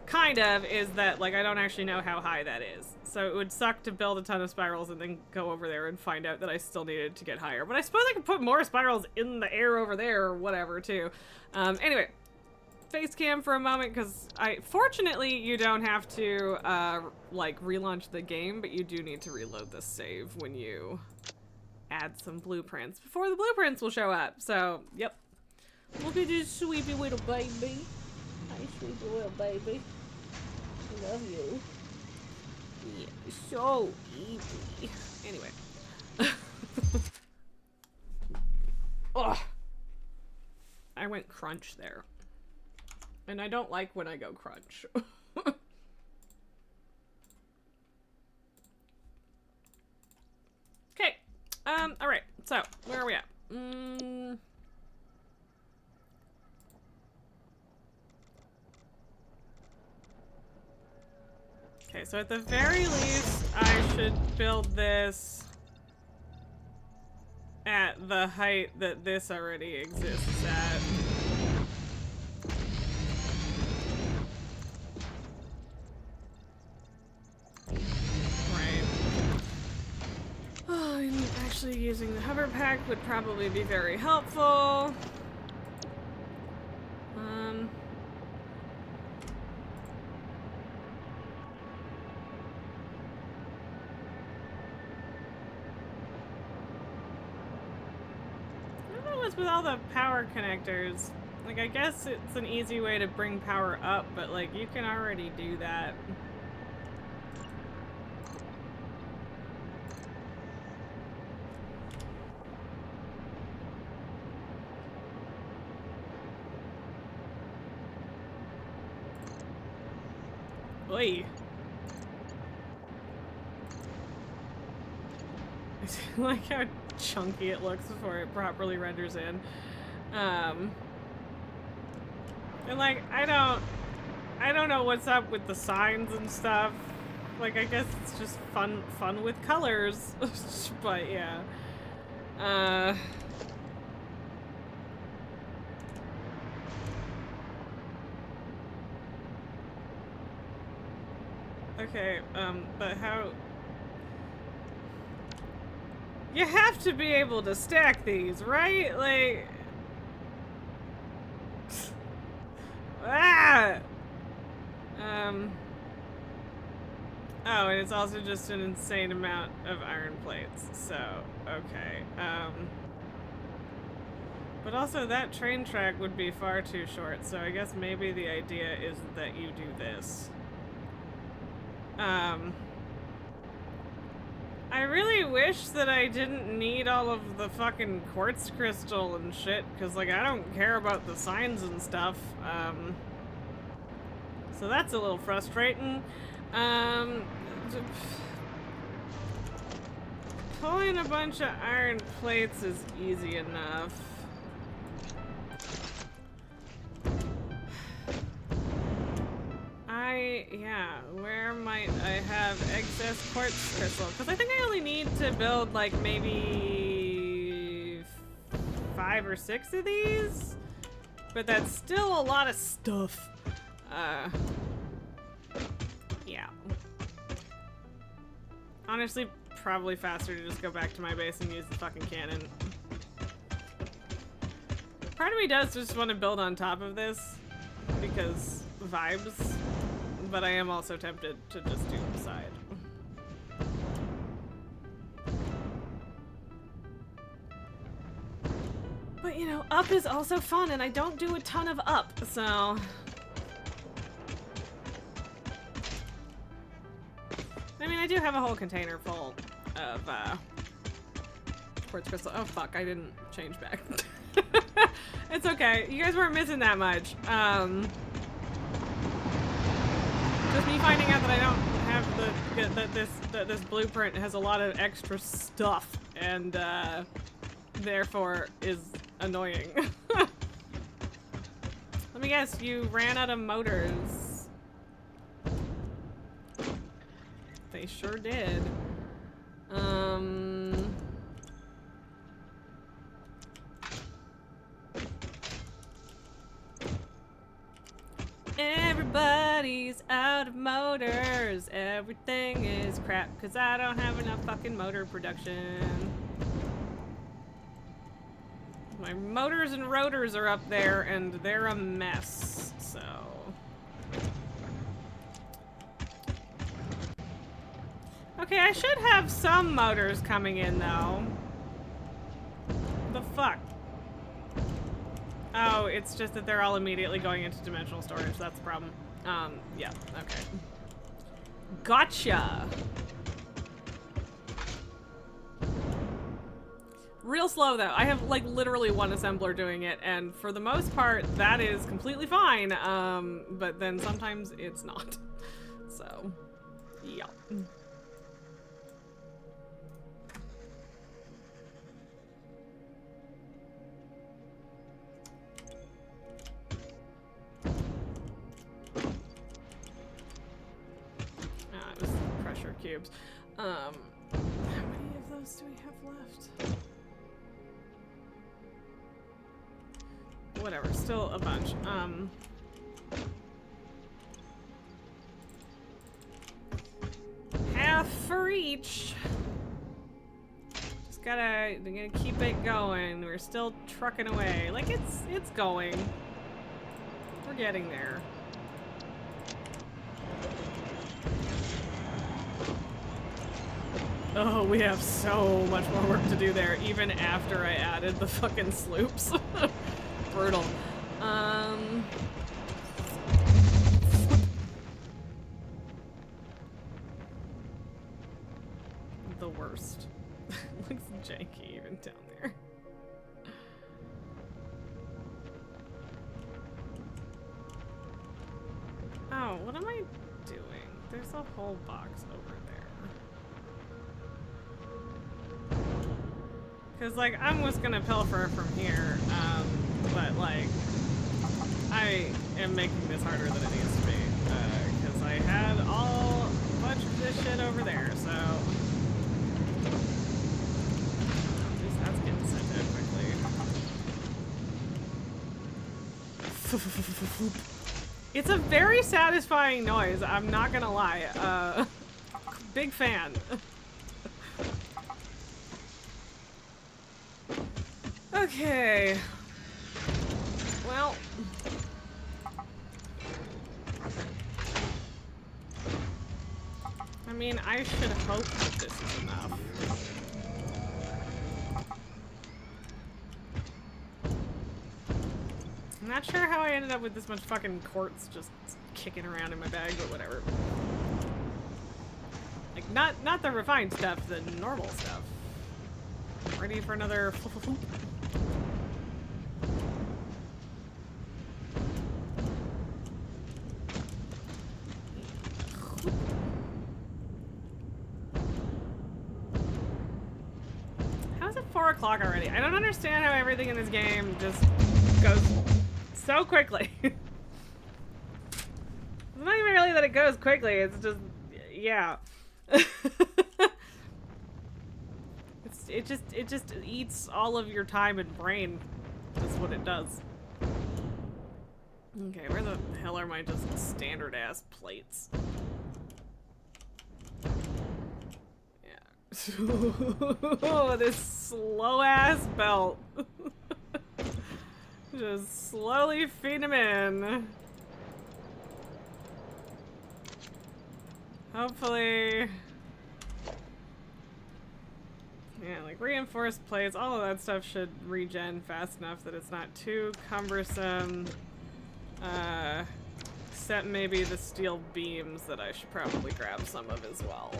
kind of is that like I don't actually know how high that is. So it would suck to build a ton of spirals and then go over there and find out that I still needed to get higher. But I suppose I could put more spirals in the air over there or whatever too. Anyway, face cam for a moment because fortunately you don't have to like relaunch the game, but you do need to reload the save when you add some blueprints before the blueprints will show up. So yep. Look at this sweepy little baby. Hi, sweepy little baby. I love you. Yeah, so easy. Anyway. Ugh. I went crunch there. And I don't like when I go crunch. Okay. Alright. So, where are we at? Okay, so at the very least, I should build this at the height that this already exists at. Right. Oh, and actually using the hover pack would probably be very helpful. I don't know what's with all the power connectors. Like, I guess it's an easy way to bring power up, but like, you can already do that. Oy. I like how chunky it looks before it properly renders in. And like, I don't know what's up with the signs and stuff. Like, I guess it's just fun with colors. But yeah. Okay, but how... You have to be able to stack these, right? Like... Ah! Oh, and it's also just an insane amount of iron plates, so, okay. But also that train track would be far too short, so I guess maybe the idea is that you do this. I really wish that I didn't need all of the fucking quartz crystal and shit, because, like, I don't care about the signs and stuff. So that's a little frustrating. Pulling a bunch of iron plates is easy enough. Yeah, where might I have excess quartz crystal? Because I think I only need to build like maybe 5 or 6 of these, but that's still a lot of stuff. Yeah. Honestly, probably faster to just go back to my base and use the fucking cannon. Part of me does just want to build on top of this because vibes. But I am also tempted to just do the side. But you know, up is also fun, and I don't do a ton of up, so... I mean, I do have a whole container full of, quartz crystal. Oh fuck, I didn't change back. It's okay, you guys weren't missing that much. Just me finding out that I don't have that this blueprint has a lot of extra stuff and therefore is annoying. Let me guess, you ran out of motors. They sure did. Everybody's out of motors. Everything is crap because I don't have enough fucking motor production. My motors and rotors are up there and they're a mess, so... Okay, I should have some motors coming in though. The fuck? Oh, it's just that they're all immediately going into dimensional storage. That's the problem. Yeah, okay. Gotcha! Real slow though. I have like literally one assembler doing it, and for the most part, that is completely fine. But then sometimes it's not. So, yeah. cubes. How many of those do we have left? Whatever, still a bunch. Half for each. Just gotta keep it going. We're still trucking away. Like it's going. We're getting there. Oh, we have so much more work to do there, even after I added the fucking sloops. Brutal. The worst. Looks janky even down there. Oh, what am I doing? There's a whole box over there. Cause like, I'm just gonna pilfer from here, but like, I am making this harder than it needs to be, cause I had a bunch of this shit over there, so. At least that's getting sent out quickly. It's a very satisfying noise, I'm not gonna lie, big fan. Okay. Well. I mean, I should hope that this is enough. I'm not sure how I ended up with this much fucking quartz just kicking around in my bag, but whatever. Like, not the refined stuff, the normal stuff. Ready for another floop. How's it 4 o'clock already? I don't understand how everything in this game just goes so quickly. It's not even really that it goes quickly, it's just, yeah. It just eats all of your time and brain. That's what it does. Okay, where the hell are my just standard ass plates? Yeah. Oh, this slow ass belt. Just slowly feed him in. Hopefully. Yeah, like reinforced plates, all of that stuff should regen fast enough that it's not too cumbersome. Except maybe the steel beams that I should probably grab some of as well.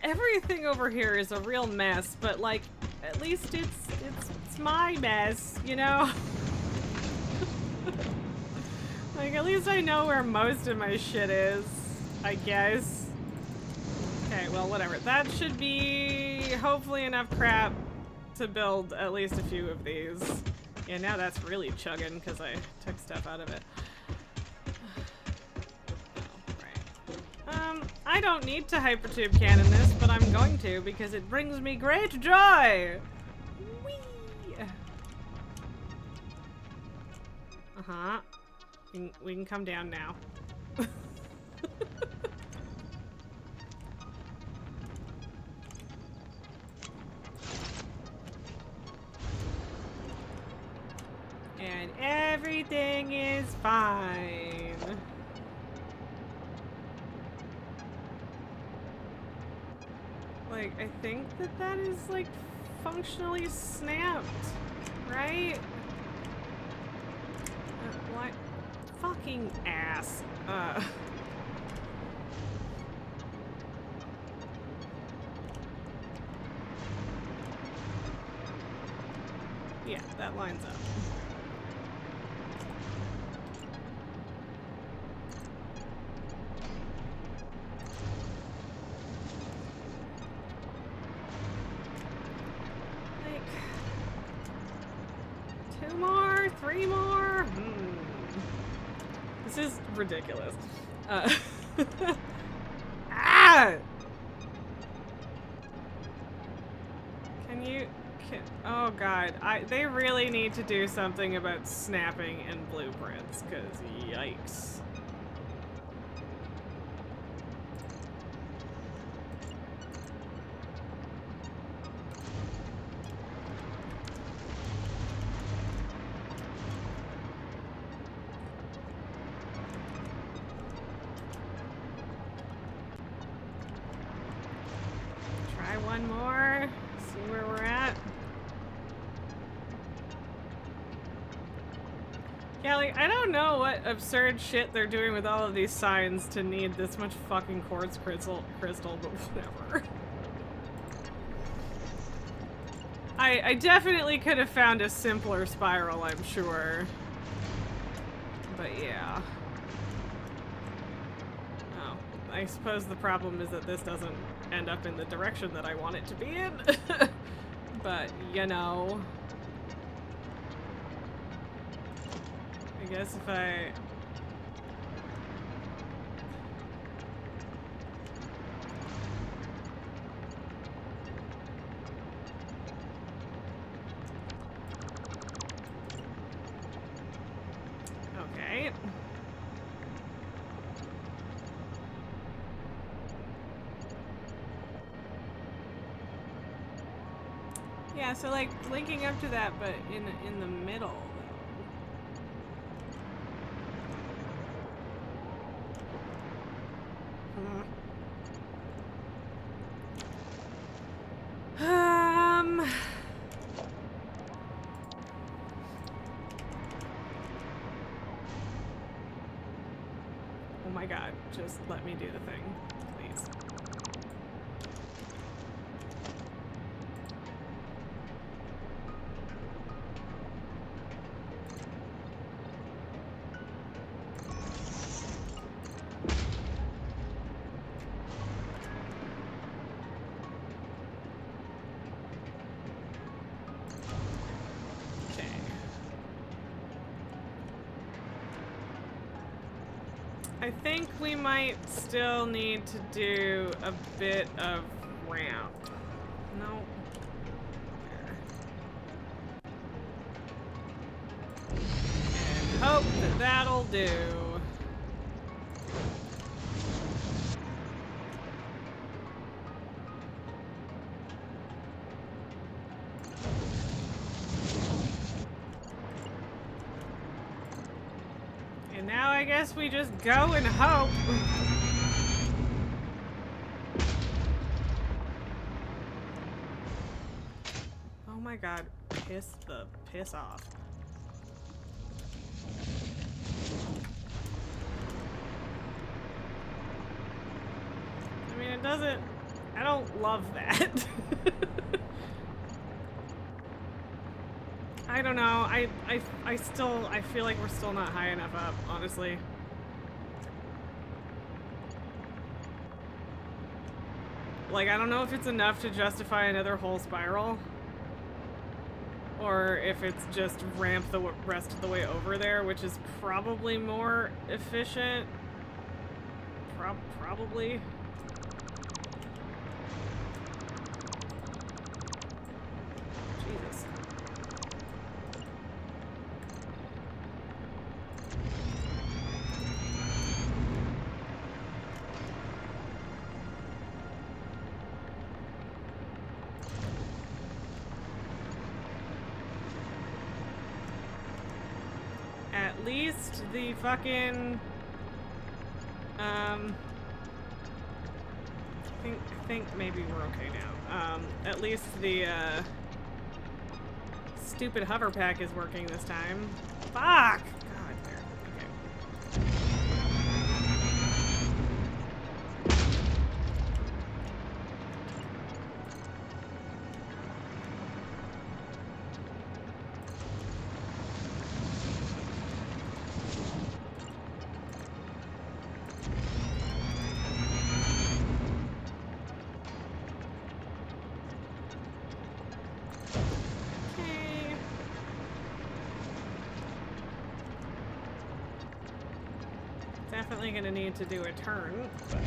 Everything over here is a real mess, but like, at least it's my mess, you know? Like, at least I know where most of my shit is, I guess. Okay, well, whatever. That should be hopefully enough crap to build at least a few of these. Yeah, now that's really chugging because I took stuff out of it. Oh, right. I don't need to hypertube cannon this, but I'm going to because it brings me great joy! Whee! Uh-huh. We can come down now. And everything is fine. Like, I think that is, like, functionally snapped, right? What? Fucking ass. Yeah, that lines up. Like, 2 more, It's just ridiculous. Ah! Oh god, they really need to do something about snapping in blueprints, cause yikes. Try one more, see where we're at. Yeah, like, I don't know what absurd shit they're doing with all of these signs to need this much fucking quartz crystal, but whatever. I definitely could have found a simpler spiral, I'm sure. But yeah. Oh, I suppose the problem is that this doesn't end up in the direction that I want it to be in. But, you know. I guess if I... Okay. Yeah, so like linking up to that, but in the middle. Oh my god, just let me do the thing, please. I think we might still need to do a bit of ramp. No. There. And hope that that'll do. And now I guess we just go and hope. Oh my god, piss off. I mean, it doesn't, I don't love that. I don't know, I feel like we're still not high enough up, honestly. Like, I don't know if it's enough to justify another whole spiral. Or if it's just ramp the rest of the way over there, which is probably more efficient. Probably. Jesus. At least the fucking, I think maybe we're okay now. At least the, stupid hover pack is working this time. Fuck! God, there. Okay. Definitely gonna need to do a turn, but...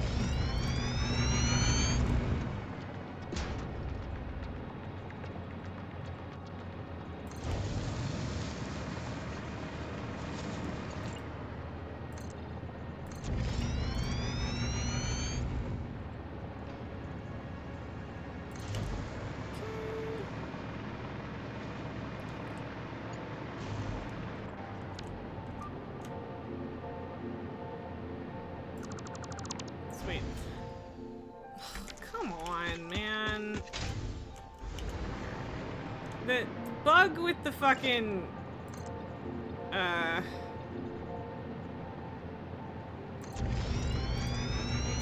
Sweet. Come on, man. The bug with the fucking...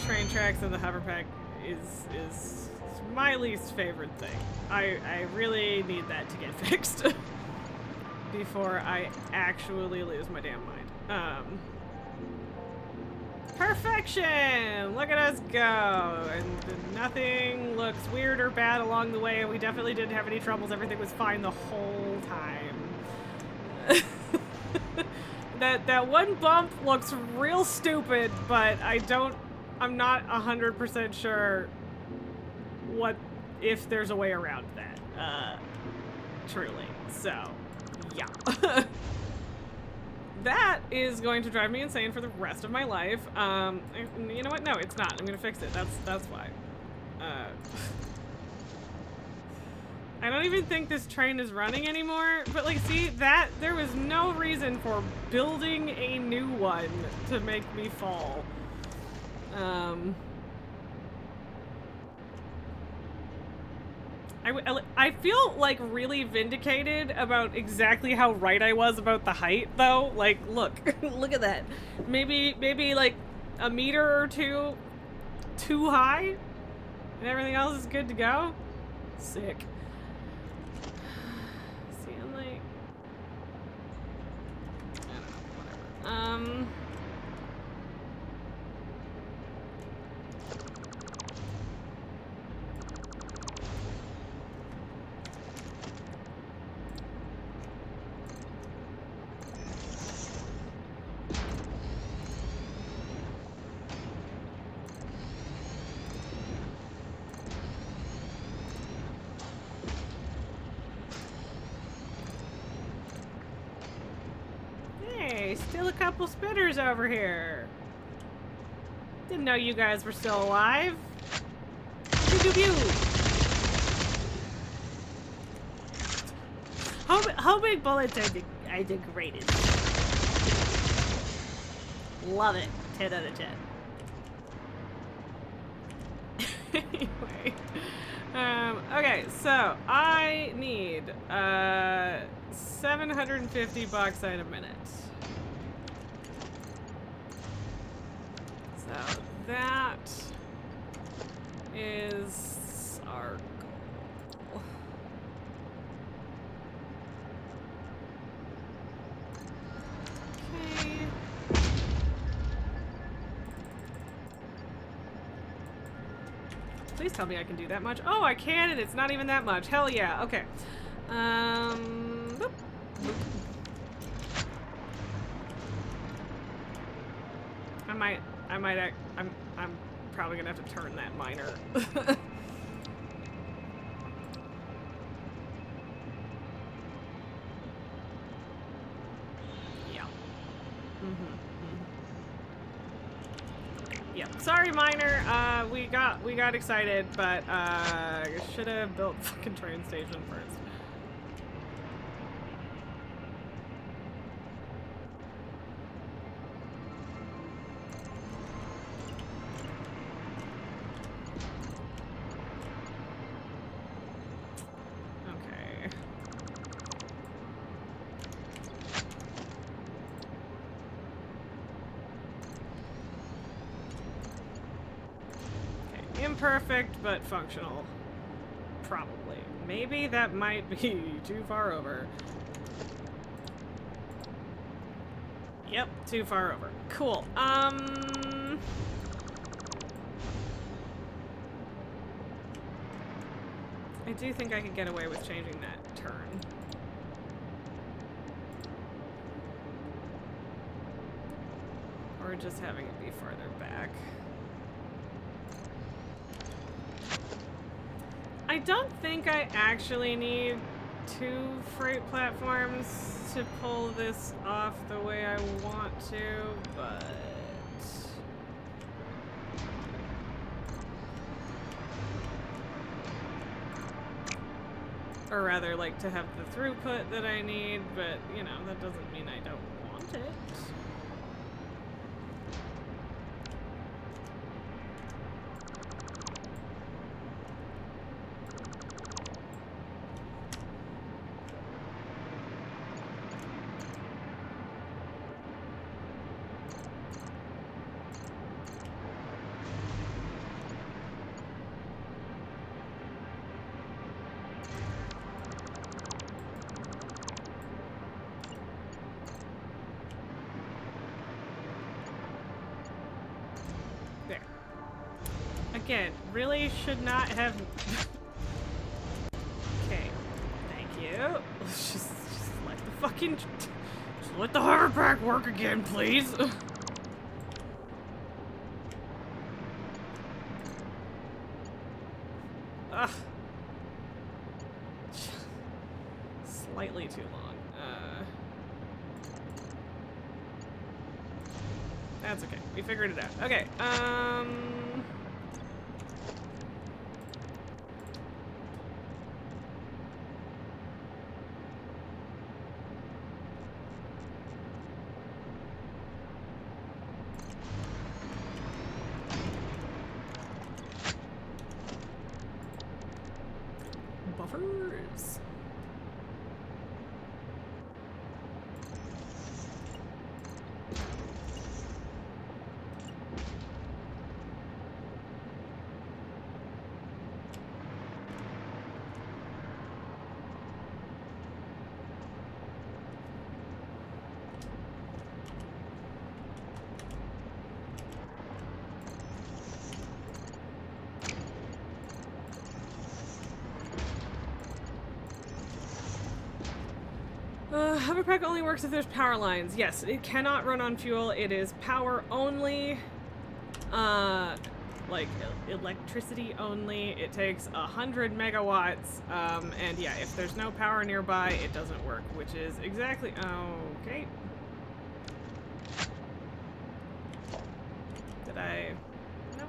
train tracks and the hover pack is my least favorite thing. I really need that to get fixed before I actually lose my damn mind. Perfection! Look at us go! And nothing looks weird or bad along the way, and we definitely didn't have any troubles. Everything was fine the whole time. That one bump looks real stupid, but I'm not 100% sure if there's a way around that. Truly. So, yeah. That is going to drive me insane for the rest of my life. You know what? No, it's not. I'm gonna fix it. That's why. I don't even think this train is running anymore. But like, see that there was no reason for building a new one to make me fall. I feel like really vindicated about exactly how right I was about the height, though. Like, look, look at that. Maybe like a meter or two too high, and everything else is good to go. Sick. See, I'm like, I don't know, whatever. Still a couple spitters over here. Didn't know you guys were still alive. Pew pew pew. Homemade bullets are the greatest. Love it. 10 out of 10. Anyway. Okay, so I need 750 bucks in a minute. So that is our goal. Okay. Please tell me I can do that much. Oh, I can, and it's not even that much. Hell yeah. Okay. Boop. Boop. I'm probably gonna have to turn that miner. Yeah. Yeah. Sorry, miner. We got excited, but should have built fucking train station first. Imperfect, but functional. Probably. Maybe that might be too far over. Yep, too far over. Cool. I do think I could get away with changing that turn. Or or just having it be farther back. I don't think I actually need 2 freight platforms to pull this off the way I want to, but... Or rather, like, to have the throughput that I need, but, you know, that doesn't mean I don't want it. Again, really should not have... Okay, thank you. Just let the fucking... Just let the hoverpack work again, please. Ugh. Slightly too long. That's okay. We figured it out. Okay, buffers. Hoverpack only works if there's power lines. Yes, it cannot run on fuel. It is power only. Like electricity only. It takes 100 megawatts. And yeah, if there's no power nearby, it doesn't work, which is exactly... Okay. Did I... No,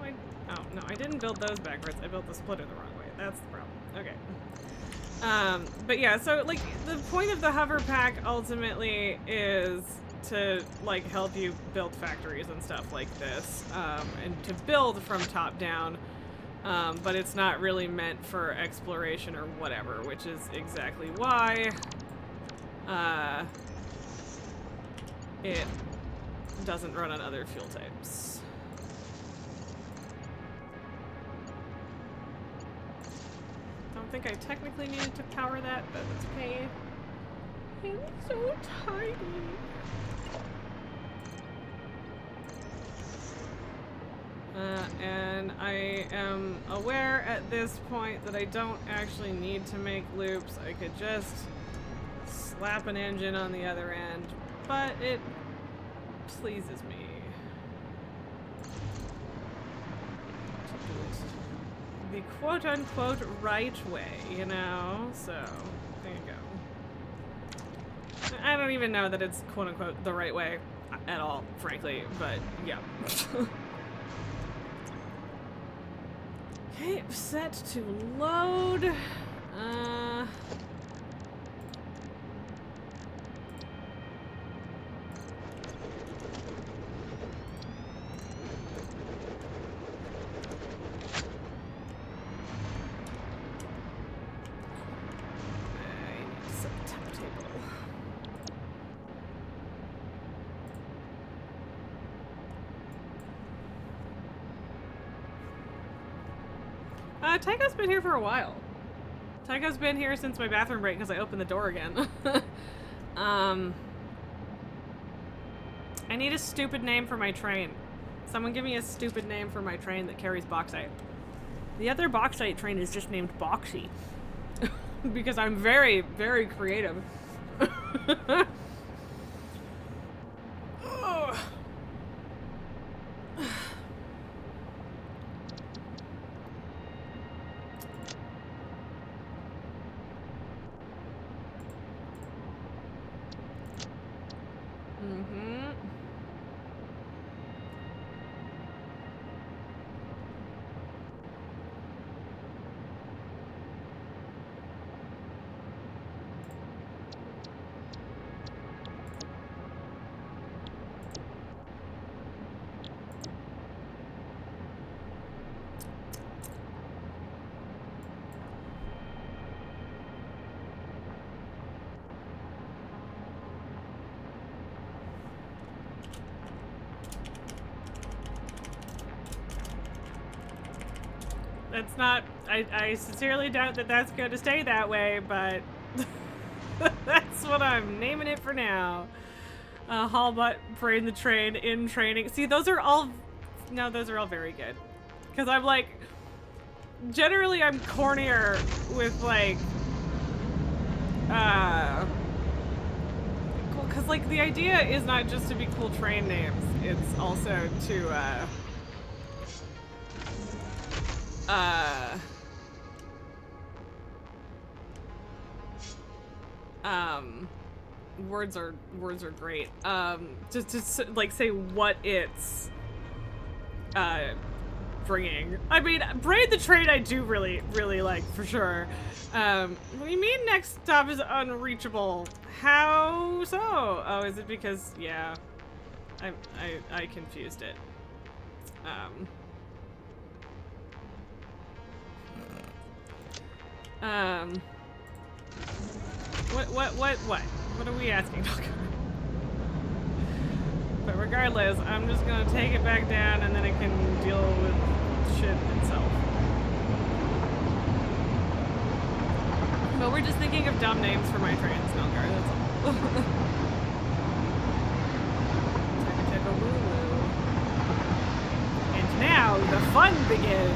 Oh, no, I didn't build those backwards. I built the splitter the wrong way. That's the problem. Okay. But yeah, so, like, the point of the hover pack ultimately is to, like, help you build factories and stuff like this, and to build from top down, but it's not really meant for exploration or whatever, which is exactly why, it doesn't run on other fuel types. I think I technically needed to power that, but that's okay. I'm so tiny. And I am aware at this point that I don't actually need to make loops. I could just slap an engine on the other end, but it pleases me to do it the quote-unquote right way, you know? So, there you go. I don't even know that it's quote-unquote the right way at all, frankly, but yeah. Okay, set to load. Tycho's been here for a while. Tycho's been here since my bathroom break because I opened the door again. I need a stupid name for my train. Someone give me a stupid name for my train that carries bauxite. The other bauxite train is just named Boxy. Because I'm very, very creative. That's not, I sincerely doubt that that's going to stay that way, but that's what I'm naming it for now. Hallbutt, Brain the Train, in training. See, those are all, no, those are all very good. Because I'm like, generally I'm cornier with like, because like the idea is not just to be cool train names, it's also to, words are great. Just to like say what it's bringing. I mean, Braid the Train I do really like for sure. What do you mean next stop is unreachable? How so? Oh, is it because, yeah, I confused it. What are we asking? But regardless, I'm just gonna take it back down and then it can deal with shit itself. But we're just thinking of dumb names for my trains, Melgar, that's all. And now the fun begins.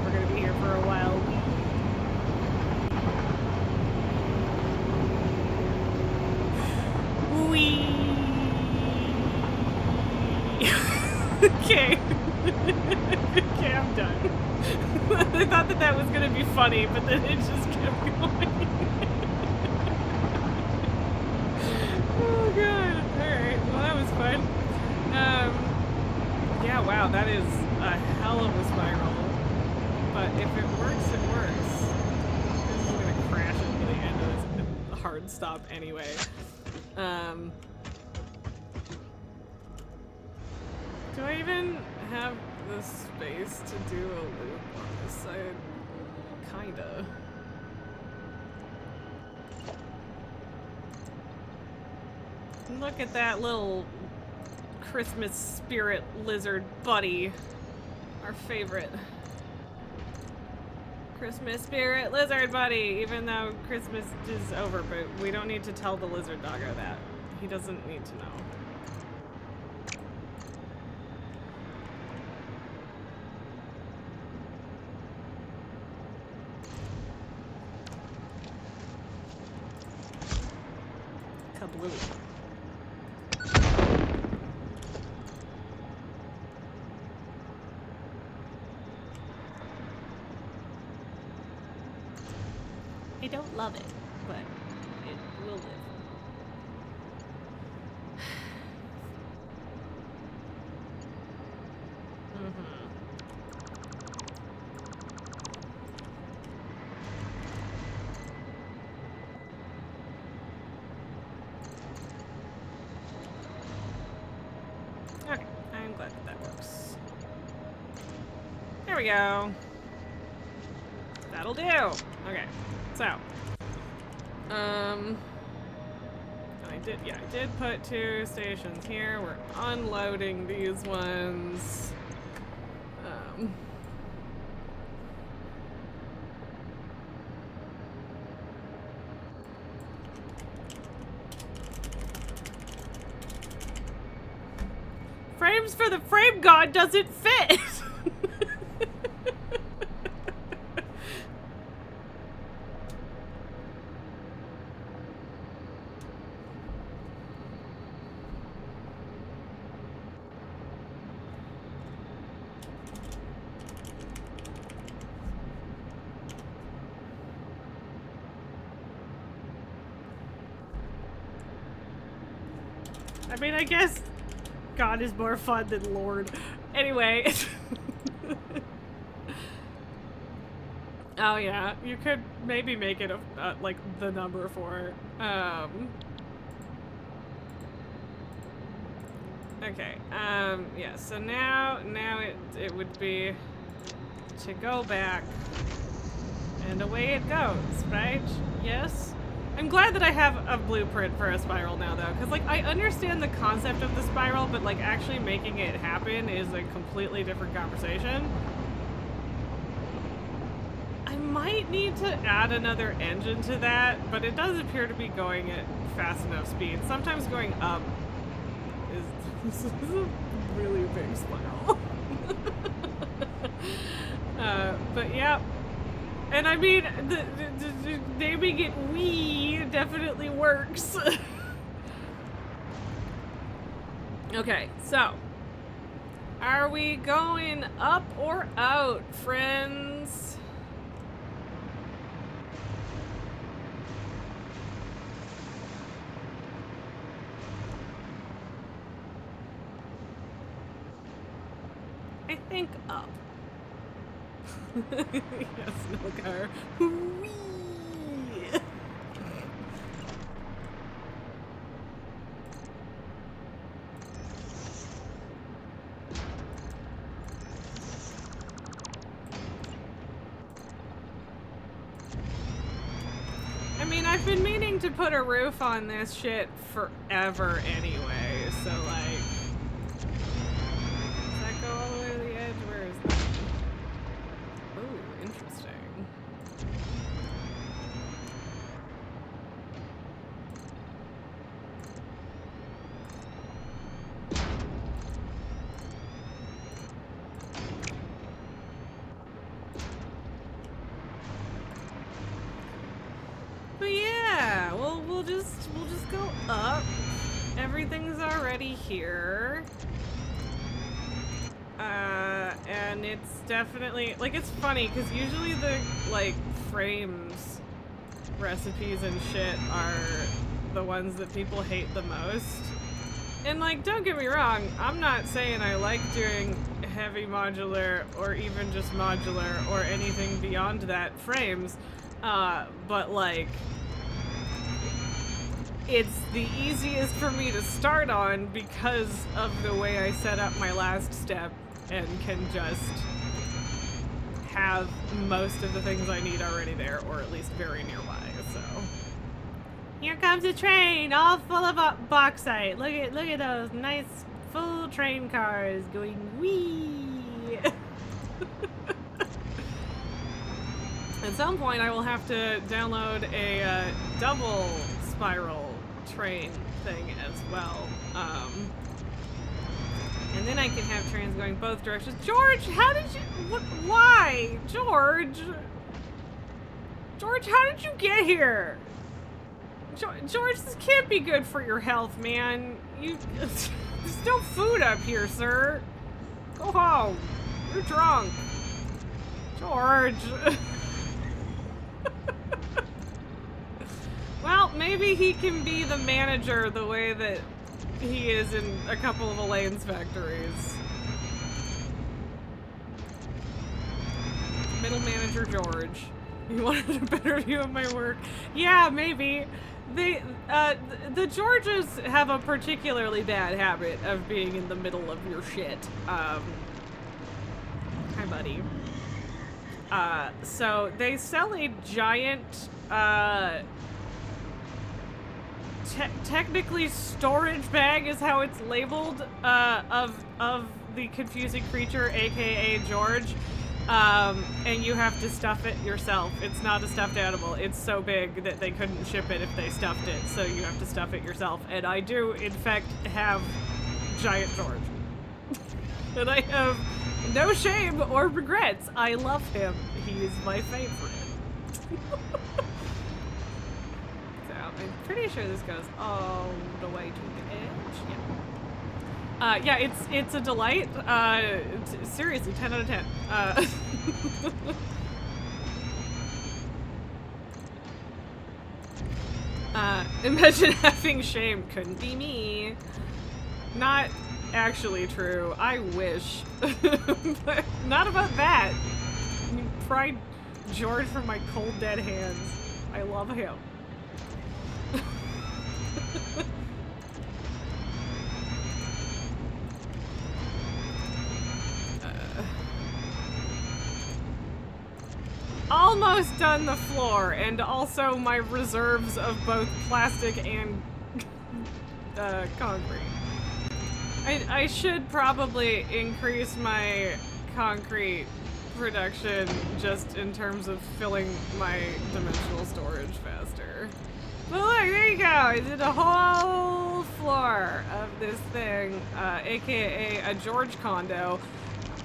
We're gonna be here for a while. Wee. Okay. Okay, I'm done. I thought that was gonna be funny, but then it just kept going. Oh god. Alright, well that was fun. Yeah, wow, that is a hell of a spiral. But if it works, it works. This is gonna crash into the end of this hard stop anyway. Do I even have the space to do a loop on this side? Kinda. Look at that little Christmas spirit lizard buddy. Our favorite. Christmas spirit lizard buddy, even though Christmas is over, but we don't need to tell the lizard doggo that. He doesn't need to know. Kablooey. I don't love it, but it will live. Okay, I'm glad that works. There we go. That'll do. Okay. So, I did put 2 stations here. We're unloading these ones. Frames for the frame god doesn't fit! I mean, I guess God is more fun than Lord. Anyway. Oh yeah, you could maybe make it a, like the number 4. Okay. Yeah. So now it would be to go back, and away it goes, right? Yes. I'm glad that I have a blueprint for a spiral now, though, because, like, I understand the concept of the spiral, but, like, actually making it happen is a completely different conversation. I might need to add another engine to that, but it does appear to be going at fast enough speed. Sometimes going up is a really big spiral. But yeah. And I mean, the naming it Wii definitely works. Okay, so. Are we going up or out, friends? I think up. Yes, no car. Whee! I mean, I've been meaning to put a roof on this shit forever anyway, so like... Does that go all the way to the edge? Where is that? Ooh, interesting. But yeah, we'll just go up. Everything's already here. And it's definitely, like, it's funny because usually the, like, frames recipes and shit are the ones that people hate the most. And, like, don't get me wrong, I'm not saying I like doing heavy modular or even just modular or anything beyond that frames, but, like, it's the easiest for me to start on because of the way I set up my last step and can just have most of the things I need already there, or at least very nearby, so. Here comes a train, all full of bauxite. Look at those nice full train cars going wee. At some point I will have to download a double spiral train thing as well. And then I can have trains going both directions. George, how did you... why? George, how did you get here? George, this can't be good for your health, man. There's no food up here, sir. Go home. You're drunk. George. Well, maybe he can be the manager the way that he is in a couple of Elaine's factories. Middle manager George. You wanted a better view of my work? Yeah, maybe. The Georges have a particularly bad habit of being in the middle of your shit. Hi, buddy. So they sell a giant, technically storage bag is how it's labeled, of the confusing creature, aka George. And you have to stuff it yourself. It's not a stuffed animal. It's so big that they couldn't ship it if they stuffed it, so you have to stuff it yourself. And I do, in fact, have Giant George. And I have no shame or regrets. I love him. He is my favorite. So, I'm pretty sure this goes all the way to the edge. Yeah. Yeah, it's a delight. Seriously, 10 out of 10. Imagine having shame. Couldn't be me. Not actually true. I wish. But not about that. I mean, pry George from my cold, dead hands. I love him. almost done the floor, and also my reserves of both plastic and concrete. I should probably increase my concrete production just in terms of filling my dimensional storage faster. But look, there you go. I did a whole floor of this thing, aka a George condo.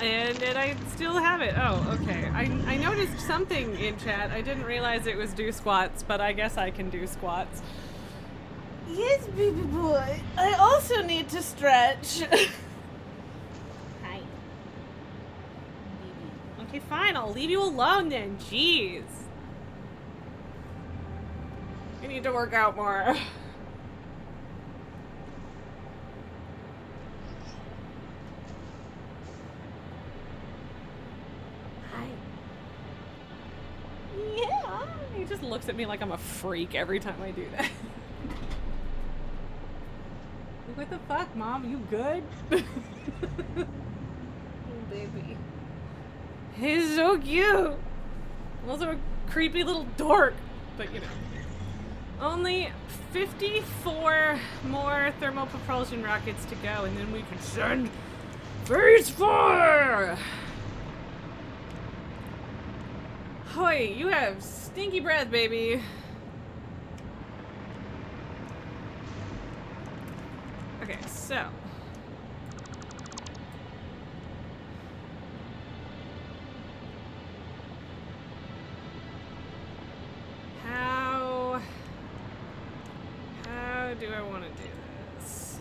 And I still have it. Oh, okay. I noticed something in chat. I didn't realize it was do squats, but I guess I can do squats. Yes, baby boy. I also need to stretch. Hi. Okay, fine. I'll leave you alone then. Jeez. I need to work out more. Yeah. He just looks at me like I'm a freak every time I do that. Like, what the fuck, Mom? You good? Oh, baby. He's so cute. Also a creepy little dork. But, you know. Only 54 more thermal propulsion rockets to go, and then we can send Phase 4! Hoy, you have stinky breath, baby. Okay, so. How do I want to do this?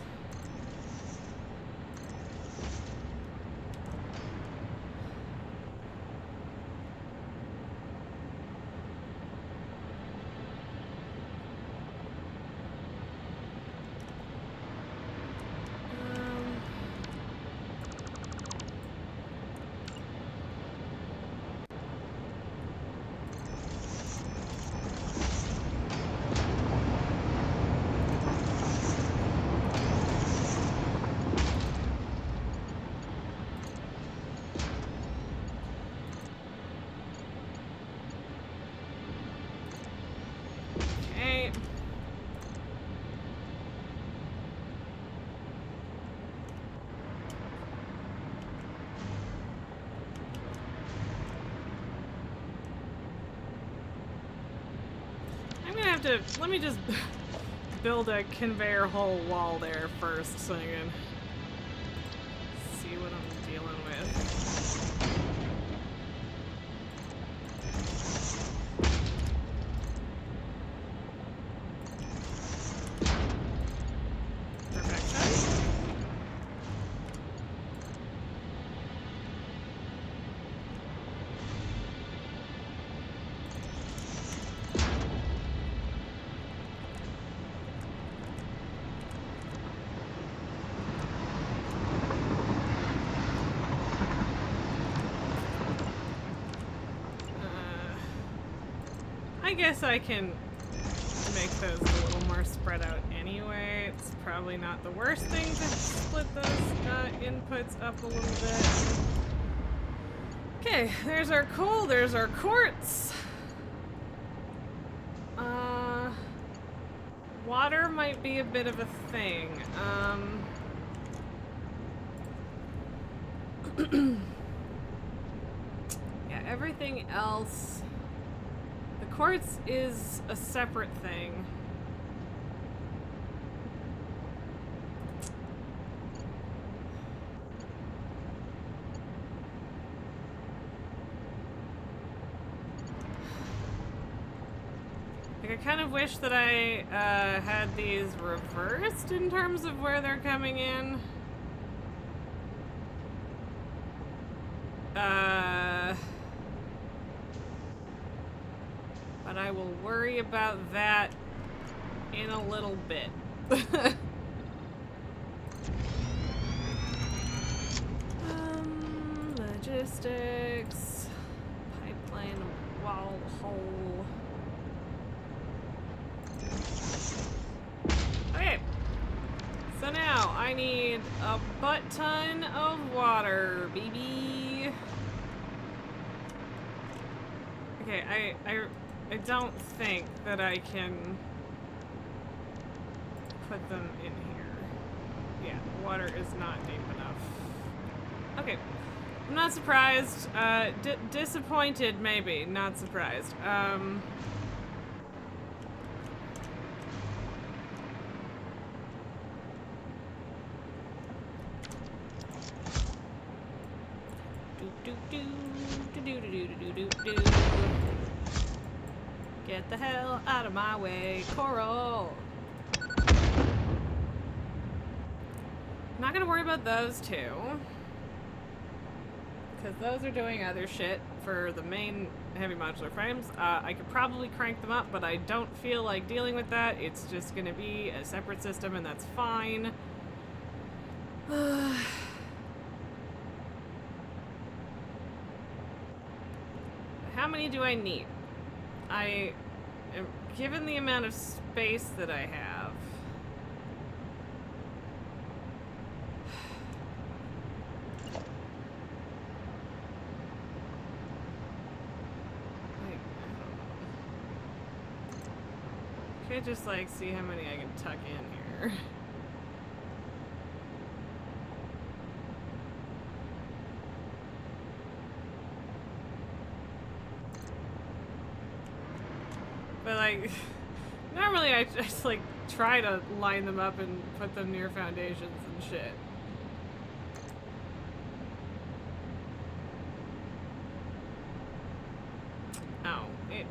Okay. I'm gonna have to, let me just build a conveyor whole wall there first so I can see what I'm dealing with. Perfection. I guess I can make those a little more spread out anyway. It's probably not the worst thing to split those inputs up a little bit. Okay, there's our coal, there's our quartz. Water might be a bit of a thing. Yeah, everything else. The quartz is a separate thing. Like, I kind of wish that I had these reversed in terms of where they're coming in. But I will worry about that in a little bit. Logistics, pipeline, wall, hole. Okay, so now I need a butt ton of water, baby. Okay, I don't think that I can put them in here. Yeah, water is not deep enough. Okay, I'm not surprised. Disappointed, maybe. Not surprised. Get the hell out of my way, Coral. Not gonna worry about those two, because those are doing other shit for the main heavy modular frames. I could probably crank them up, but I don't feel like dealing with that. It's just gonna be a separate system, and that's fine. How many do I need? I am given the amount of space that I have. Like, I don't know. Could just like see how many I can tuck in here. But like, normally I just like try to line them up and put them near foundations and shit. Oh, it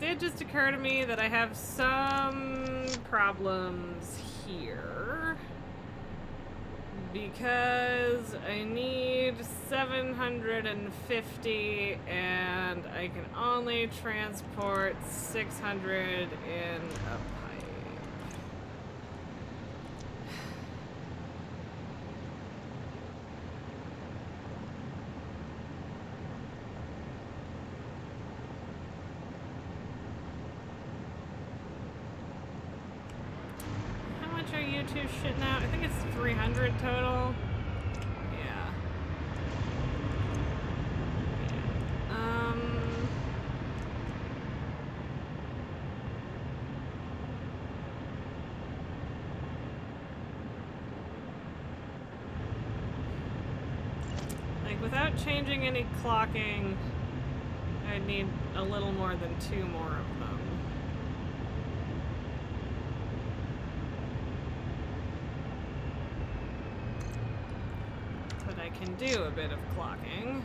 did just occur to me that I have some problems here. Because I need 750 and I can only transport 600 in a pipe. How much are you two shitting out? I think it's 300 total. Yeah. Like, without changing any clocking, I'd need a little more than 2 more of them. But I can do a bit of clocking.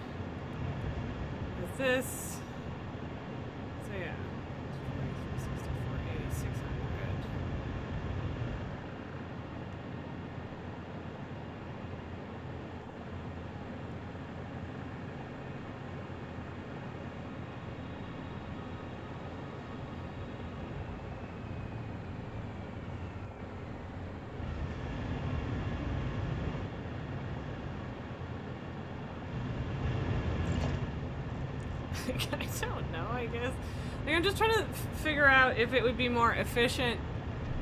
With this, so yeah, 64, 80, 600. I don't know, I guess. Like, I'm just trying to figure out if it would be more efficient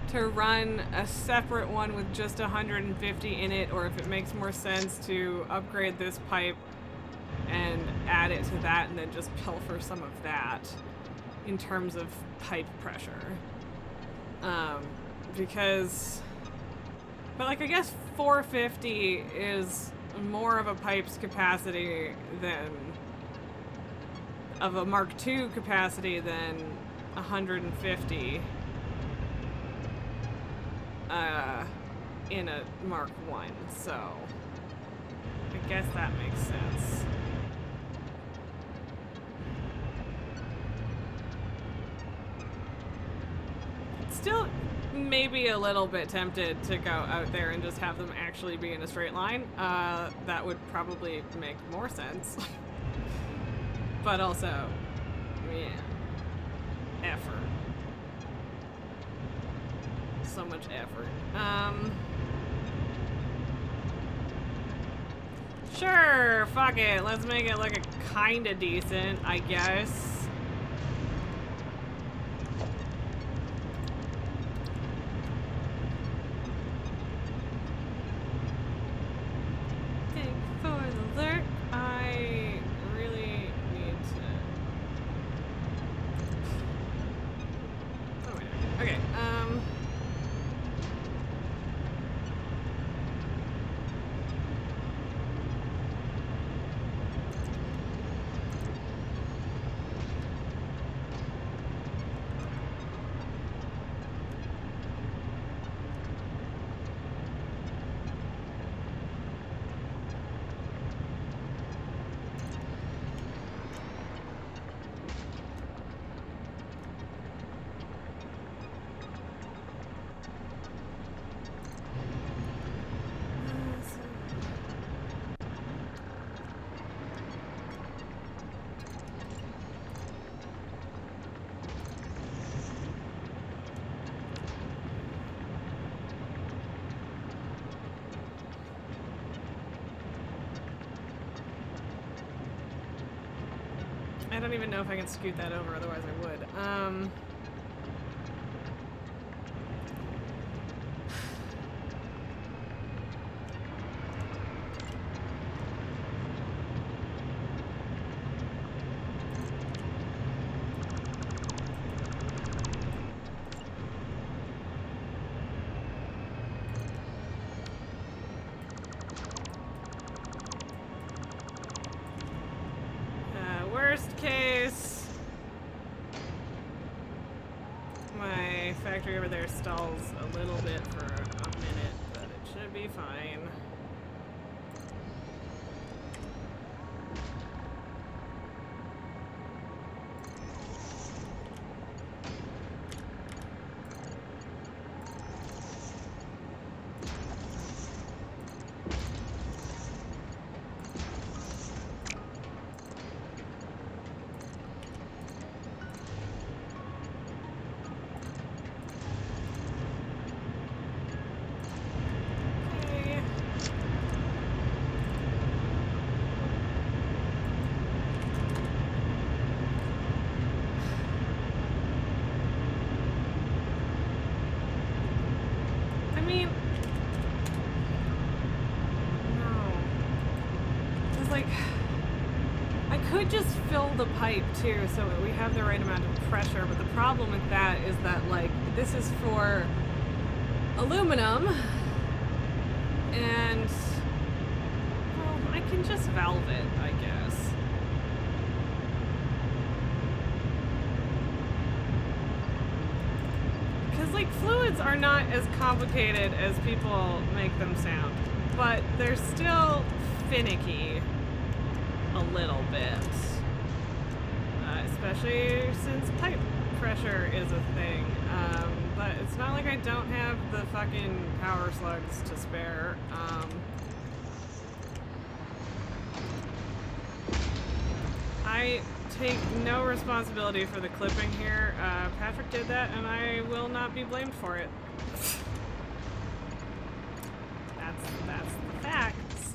to run a separate one with just 150 in it, or if it makes more sense to upgrade this pipe and add it to that and then just pilfer some of that in terms of pipe pressure. Because, but like, I guess 450 is more of a pipe's capacity than, of a Mark II capacity than 150 in a Mark I, so I guess that makes sense. Still maybe a little bit tempted to go out there and just have them actually be in a straight line. That would probably make more sense. But also, yeah, effort. So much effort. Sure, fuck it. Let's make it look kinda decent, I guess. I don't even know if I can scoot that over, otherwise I would. Worst case, my factory over there stalls a little bit for a minute, but it should be fine. Just fill the pipe too so we have the right amount of pressure, but the problem with that is that, like, this is for aluminum and, well, I can just valve it, I guess. Because, like, fluids are not as complicated as people make them sound, but they're still finicky a little bit, especially since pipe pressure is a thing, but it's not like I don't have the fucking power slugs to spare. I take no responsibility for the clipping here. Patrick did that and I will not be blamed for it. That's the facts.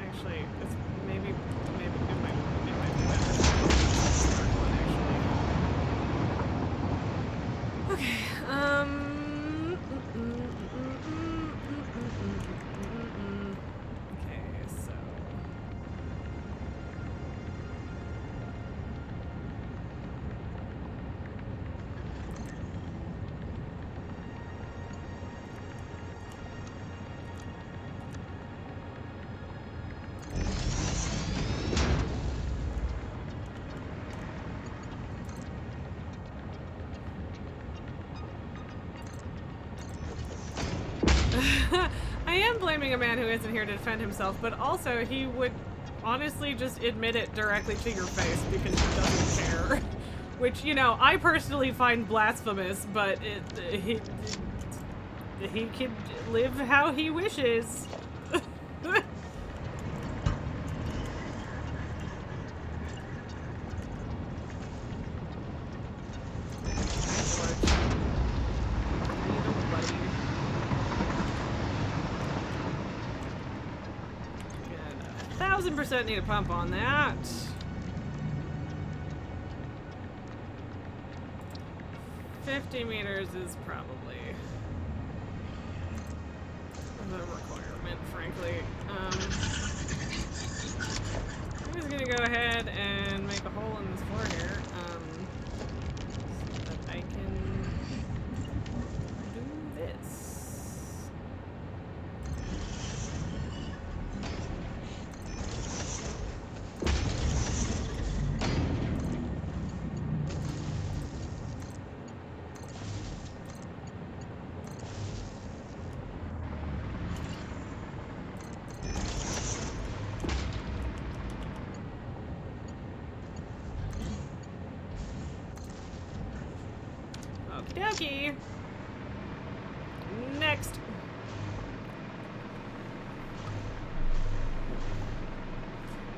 Actually, it's maybe it might be better. Okay, okay, so I am blaming a man who isn't here to defend himself, but also he would honestly just admit it directly to your face because he doesn't care. Which, you know, I personally find blasphemous, but he can live how he wishes. %, need a pump on that. 50 meters is probably the requirement, frankly. I'm just gonna go ahead and make a hole in this floor here, so that I can do this. Okey-dokey. Next.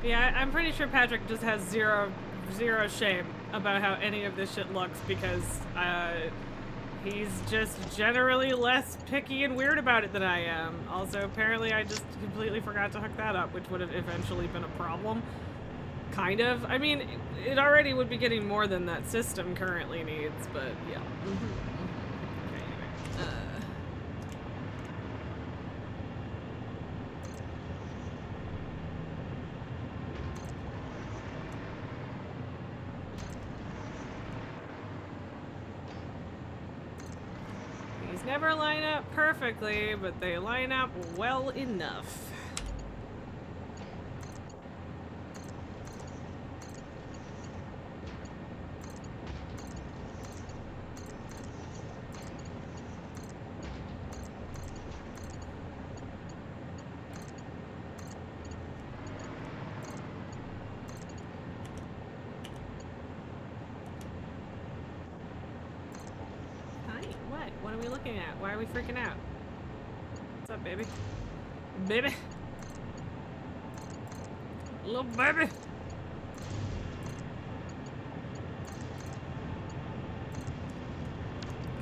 Yeah, I'm pretty sure Patrick just has zero shame about how any of this shit looks because He's just generally less picky and weird about it than I am. Also, apparently I just completely forgot to hook that up, which would have eventually been a problem. Kind of. I mean, it already would be getting more than that system currently needs, but yeah. Okay, anyway. These never line up perfectly, but they line up well enough. What are we looking at? Why are we freaking out? What's up, baby? Baby! Little baby!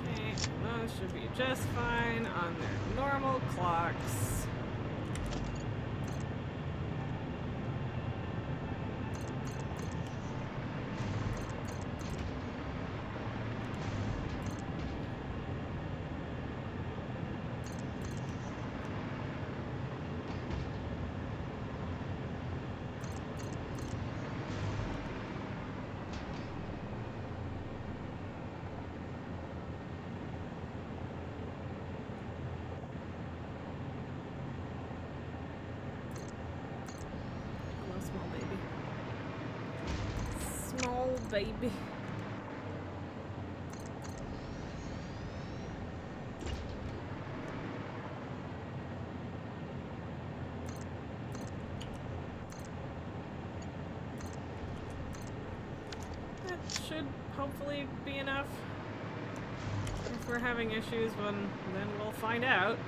Okay, those should be just fine on their normal clocks. Baby. That should hopefully be enough. If we're having issues, then we'll find out.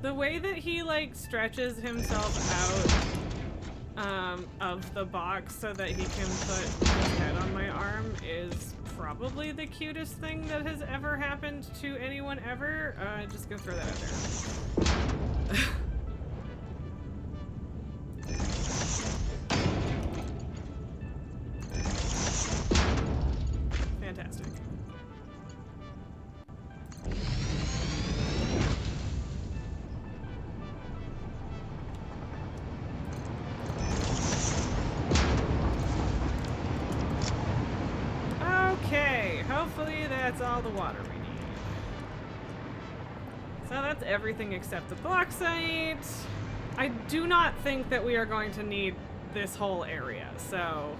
The way that he, like, stretches himself out of the box so that he can put his head on my arm is probably the cutest thing that has ever happened to anyone ever. Just gonna throw that out there. Fantastic. Hopefully that's all the water we need. So that's everything except the bauxite. I do not think that we are going to need this whole area, so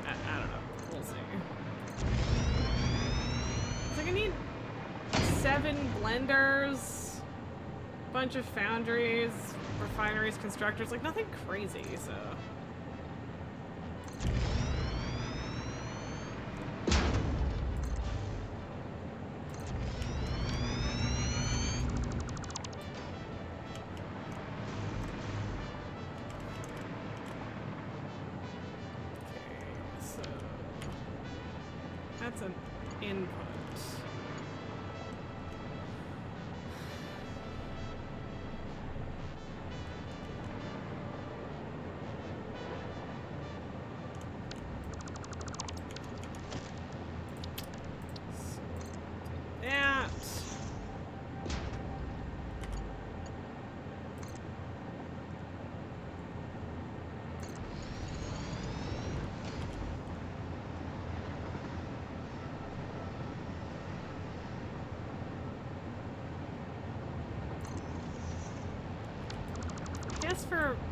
I don't know. We'll see. It's like I need 7 blenders, a bunch of foundries, refineries, constructors, like nothing crazy, so. That's an input. That.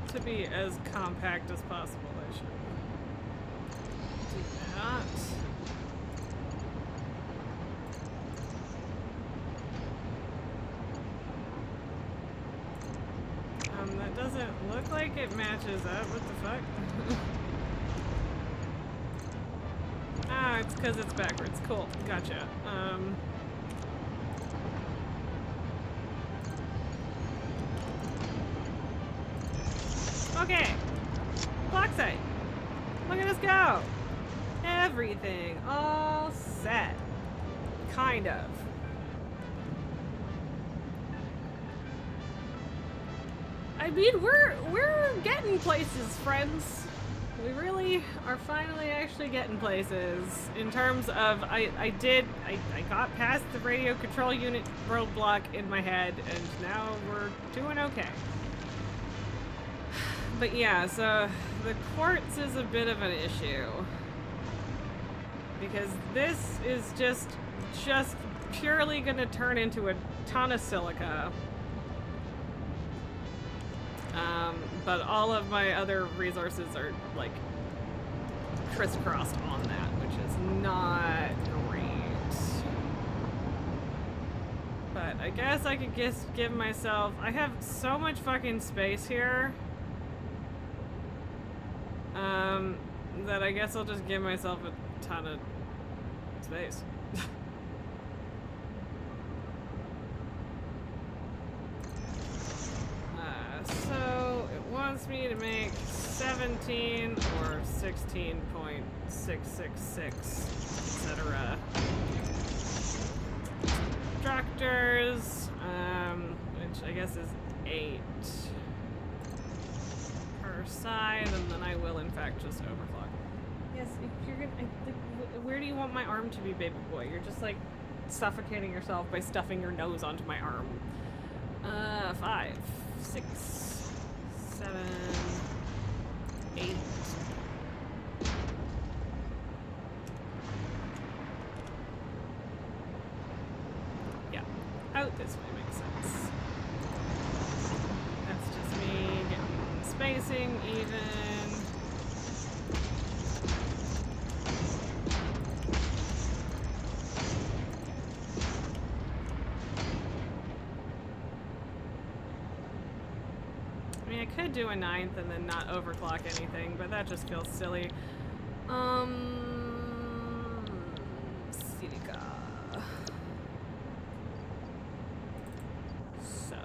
To be as compact as possible, I should do that. doesn't look like it matches up. What the fuck? Ah, it's because it's backwards. Cool. Gotcha. Okay. Block site. Look at us go. Everything all set. Kind of. I mean, we're getting places, friends. We really are finally actually getting places in terms of I got past the radio control unit roadblock in my head, and now we're doing okay. But yeah, so the quartz is a bit of an issue because this is just purely gonna turn into a ton of silica. But all of my other resources are like crisscrossed on that, which is not great. But I guess I could just give myself, I have so much fucking space here, that I guess I'll just give myself a ton of space. So it wants me to make 17 or 16.666, etc. Structures, which I guess is 8 per side, and then I will in fact just overclock. Yes, if you're gonna, where do you want my arm to be, baby boy? You're just like suffocating yourself by stuffing your nose onto my arm. 5, 6, 7, 8. Yeah, out this way makes sense. That's just me getting spacing even. I could do a 9th and then not overclock anything, but that just feels silly. Silica. So.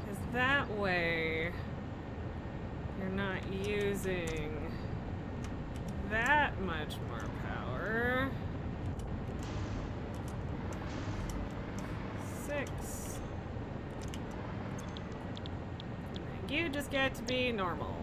Because that way, you're not using that much more power. 6. And you just get to be normal.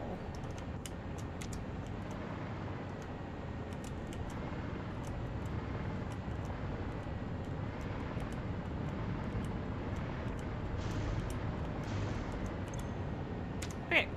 Okay.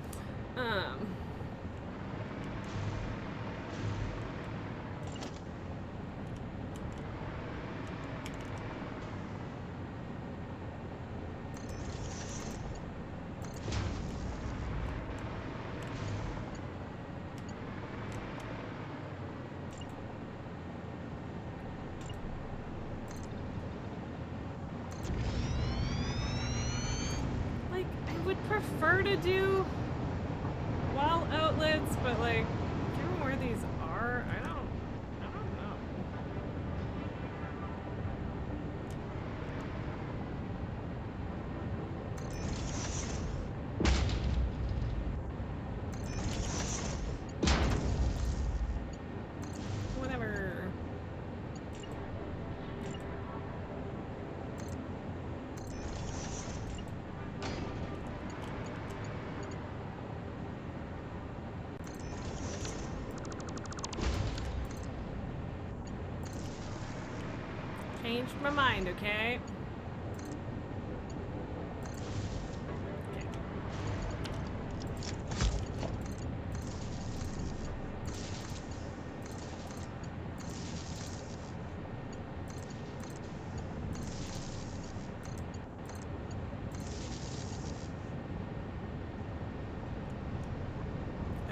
Prefer to do wall outlets, but like, given where these are, I don't know. Whatever. Changed my mind, okay? Okay.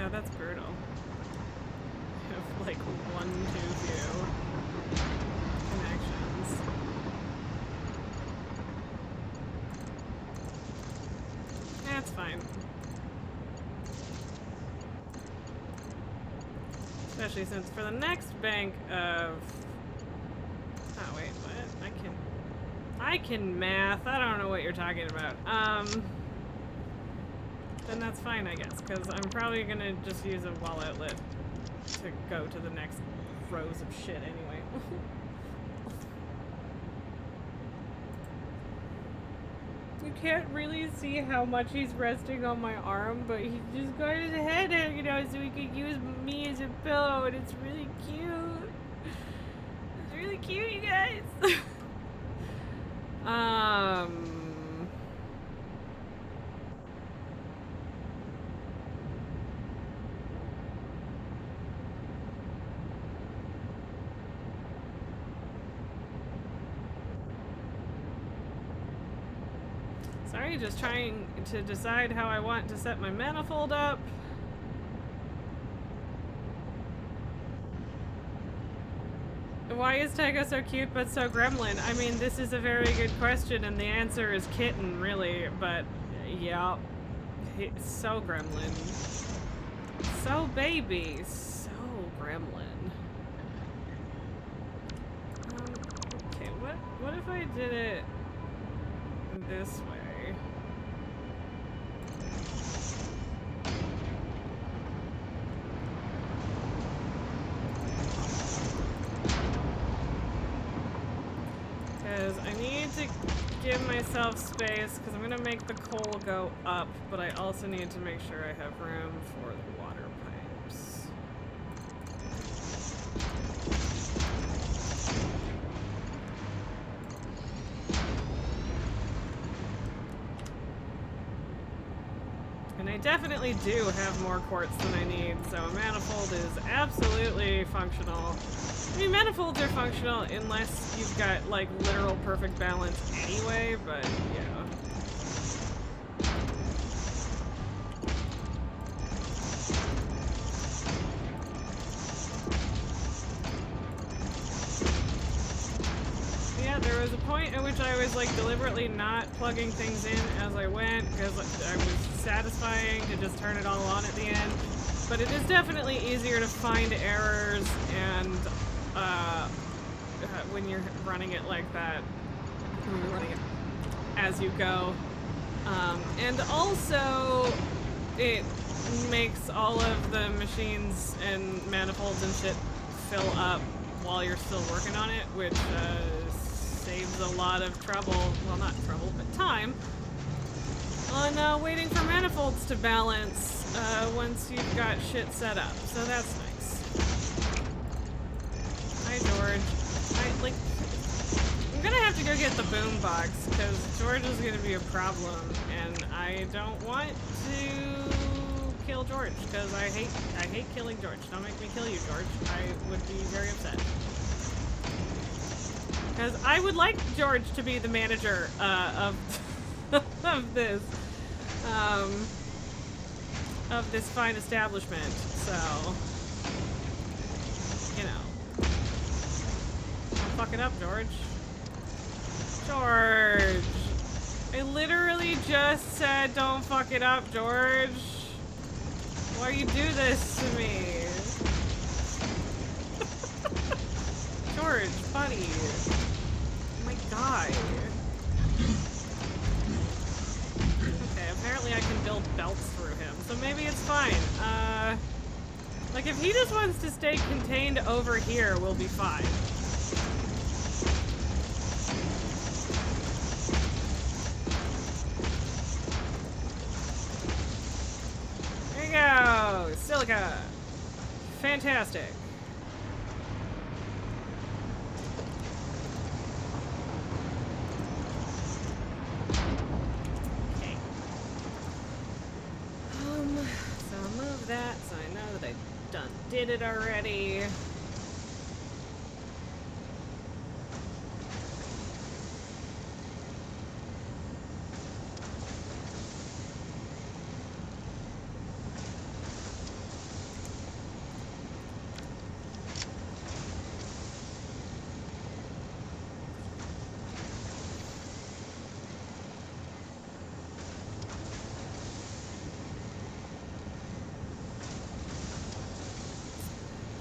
Oh, that's brutal. too few connections. That's fine. Especially since for the next bank of... Oh, wait, what? I can math. I don't know what you're talking about. Then that's fine, I guess, because I'm probably gonna just use a wall outlet to go to the next rows of shit anyway. You can't really see how much he's resting on my arm, but he just got his head out, you know, so he could use me as a pillow, and it's really cute. It's really cute, you guys. Sorry, just trying to decide how I want to set my manifold up. Why is Tycho so cute but so gremlin? I mean, this is a very good question, and the answer is kitten, really, but yeah. He's so gremlin. So baby. So gremlin. Okay, what if I did it this way? Because I need to give myself space, because I'm going to make the coal go up, but I also need to make sure I have room for the water pipes. And I definitely do have more quartz than I need, so a manifold is absolutely functional. I mean, manifolds are functional unless you've got, like, literal perfect balance anyway, but, yeah. Yeah, there was a point at which I was, like, deliberately not plugging things in as I went, because I was satisfying to just turn it all on at the end. But it is definitely easier to find errors and, when you're running it like that, when you're running it as you go. And also, it makes all of the machines and manifolds and shit fill up while you're still working on it, which saves a lot of trouble, well, not trouble, but time, on waiting for manifolds to balance once you've got shit set up. So that's nice. Hi, George. I'm gonna have to go get the boombox, because George is gonna be a problem, and I don't want to kill George, because I hate killing George. Don't make me kill you, George. I would be very upset. Because I would like George to be the manager of this fine establishment, so, you know. Don't fuck it up, George. George! I literally just said don't fuck it up, George. Why you do this to me? George, buddy. Oh my god. Okay, apparently I can build belts through him, so maybe it's fine. Like, if he just wants to stay contained over here, we'll be fine. There you go! Silica! Fantastic. Okay. So I'll move that so I know that I did it already.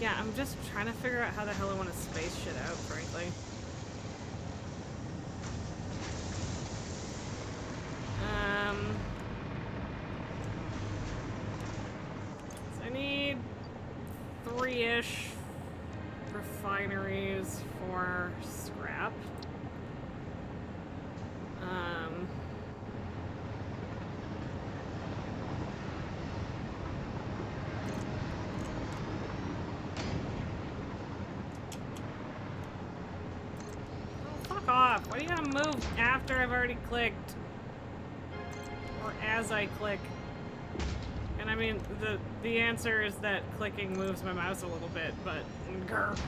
Yeah, I'm just trying to figure out how the hell I want to space shit out, frankly. So I need 3-ish refineries for scrap. Fuck off. Why do you gotta move after I've already clicked? Or as I click? And I mean, the answer is that clicking moves my mouse a little bit, but grr.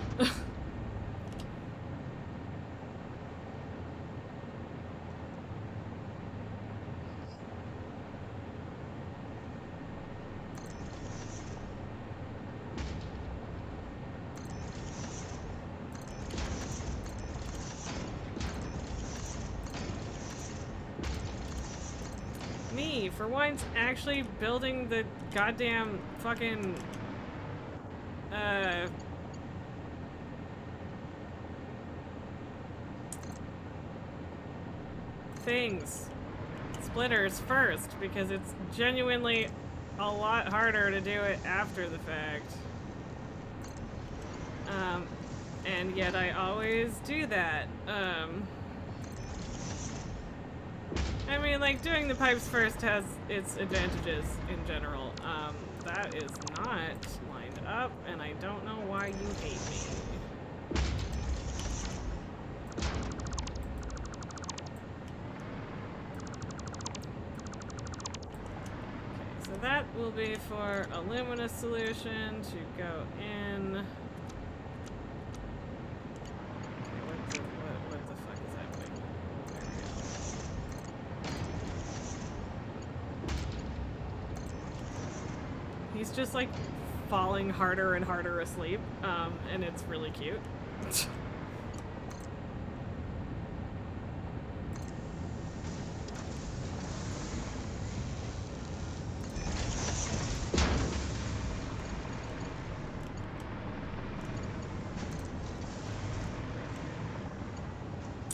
Me, for once, actually building the goddamn fucking things. Splitters first, because it's genuinely a lot harder to do it after the fact. And yet I always do that. I mean, like, doing the pipes first has its advantages in general. That is not lined up, and I don't know why you hate me. Okay, so that will be for a luminous solution to go in. What the fuck is happening? There we go. He's just like falling harder and harder asleep, and it's really cute.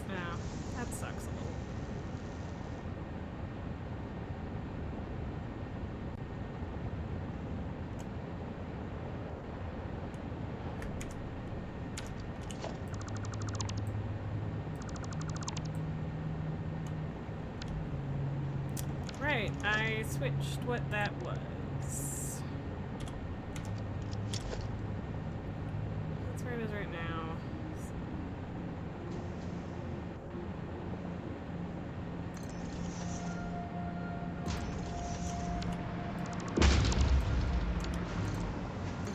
Yeah, that sucks a little. Right, I switched what that was. That's where it is right now.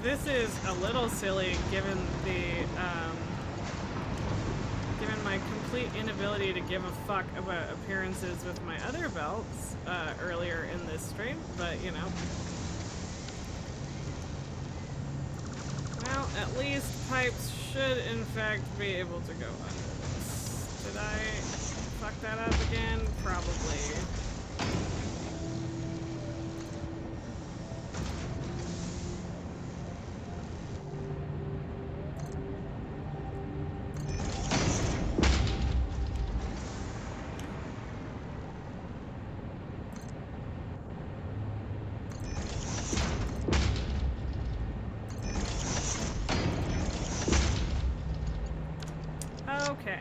This is a little silly given the, given my complete inability to give a fuck about appearances with my other belts earlier in this stream, but you know. Well, at least pipes should in fact be able to go under this. Did I fuck that up again? Probably. Okay.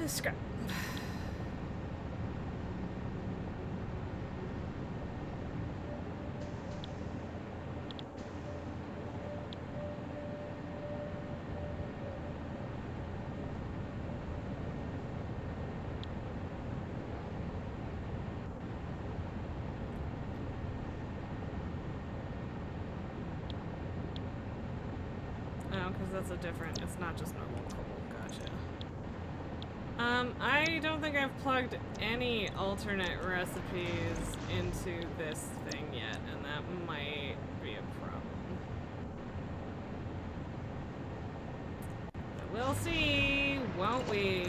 Scrap. Oh, because that's a different, it's not just normal coal. Gotcha. I don't think I've plugged any alternate recipes into this thing yet, and that might be a problem. But we'll see, won't we?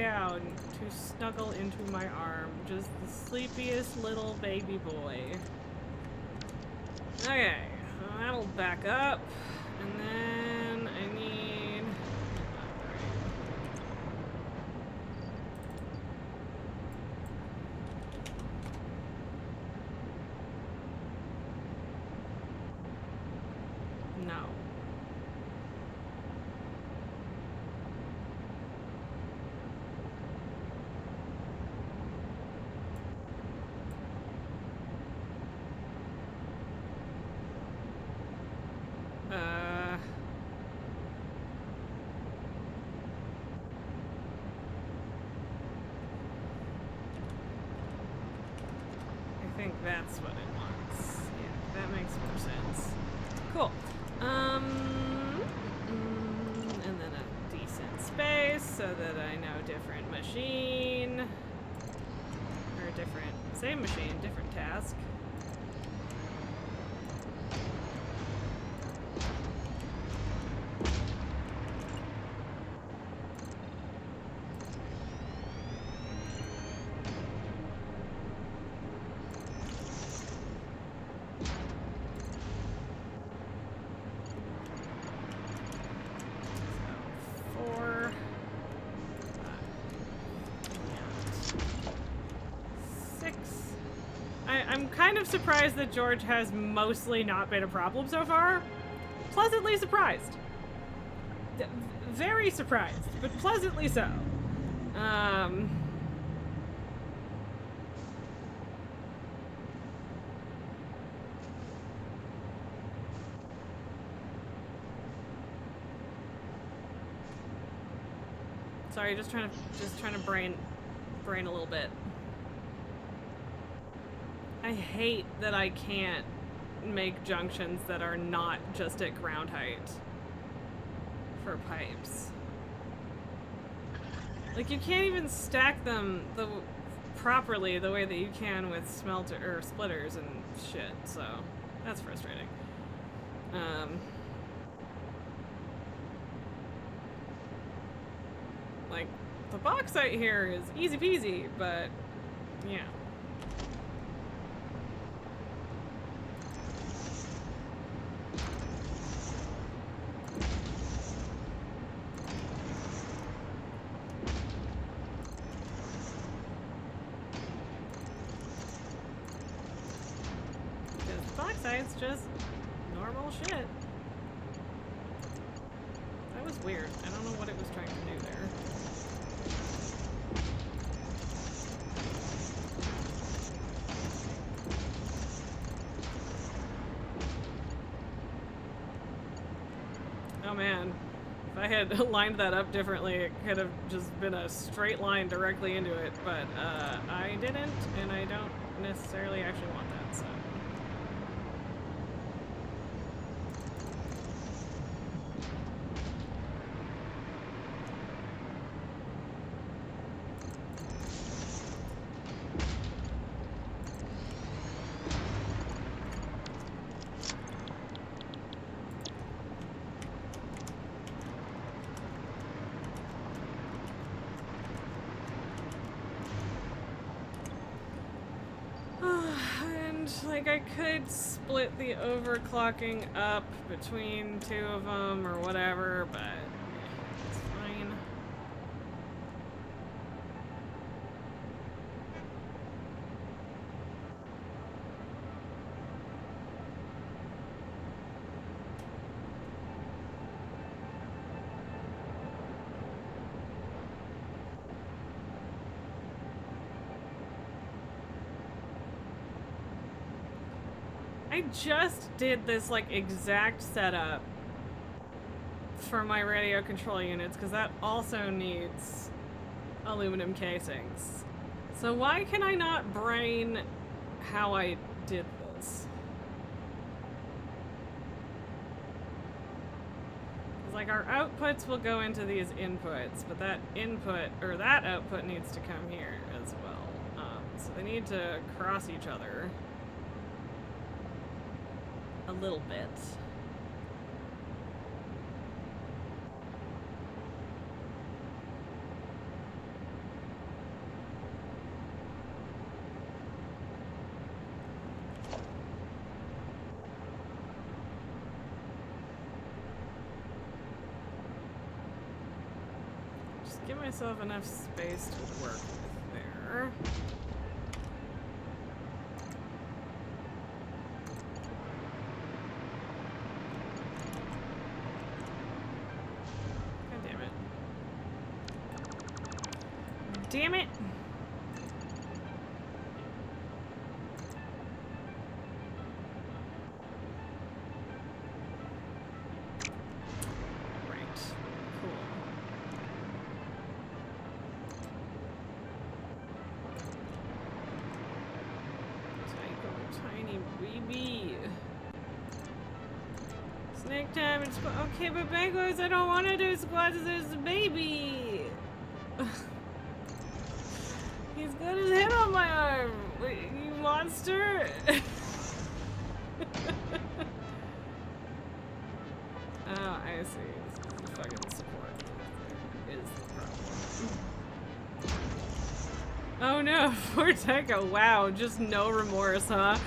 down to snuggle into my arm. Just the sleepiest little baby boy. Okay, that'll back up. And then I need... No. I think that's what it wants. Yeah, that makes more sense. Cool. And then a decent space so that I know different machine. Or different, same machine, different task. I'm kind of surprised that George has mostly not been a problem so far. Pleasantly surprised. Very surprised, but pleasantly so. Sorry, just trying to brain a little bit. I hate that I can't make junctions that are not just at ground height for pipes. Like, you can't even stack them properly the way that you can with splitters and shit, so that's frustrating. Like, the bauxite here is easy peasy, but yeah. Bauxite's just normal shit. That was weird. I don't know what it was trying to do there. Oh man, if I had lined that up differently, it could have just been a straight line directly into it, but I didn't, and I don't necessarily actually want that, so. Like, I could split the overclocking up between two of them or whatever, but it's fine. I just did this, like, exact setup for my radio control units, because that also needs aluminum casings. So why can I not brain how I did this? Because, like, our outputs will go into these inputs, but that input, or that output needs to come here as well. So they need to cross each other. A little bit. Just give myself enough space to work with there. God damn it. Damn it! Snake time and okay, but Banquos, I don't want to do squats as there's a baby. He's got his head on my arm. Wait, you monster. Oh, I see. This is fucking support. Is the problem. Oh no, poor Tycho. Wow, just no remorse, huh?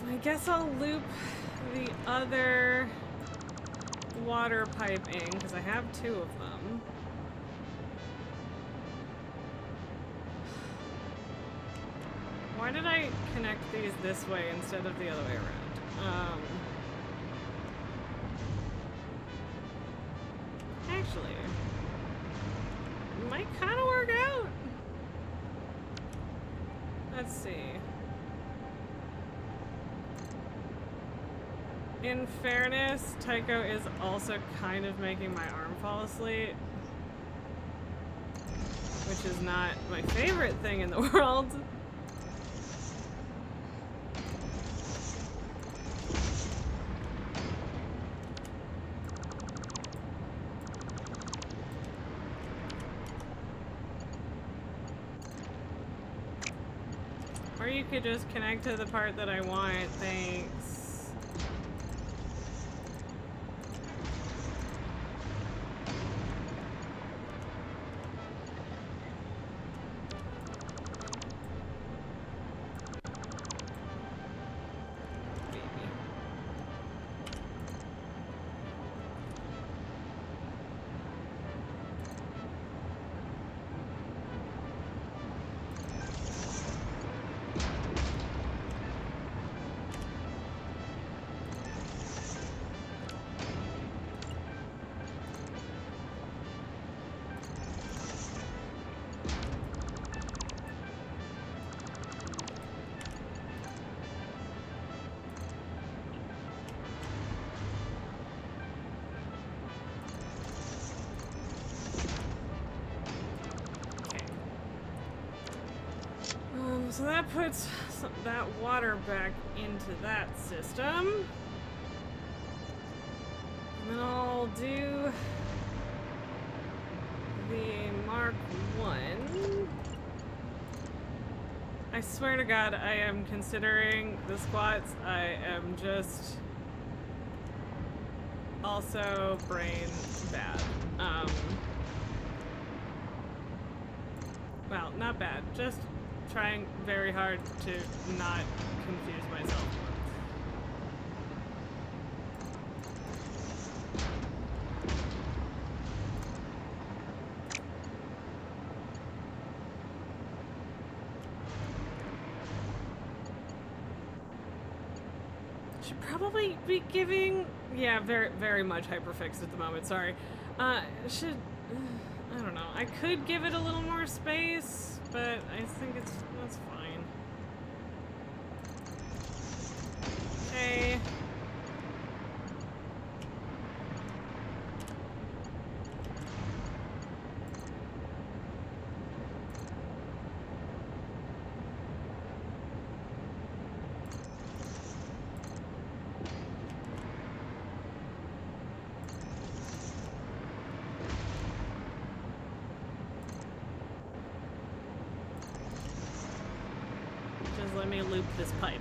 I guess I'll loop the other water pipe in, because I have two of them. Why did I connect these this way instead of the other way around? Actually, it might kind of work out. Let's see. In fairness, Tycho is also kind of making my arm fall asleep, which is not my favorite thing in the world. Or you could just connect to the part that I want, thanks. So that puts that water back into that system. And then I'll do the Mark 1. I swear to God, I am considering the squats. I am just also brain bad. Well, not bad, just trying very hard to not confuse myself. Should probably be giving, yeah, very much hyperfixed at the moment, sorry. I don't know, I could give it a little more space, but I think that's fine. Okay. let me loop this pipe.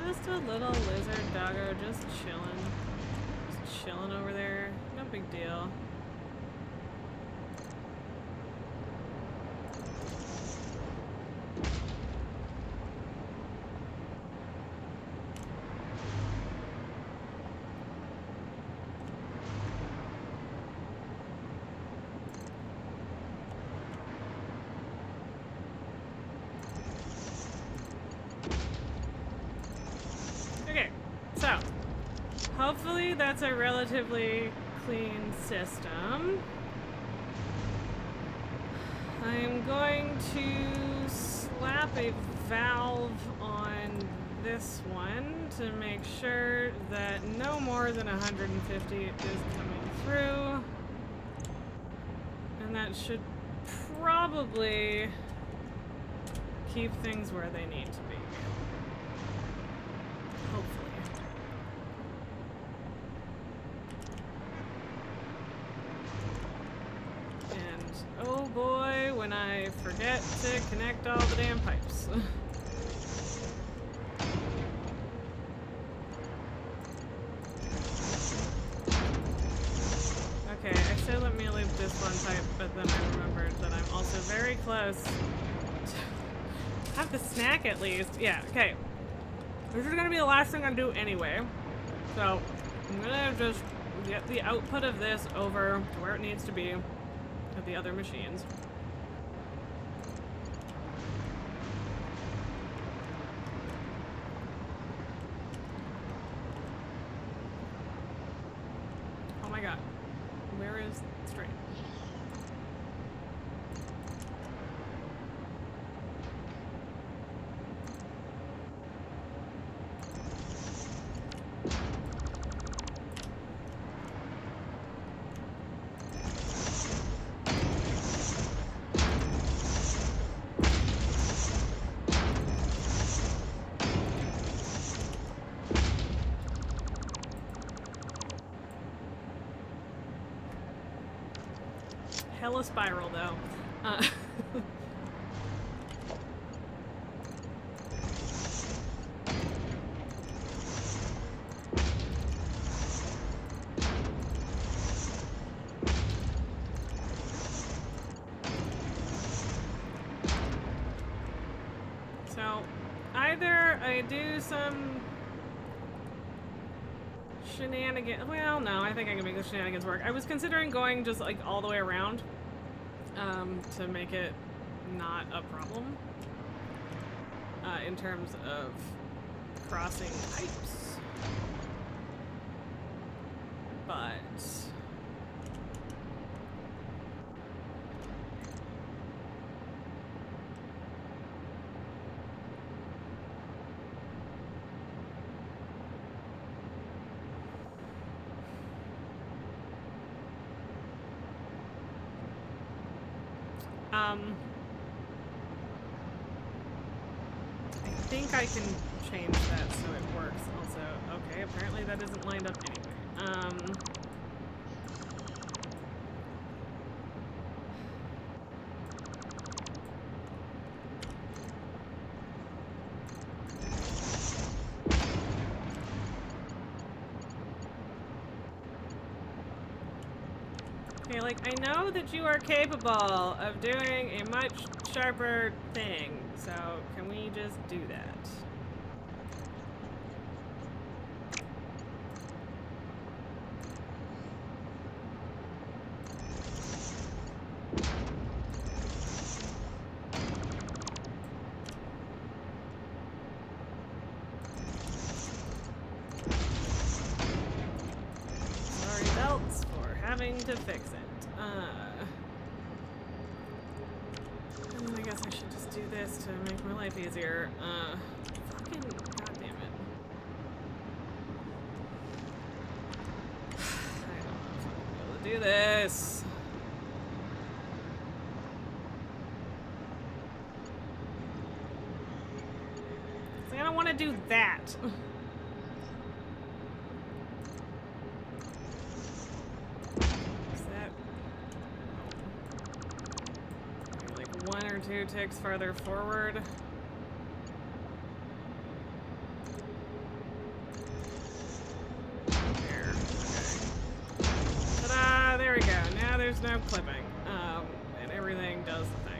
Just a little lizard doggo, just chilling. Just chilling over there. No big deal. So, hopefully that's a relatively clean system. I'm going to slap a valve on this one to make sure that no more than 150 is coming through. And that should probably keep things where they need to be. Hopefully. Oh boy, when I forget to connect all the damn pipes. Okay, I said let me loop this one pipe, but then I remembered that I'm also very close to have the snack at least. Yeah, okay. This is gonna be the last thing I do anyway. So, I'm gonna just get the output of this over to where it needs to be. At the other machines. Oh my god. Where is Strain? Hella spiral though. So either I do some shenanigans. Well, no, I think I can make the shenanigans work. I was considering going just like all the way around to make it not a problem in terms of crossing pipes. But I think I can change that so it works also. Okay, apparently that isn't lined up anyway. Okay, like, I know that you are capable of doing a much sharper thing, so can we just do that? Sorry, belts, for having to fix it. I guess I should just do this to make my life easier. Fucking goddamn it. I don't know if I'm gonna be able to do this. I don't want to do that. or 2 ticks farther forward. There. Okay. Ta-da! There we go. Now there's no clipping. And everything does the thing.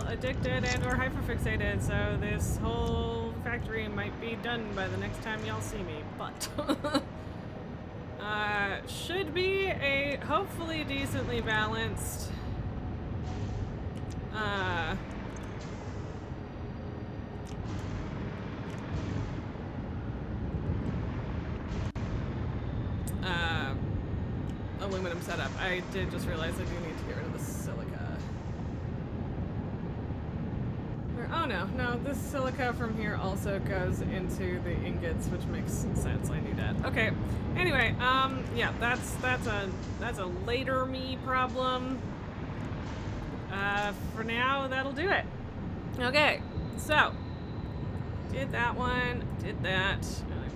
Addicted and or hyperfixated, so this whole factory might be done by the next time y'all see me, but should be a hopefully decently balanced aluminum setup. I did just realize I do need to get rid of the silica. Oh no, this silica from here also goes into the ingots, which makes sense. I knew that. Okay. Anyway, yeah, that's a later me problem. For now, that'll do it. Okay, so did that one, did that.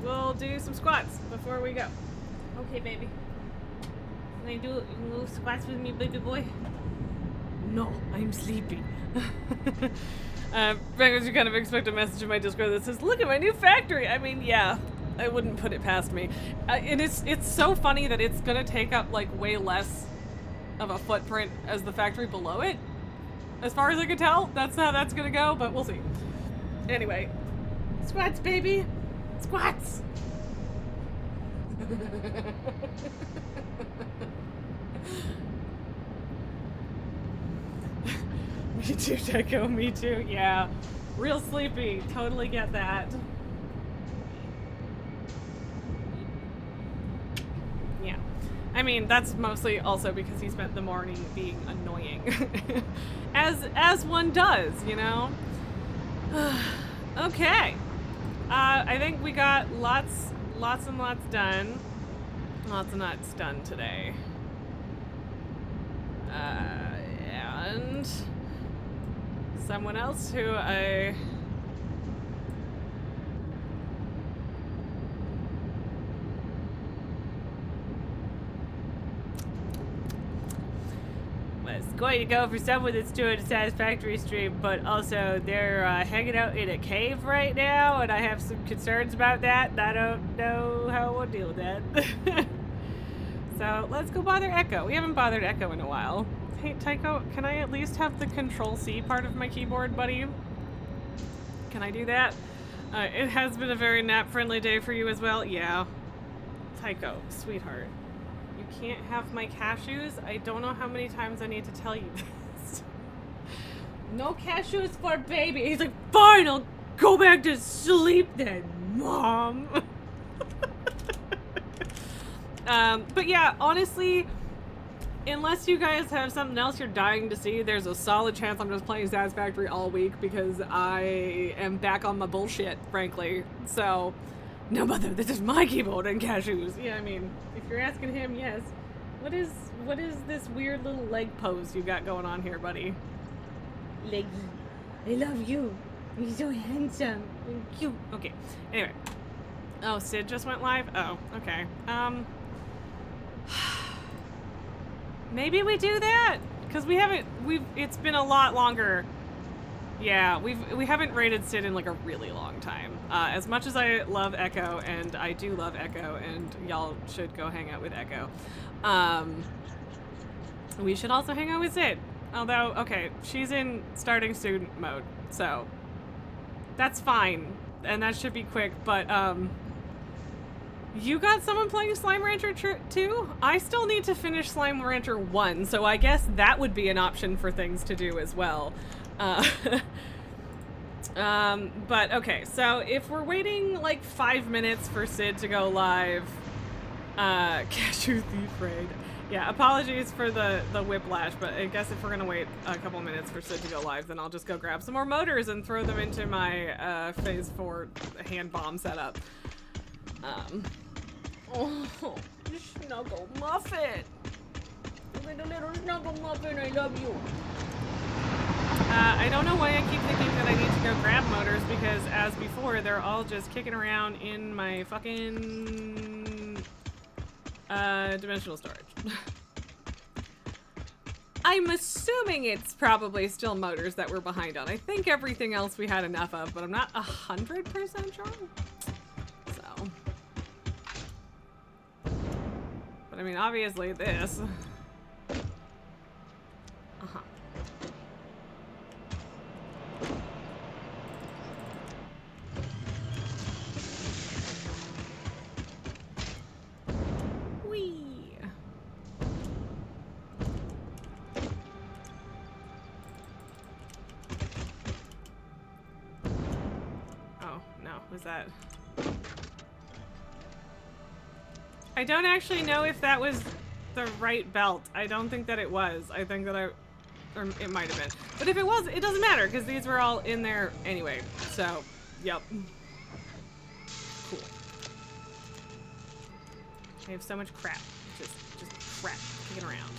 We'll do some squats before we go. Okay, baby. Can I do little squats with me, baby boy? No, I'm sleepy. Because you kind of expect a message in my Discord that says, look at my new factory! I mean, yeah, I wouldn't put it past me. And it's so funny that it's gonna take up, like, way less of a footprint as the factory below it. As far as I can tell, that's how that's gonna go, but we'll see. Anyway, squats, baby! Squats! Me too, Deco, me too. Yeah. Real sleepy. Totally get that. Yeah. I mean, that's mostly also because he spent the morning being annoying. As one does, you know? Okay. I think we got lots and lots done. Lots and lots done today. And someone else who was going to go for someone that's doing a Satisfactory stream, but also they're hanging out in a cave right now, and I have some concerns about that, and I don't know how we'll deal with that. So let's go bother Echo. We haven't bothered Echo in a while. Hey, Tycho, can I at least have the Control-C part of my keyboard, buddy? Can I do that? It has been a very nap-friendly day for you as well. Yeah. Tycho, sweetheart. You can't have my cashews? I don't know how many times I need to tell you this. No cashews for baby. He's like, fine, I'll go back to sleep then, Mom. But yeah, honestly, unless you guys have something else you're dying to see, there's a solid chance I'm just playing Satisfactory all week because I am back on my bullshit, frankly. So, no mother, this is my keyboard and cashews. Yeah, I mean, if you're asking him, yes. What is this weird little leg pose you got going on here, buddy? Leggy. I love you. You're so handsome and cute. Okay, anyway. Oh, Sid just went live? Oh, okay. Maybe we do that? Because it's been a lot longer. Yeah, we haven't raided Sid in like a really long time. As much as I love Echo, and I do love Echo, and y'all should go hang out with Echo. We should also hang out with Sid. Although, okay, she's in starting student mode, so that's fine. And that should be quick, but, you got someone playing Slime Rancher 2? I still need to finish Slime Rancher 1, so I guess that would be an option for things to do as well. But okay, so if we're waiting like 5 minutes for Sid to go live, Cashew Thief Raid. Yeah, apologies for the whiplash, but I guess if we're gonna wait a couple minutes for Sid to go live, then I'll just go grab some more motors and throw them into my phase 4 hand bomb setup. Oh, Snuggle Muffin! Little Snuggle Muffin, I love you. I don't know why I keep thinking that I need to go grab motors, because as before, they're all just kicking around in my fucking dimensional storage. I'm assuming it's probably still motors that we're behind on. I think everything else we had enough of, but I'm not 100% sure. So. But I mean, obviously this. Uh-huh. Was that? I don't actually know if that was the right belt. I don't think that it was. I think that or it might have been. But if it was, it doesn't matter because these were all in there anyway. So, yep. Cool. I have so much crap. Just crap kicking around.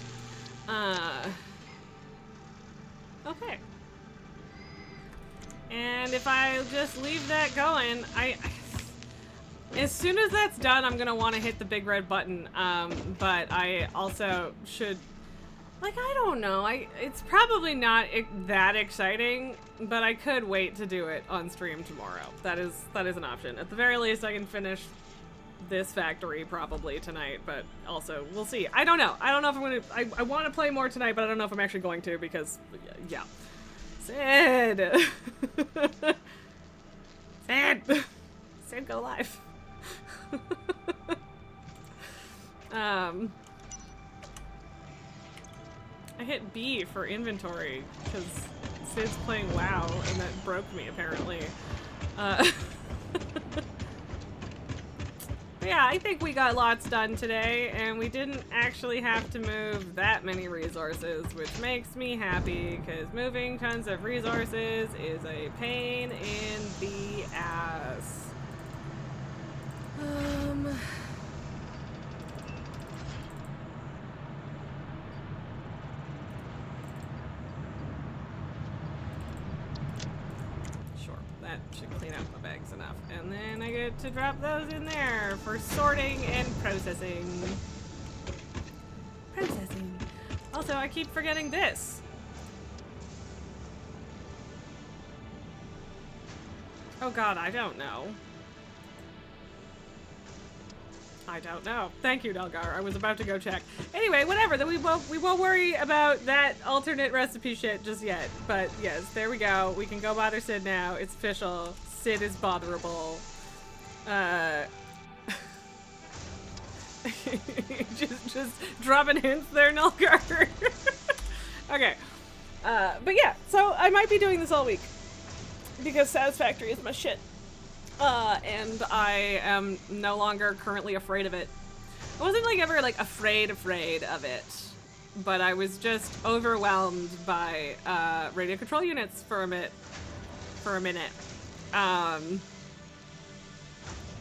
Okay. And if I just leave that going, as soon as that's done, I'm gonna want to hit the big red button. But I also should, like, I don't know. It's probably not that exciting, but I could wait to do it on stream tomorrow. That is an option. At the very least, I can finish this factory probably tonight, but also we'll see. I don't know. I don't know if I'm gonna. I want to play more tonight, but I don't know if I'm actually going to because, yeah. Sid! Sid, go live. I hit B for inventory because Sid's playing WoW and that broke me apparently. Yeah, I think we got lots done today, and we didn't actually have to move that many resources, which makes me happy, because moving tons of resources is a pain in the ass. That should clean out my bags enough. And then I get to drop those in there for sorting and processing. Also, I keep forgetting this. Oh god, I don't know. Thank you, Delgar. I was about to go check. Anyway, whatever. Then we won't worry about that alternate recipe shit just yet. But yes, there we go. We can go bother Sid now. It's official. Sid is botherable. just dropping hints there, Nulgar. Okay. But yeah, so I might be doing this all week because Satisfactory is my shit. And I am no longer currently afraid of it. I wasn't like ever like afraid of it, but I was just overwhelmed by radio control units for a minute.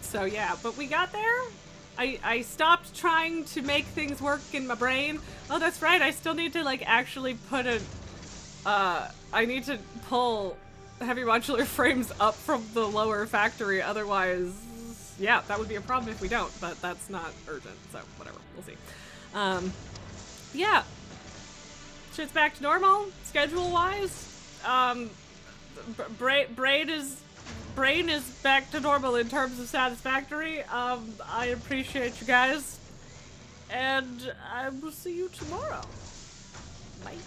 So yeah, but we got there. I stopped trying to make things work in my brain. Oh, that's right. I still need to like actually put I need to pull heavy modular frames up from the lower factory, otherwise, yeah, that would be a problem if we don't, but that's not urgent, so whatever, we'll see. Yeah. Shit's back to normal, schedule-wise. Brain is back to normal in terms of Satisfactory. I appreciate you guys, and I will see you tomorrow. Bye.